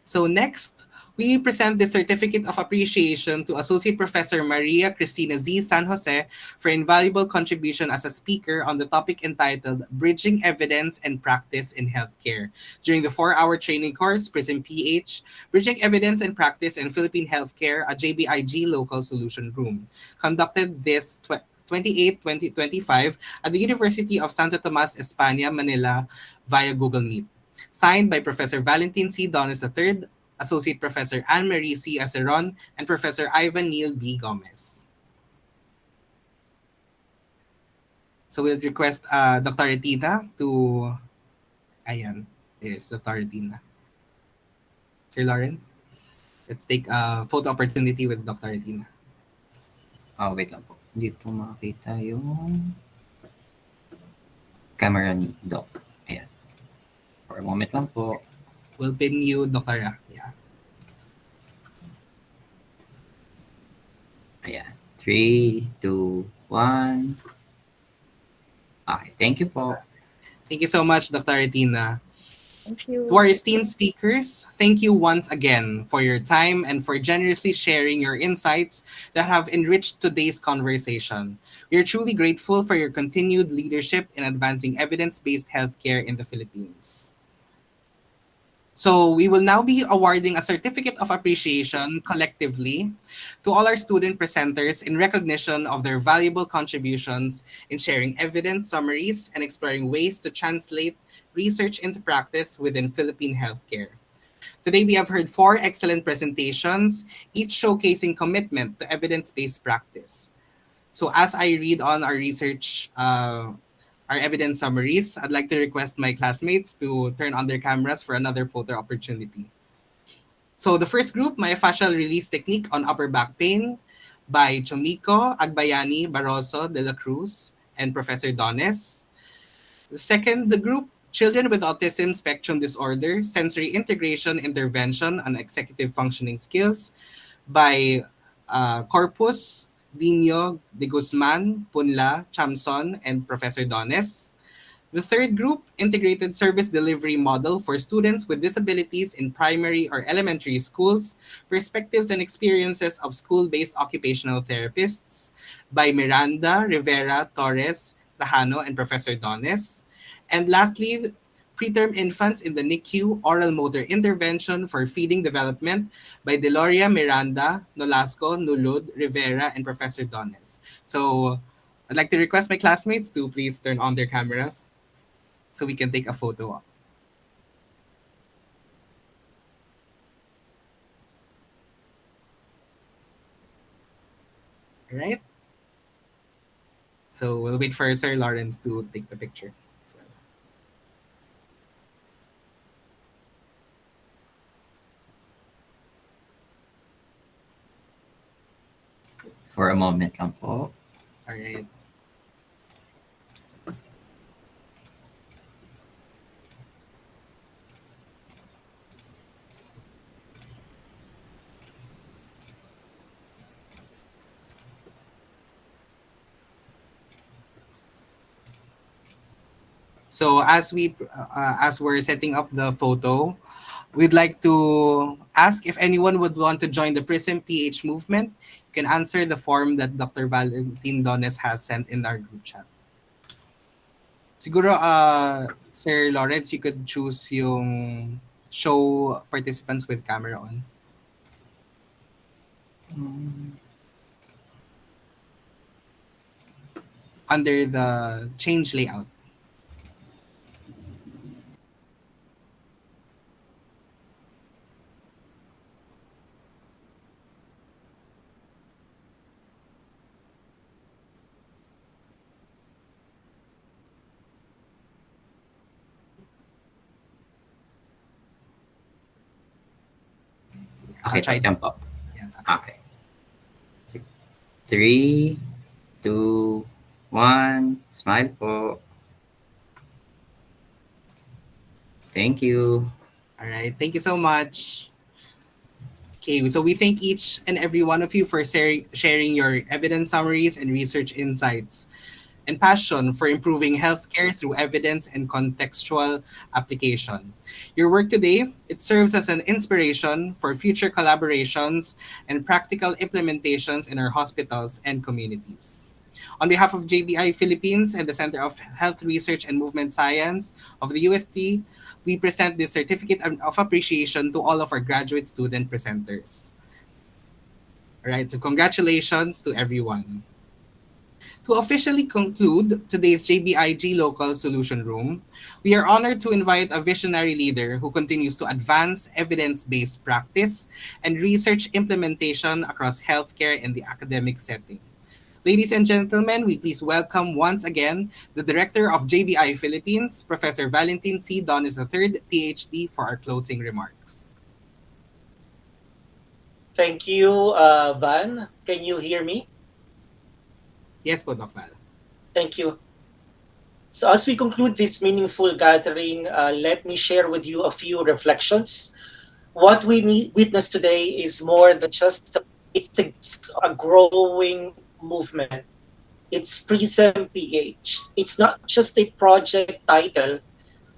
So next, we present the Certificate of Appreciation to Associate Professor Maria Cristina Z. San Jose for invaluable contribution as a speaker on the topic entitled Bridging Evidence and Practice in Healthcare during the 4-hour training course, PRISM PH, Bridging Evidence and Practice in Philippine Healthcare at JBIG Local Solution Room. Conducted this 28, 2025 at the University of Santo Tomas, España, Manila via Google Meet. Signed by Professor Valentin C. Dones III, Associate Professor Anne-Marie C. Aceron, and Professor Ivan Neil B. Gomez. So we'll request Dr. Retina to... Ayan, there's Dr. Retina. Sir Lawrence, let's take a photo opportunity with Dr. Retina. Wait lang po. Hindi po makita yung camera ni Doc. Ayan. For a moment lang po. We'll pin you, Dr. Yeah. Ayan. 3, 2, 1. Okay, thank you po. Thank you so much, Dr. Retina. Thank you. To our esteemed speakers, thank you once again for your time and for generously sharing your insights that have enriched today's conversation. We are truly grateful for your continued leadership in advancing evidence-based healthcare in the Philippines. So we will now be awarding a certificate of appreciation collectively to all our student presenters in recognition of their valuable contributions in sharing evidence summaries and exploring ways to translate research into practice within Philippine healthcare. Today, we have heard 4 excellent presentations, each showcasing commitment to evidence-based practice. So as I read on our research, our evidence summaries, I'd like to request my classmates to turn on their cameras for another photo opportunity. So the first group, myofascial release technique on upper back pain by Chomiko, Agbayani, Barroso, De La Cruz, and Professor Dones. The second, the group, children with autism spectrum disorder, sensory integration intervention on executive functioning skills by Corpus, Dino, De Guzman, Punla, Chamson, and Professor Dones. The third group, integrated service delivery model for students with disabilities in primary or elementary schools, perspectives and experiences of school-based occupational therapists by Miranda, Rivera, Torres, Trajano, and Professor Dones. And lastly, preterm infants in the NICU oral motor intervention for feeding development by Deloria, Miranda, Nolasco, Nulud, Rivera, and Professor Dones. So I'd like to request my classmates to please turn on their cameras so we can take a photo. Right? So we'll wait for Sir Lawrence to take the picture. So, For a moment lang po. all right. So as we're setting up the photo, we'd like to ask if anyone would want to join the Prism PH movement. You can answer the form that Dr. Valentin Dones has sent in our group chat. Siguro, Sir Lawrence, you could choose yung show participants with camera on. Under the change layout. Okay po, Try. yan po. Okay. 3, 2, 1. Smile po. Thank you. All right. Thank you so much. Okay, so we thank each and every one of you for sharing your evidence summaries and research insights and passion for improving healthcare through evidence and contextual application. Your work today, it serves as an inspiration for future collaborations and practical implementations in our hospitals and communities. On behalf of JBI Philippines and the Center of Health Research and Movement Science of the UST, we present this certificate of appreciation to all of our graduate student presenters. All right, so congratulations to everyone. To officially conclude today's JBI gLocal Solution Room, we are honored to invite a visionary leader who continues to advance evidence-based practice and research implementation across healthcare and the academic setting. Ladies and gentlemen, we please welcome once again the Director of JBI Philippines, Professor Valentin C. Donis III, PhD, for our closing remarks. Thank you, Van. Can you hear me? Yes po, Doc Val. Thank you. So as we conclude this meaningful gathering, let me share with you a few reflections. What we witness today is more than just a growing movement. It's Prism PH. It's not just a project title,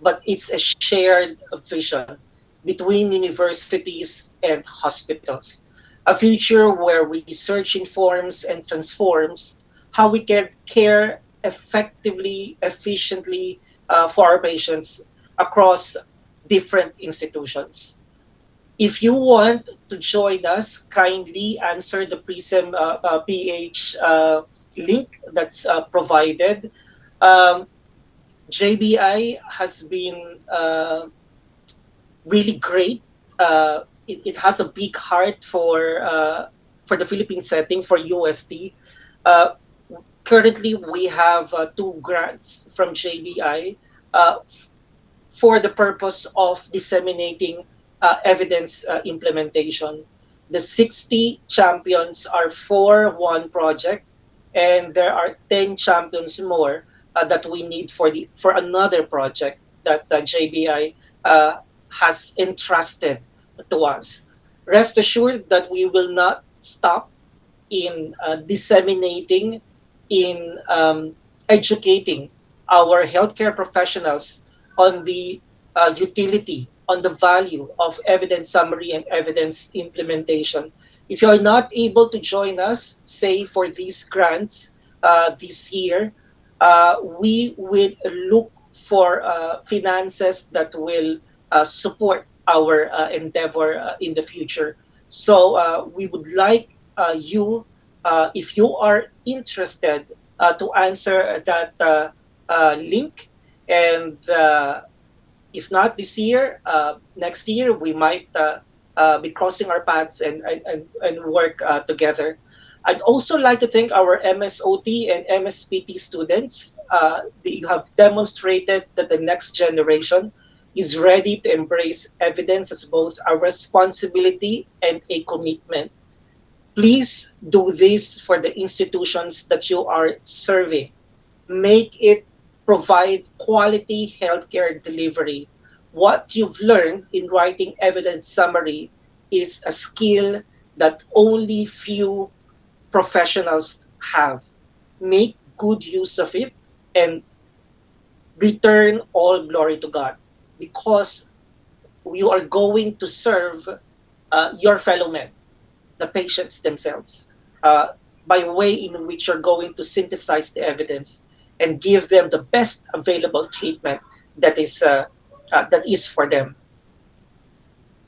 but it's a shared vision between universities and hospitals. A future where research informs and transforms how we can care effectively, efficiently for our patients across different institutions. If you want to join us, kindly answer the Prism PH link that's provided. Um, JBI has been really great. It has a big heart for the Philippine setting for UST. Uh, Currently, we have two grants from JBI for the purpose of disseminating evidence implementation. The 60 champions are for one project, and there are 10 champions more that we need for another project that JBI has entrusted to us. Rest assured that we will not stop in disseminating, in educating our healthcare professionals on the utility, on the value of evidence summary and evidence implementation. If you are not able to join us, say for these grants this year, we will look for finances that will support our endeavor in the future. So we would like you, if you are interested, to answer that link. And if not this year, next year we might be crossing our paths and work together. I'd also like to thank our MSOT and MSPT students. You have demonstrated that the next generation is ready to embrace evidence as both a responsibility and a commitment. Please do this for the institutions that you are serving. Make it provide quality healthcare delivery. What you've learned in writing evidence summary is a skill that only few professionals have. Make good use of it and return all glory to God, because you are going to serve your fellow men, the patients themselves, uh, by way in which you're going to synthesize the evidence and give them the best available treatment that is for them.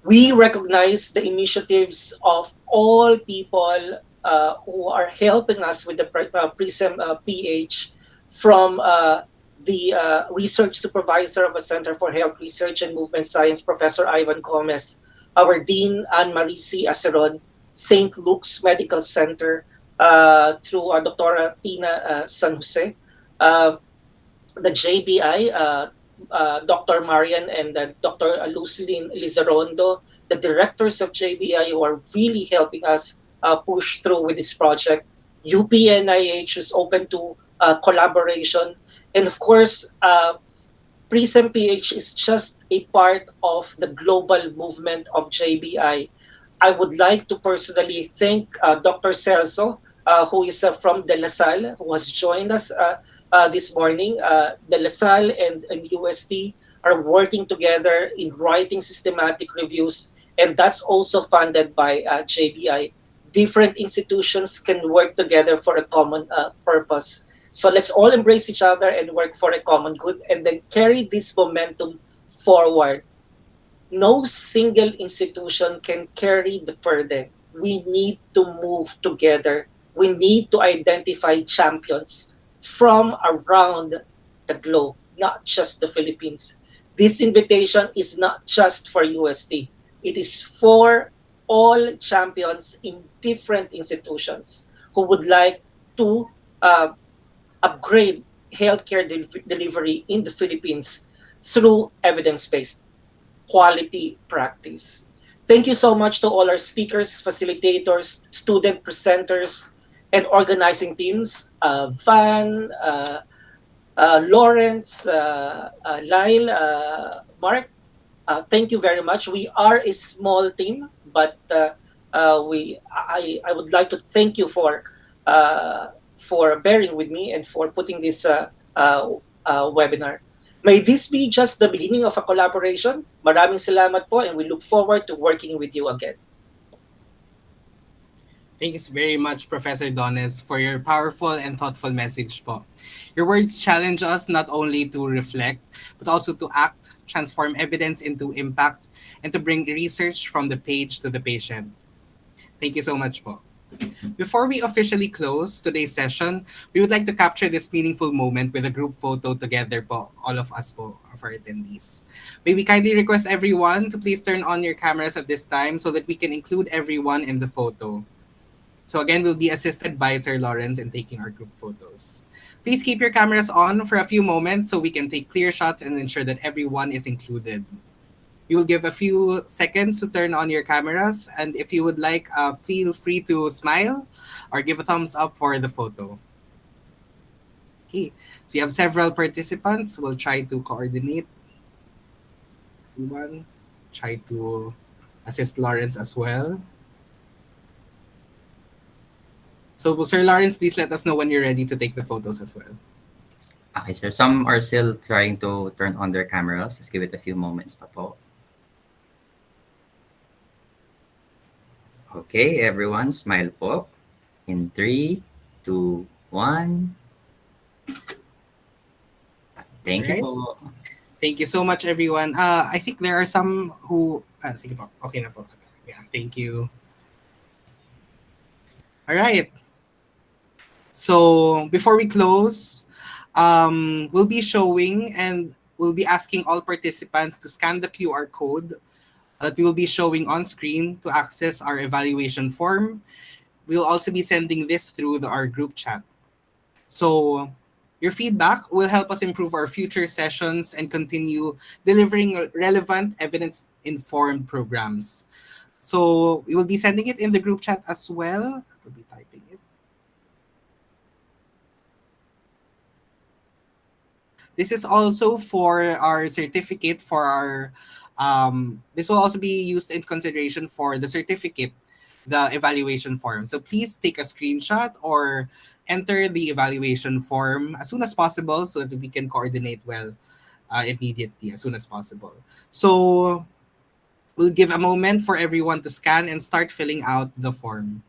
We recognize the initiatives of all people who are helping us with the PRISM PH, from the research supervisor of the Center for Health Research and Movement Science, Professor Ivan Gomez, our Dean, Anne-Marie C. Aceron, St. Luke's Medical Center, through Dr. Tina San Jose, uh, the JBI, Dr. Marian and Dr. Lucilin Lizarondo, the directors of JBI who are really helping us push through with this project. UPNIH is open to collaboration. And of course, PRISM PH is just a part of the global movement of JBI. I would like to personally thank Dr. Celso, who is from De La Salle, who has joined us this morning. De La Salle and UST are working together in writing systematic reviews, and that's also funded by JBI. Different institutions can work together for a common purpose. So let's all embrace each other and work for a common good, and then carry this momentum forward. No single institution can carry the burden. We need to move together. We need to identify champions from around the globe, not just the Philippines. This invitation is not just for UST. It is for all champions in different institutions who would like to uh, upgrade healthcare delivery in the Philippines through evidence-based quality practice. Thank you so much to all our speakers, facilitators, student presenters, and organizing teams, Van, Lawrence, Lyle, Mark. Thank you very much. We are a small team, but I would like to thank you for bearing with me and for putting this webinar. May this be just the beginning of a collaboration. Maraming salamat po, and we look forward to working with you again. Thanks very much, Professor Dones, for your powerful and thoughtful message po. Your words challenge us not only to reflect, but also to act, transform evidence into impact, and to bring research from the page to the patient. Thank you so much po. Before we officially close today's session, we would like to capture this meaningful moment with a group photo together po, all of us po, of our attendees. May we kindly request everyone to please turn on your cameras at this time so that we can include everyone in the photo. So again, we'll be assisted by Sir Lawrence in taking our group photos. Please keep your cameras on for a few moments so we can take clear shots and ensure that everyone is included. We will give a few seconds to turn on your cameras, and if you would like, feel free to smile or give a thumbs up for the photo. Okay, so you have several participants. We'll try to coordinate everyone. Try to assist Lawrence as well. So, Sir Lawrence, please let us know when you're ready to take the photos as well. Okay, sir. Some are still trying to turn on their cameras. Let's give it a few moments pa po. Okay, everyone, smile po. In 3, 2, 1. All Thank you right. po. Thank you so much, everyone. I think there are some who... sige po. Okay na po. Yeah, thank you. All right. So before we close, we'll be showing and we'll be asking all participants to scan the QR code that we will be showing on screen to access our evaluation form. We'll also be sending this through our group chat. So your feedback will help us improve our future sessions and continue delivering relevant evidence-informed programs. So we will be sending it in the group chat as well. I'll be typing it. This is also for our certificate for our, this will also be used in consideration for the certificate, the evaluation form. So please take a screenshot or enter the evaluation form as soon as possible so that we can coordinate well immediately as soon as possible. So we'll give a moment for everyone to scan and start filling out the form.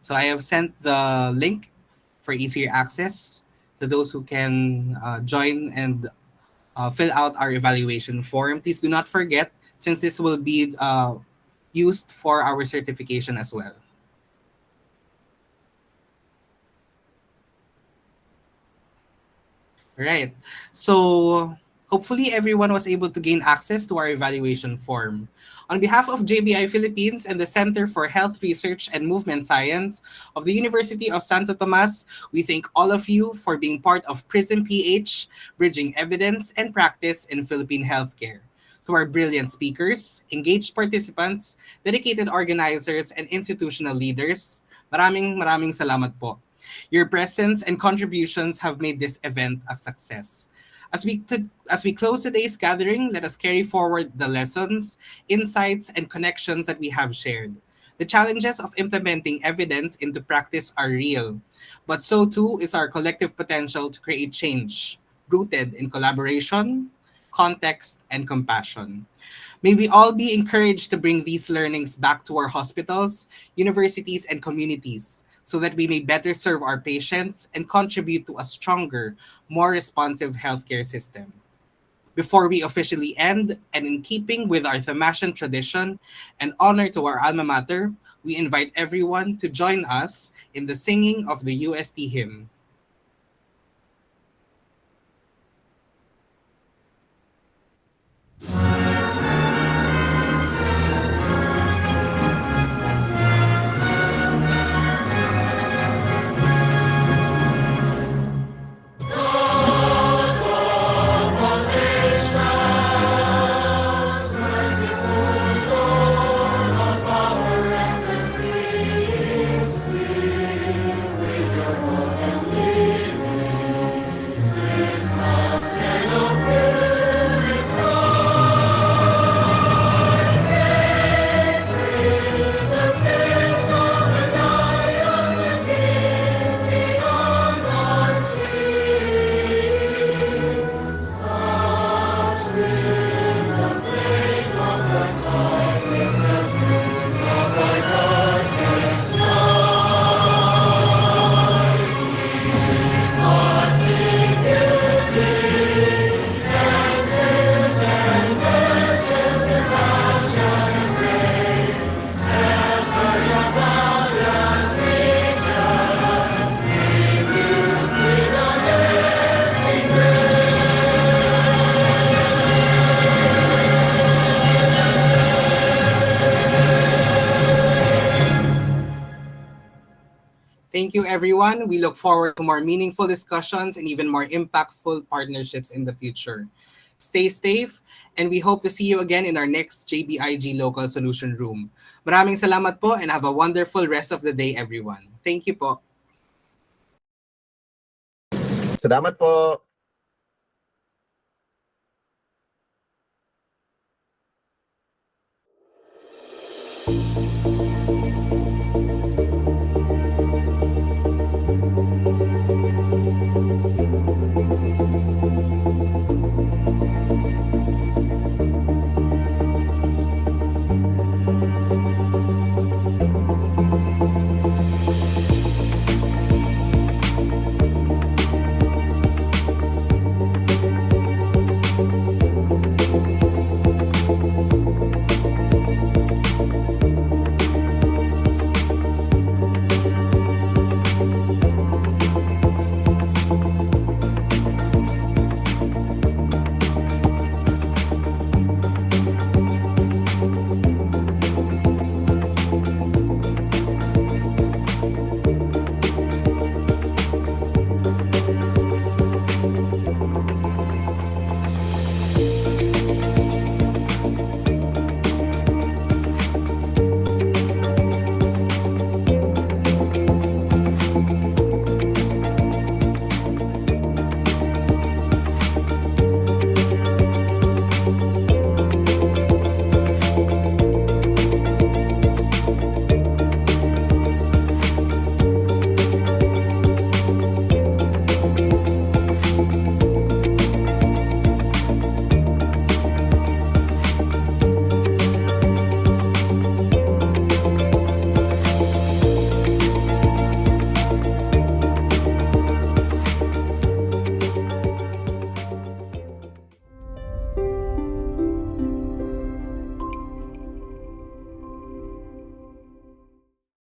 So I have sent the link for easier access to those who can join and fill out our evaluation form. Please do not forget, since this will be used for our certification as well. Right. So hopefully everyone was able to gain access to our evaluation form. On behalf of JBI Philippines and the Center for Health Research and Movement Science of the University of Santo Tomas, we thank all of you for being part of PRISM PH, bridging evidence and practice in Philippine healthcare. To our brilliant speakers, engaged participants, dedicated organizers, and institutional leaders, maraming salamat po. Your presence and contributions have made this event a success. As we close today's gathering, let us carry forward the lessons, insights, and connections that we have shared. The challenges of implementing evidence into practice are real, but so too is our collective potential to create change, rooted in collaboration, context, and compassion. May we all be encouraged to bring these learnings back to our hospitals, universities, and communities so that we may better serve our patients and contribute to a stronger, more responsive healthcare system. Before we officially end, and in keeping with our Thamasian tradition and honor to our alma mater, we invite everyone to join us in the singing of the UST hymn. Thank you, everyone. We look forward to more meaningful discussions and even more impactful partnerships in the future. Stay safe, and we hope to see you again in our next JBIG Local Solution Room. Maraming salamat po and have a wonderful rest of the day, everyone. Thank you po. Salamat po.